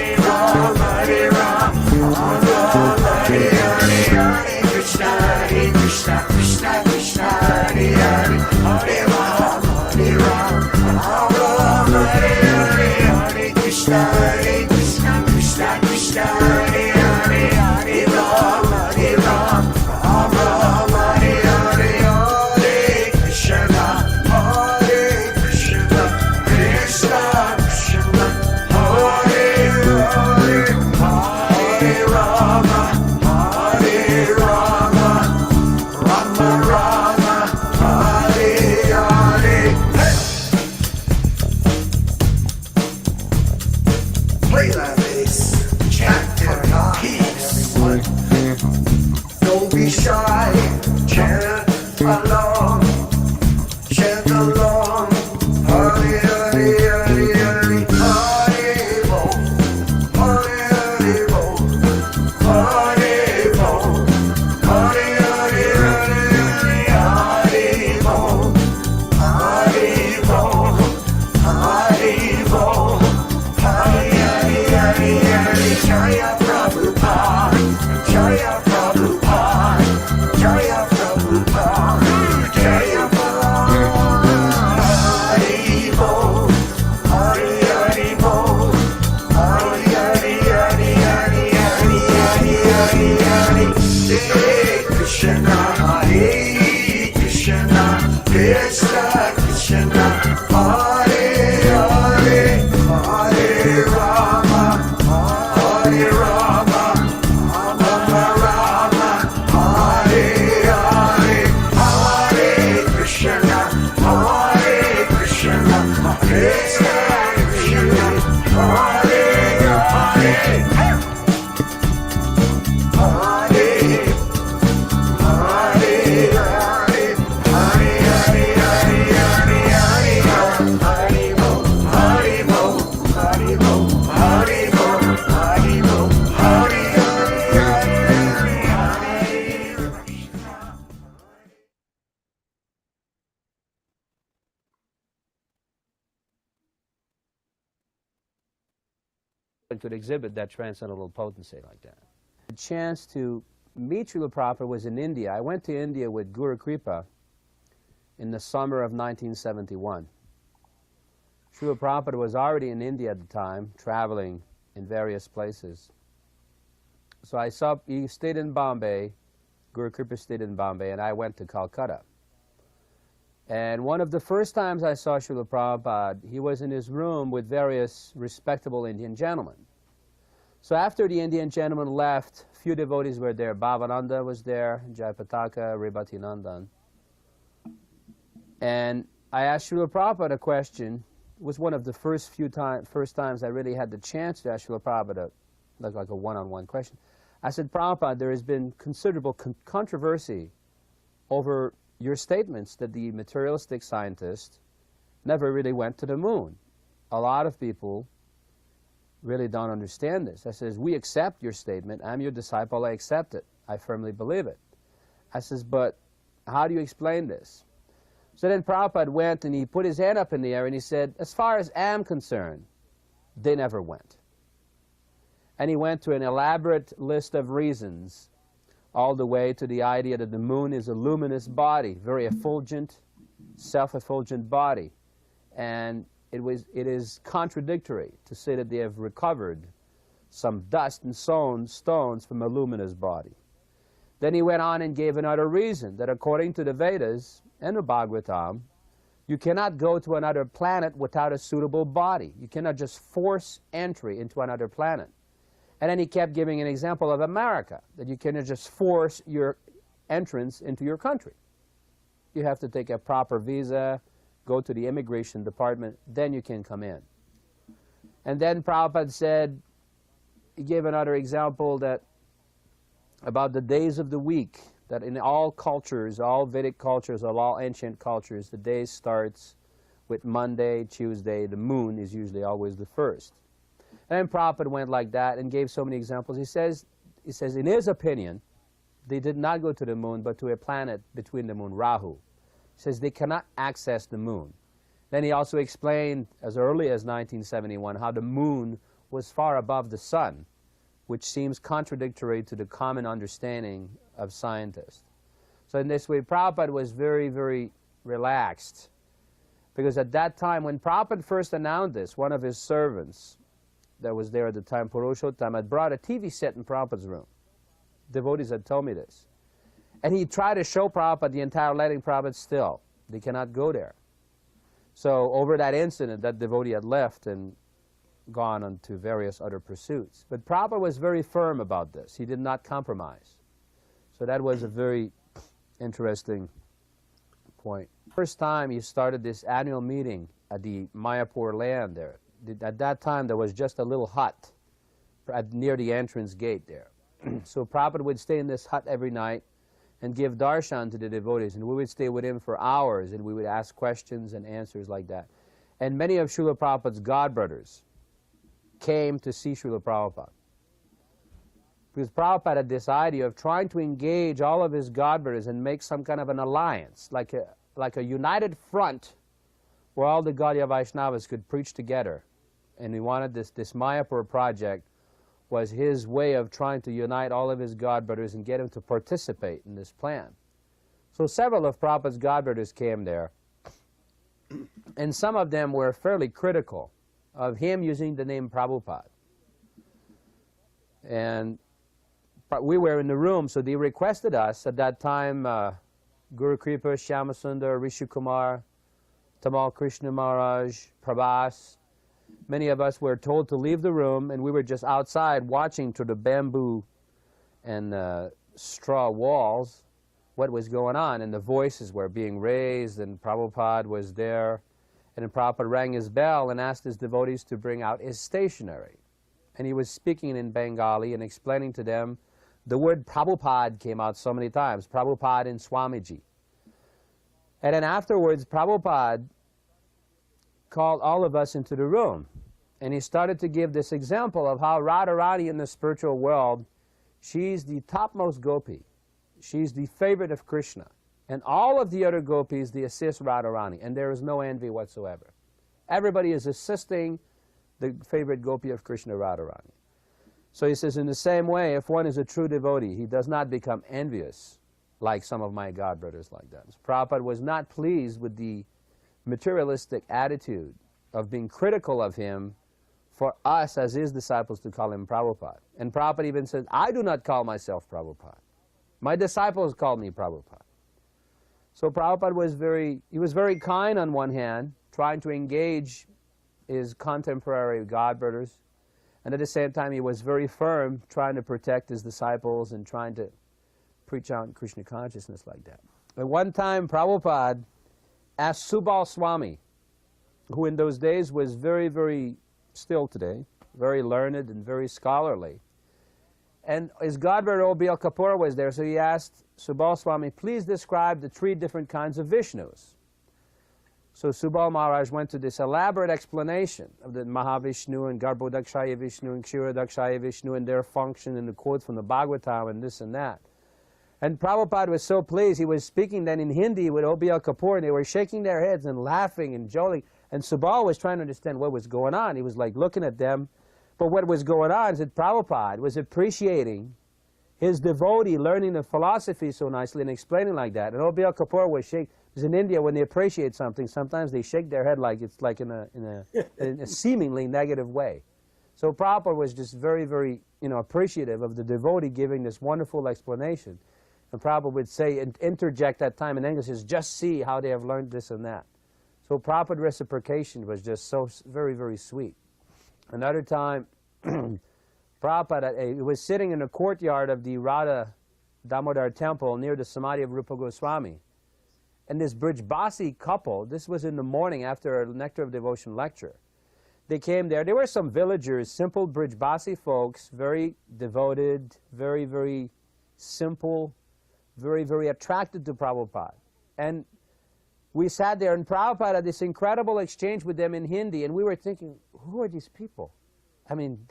Hare Rama, Rama Rama, Hare Hare, Hare Krishna, Krishna Krishna, Hare Hare, Hare Rama, Rama Rama, Hare Hare, Hare Krishna, Krishna Krishna, Hare Hare, Hare Rama, Rama Rama, Hare Hare, Hare Krishna, Krishna Krishna, Hare Hare, Hare Rama, Rama Rama, Hare Hare. Play that bass, chant in peace. Don't be shy, chant along, Hare Hare, Hare Hare, Hare Bo, Hare Hare Bo, Hare Bo, Hare Hare, Hare Hare, Hare Bo, Hare Bo, Hare Bo, Hare could exhibit that transcendental potency like that. The chance to meet Śrīla Prabhupada was in India. I went to India with Guru Kripa in the summer of 1971. Śrīla Prabhupada was already in India at the time, traveling in various places. So he stayed in Bombay, Guru Kripa stayed in Bombay, and I went to Calcutta. And one of the first times I saw Śrīla Prabhupada, he was in his room with various respectable Indian gentlemen. So after the Indian gentlemen left, a few devotees were there. Bhavananda was there, Jayapataka, Rebhatinandan. And I asked Śrīla Prabhupada a question. It was one of the first times I really had the chance to ask Śrīla Prabhupada like a one-on-one question. I said, Prabhupada, there has been considerable controversy over your statements that the materialistic scientist never really went to the moon. A lot of people really don't understand this. I says, we accept your statement. I'm your disciple. I accept it. I firmly believe it. I says, but how do you explain this? So then Prabhupada went and he put his hand up in the air and he said, as far as I'm concerned, they never went. And he went to an elaborate list of reasons, all the way to the idea that the moon is a luminous body, very effulgent, self-effulgent body. And it is contradictory to say that they have recovered some dust and stones from a luminous body. Then he went on and gave another reason, that according to the Vedas and the Bhagavatam, you cannot go to another planet without a suitable body. You cannot just force entry into another planet. And then he kept giving an example of America, that you cannot just force your entrance into your country. You have to take a proper visa, go to the immigration department, then you can come in. And then Prabhupada said, he gave another example that about the days of the week, that in all cultures, all Vedic cultures, all ancient cultures, the day starts with Monday, Tuesday, the moon is usually always the first. And then Prabhupada went like that and gave so many examples. He says in his opinion, they did not go to the moon, but to a planet between the moon, Rahu. He says they cannot access the moon. Then he also explained as early as 1971 how the moon was far above the sun, which seems contradictory to the common understanding of scientists. So in this way, Prabhupada was very, very relaxed. Because at that time, when Prabhupada first announced this, one of his servants that was there at the time, Purushottam, had brought a TV set in Prabhupada's room. Devotees had told me this. And he tried to show Prabhupada the entire letting. Prabhupada still. They cannot go there. So over that incident, that devotee had left and gone on to various other pursuits. But Prabhupada was very firm about this. He did not compromise. So that was a very interesting point. First time he started this annual meeting at the Mayapur land there. At that time, there was just a little hut near the entrance gate there. So Prabhupada would stay in this hut every night and give darshan to the devotees, and we would stay with him for hours, and we would ask questions and answers like that. And many of Śrīla Prabhupada's godbrothers came to see Śrīla Prabhupada. Because Prabhupada had this idea of trying to engage all of his godbrothers and make some kind of an alliance, like a united front where all the Gaudiya Vaishnavas could preach together. And he wanted this Mayapur project was his way of trying to unite all of his godbrothers and get them to participate in this plan. So several of Prabhupada's godbrothers came there, and some of them were fairly critical of him using the name Prabhupada. And we were in the room, so they requested us at that time, Guru Kripa, Shyamasundar, Rishi Kumar, Tamal Krishna Maharaj, Prabhas. Many of us were told to leave the room, and we were just outside watching through the bamboo and straw walls what was going on, and the voices were being raised, and Prabhupada was there, and then Prabhupada rang his bell and asked his devotees to bring out his stationery. and he was speaking in Bengali and explaining to them. The word Prabhupada came out so many times, Prabhupada and Swamiji. And then afterwards, Prabhupada called all of us into the room, and he started to give this example of how Radharani in the spiritual world, she's the topmost gopi. She's the favorite of Krishna. And all of the other gopis, they assist Radharani, and there is no envy whatsoever. Everybody is assisting the favorite gopi of Krishna, Radharani. So he says, in the same way, if one is a true devotee, he does not become envious like some of my god brothers like that. So Prabhupada was not pleased with the materialistic attitude of being critical of him for us as his disciples to call him Prabhupada. And Prabhupada even said, I do not call myself Prabhupada. My disciples call me Prabhupada. So Prabhupada was very kind on one hand, trying to engage his contemporary god brothers, and at the same time he was very firm, trying to protect his disciples and trying to preach out Krishna consciousness like that. At one time, Prabhupada asked Subal Swami, who in those days was very, very, still today, very learned and very scholarly. And his godbrother Obil Kapoor was there, so he asked Subal Swami, please describe the 3 different kinds of Vishnus. So Subal Maharaj went to this elaborate explanation of the Mahavishnu and Garbhodakshaya Vishnu and Kshirodakshaya Vishnu and their function and the quotes from the Bhagavatam and this and that. And Prabhupada was so pleased. He was speaking then in Hindi with Obil Kapoor, and they were shaking their heads and laughing and joling. And Subal was trying to understand what was going on. He was like looking at them. But what was going on is that Prabhupada was appreciating his devotee learning the philosophy so nicely and explaining like that. And Obil Kapoor was shaking. Because in India, when they appreciate something, sometimes they shake their head like it's like in a seemingly negative way. So Prabhupada was just very, very appreciative of the devotee giving this wonderful explanation. And Prabhupada would say, and interject that time in English, is just see how they have learned this and that. So Prabhupada reciprocation was just so very, very sweet. Another time, Prabhupada was sitting in the courtyard of the Radha Damodar temple near the Samadhi of Rupa Goswami. And this Brijbasi couple, this was in the morning after a Nectar of Devotion lecture. They came there. There were some villagers, simple Brijbasi folks, very devoted, very, very simple, very, very attracted to Prabhupada. And we sat there, and Prabhupada had this incredible exchange with them in Hindi, and we were thinking, who are these people? I mean,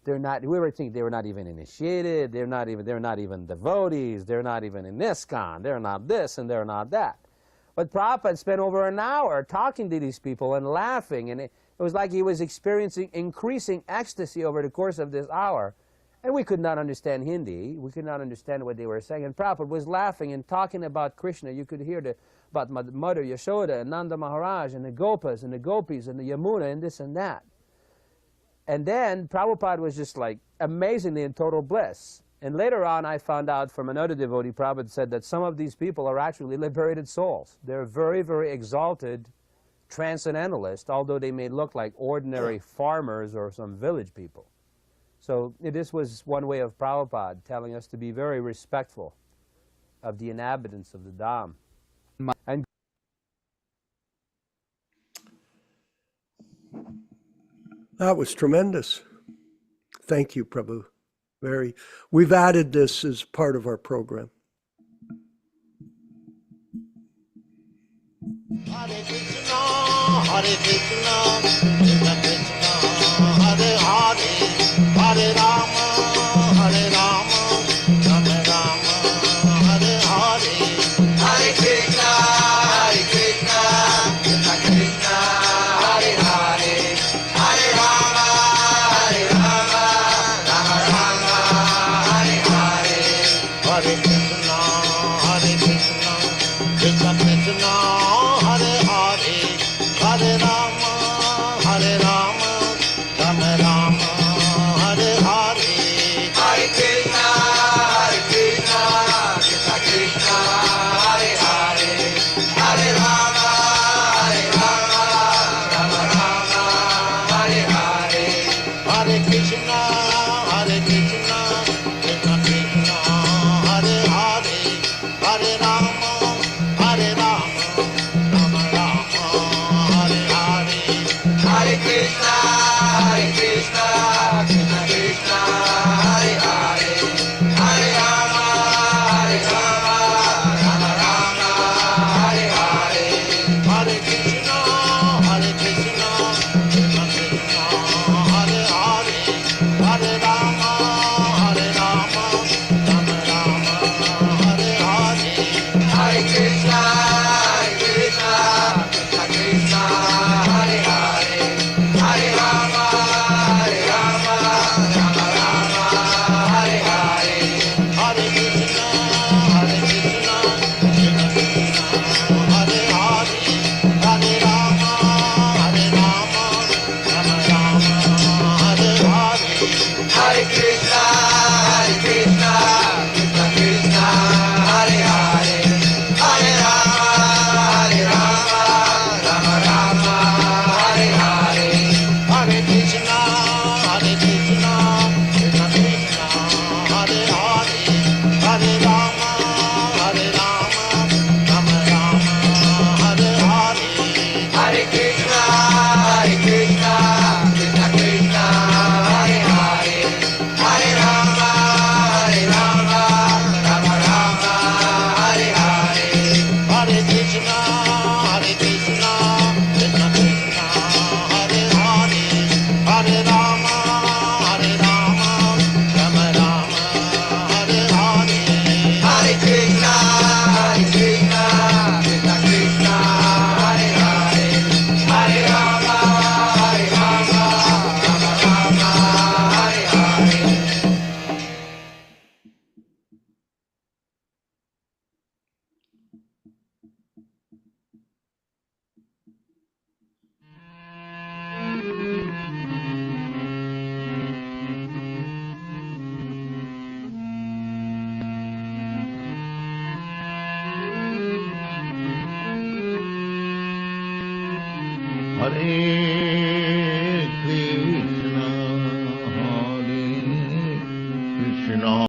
they're not, we were thinking they were not even initiated, they're not even devotees, they're not even in ISKCON, they're not this and they're not that. But Prabhupada spent over an hour talking to these people and laughing, and it was like he was experiencing increasing ecstasy over the course of this hour. And we could not understand Hindi, we could not understand what they were saying, and Prabhupada was laughing and talking about Krishna. You could hear about Mother Yaśodā and Nanda Maharaj and the Gopas and the Gopis and the Yamuna and this and that. And then Prabhupada was just like amazingly in total bliss. And later on I found out from another devotee, Prabhupada said that some of these people are actually liberated souls. They're very, very exalted transcendentalists, although they may look like ordinary farmers or some village people. So this was one way of Prabhupada telling us to be very respectful of the inhabitants of the Dham. And that was tremendous. Thank you, Prabhu. We've added this as part of our program. Hare Krishna, Hare Krishna, Krishna Krishna, Hare Hare, Hare Rama, Hare Rama, Rama Rama, Hare Hare. Hare Krishna, Hare Krishna, Krishna Krishna, Hare Hare, Hare Rama, Hare Rama, Rama Rama, Hare Hare. Hare Krishna, Hare Krishna, Krishna Krishna, Hare Hare, Hare Rama, Hare Rama, Rama Rama, Hare Hare. Hare Krishna, Hare Krishna, Krishna Krishna, Hare Hare, Hare Rama, Hare Rama, Rama Rama, Hare Hare. Hare Krishna, Hare Krishna, Krishna Krishna, Hare Hare, Hare Rama, Hare Rama, Rama Rama, Hare Hare. Hare Krishna, Krishna Hare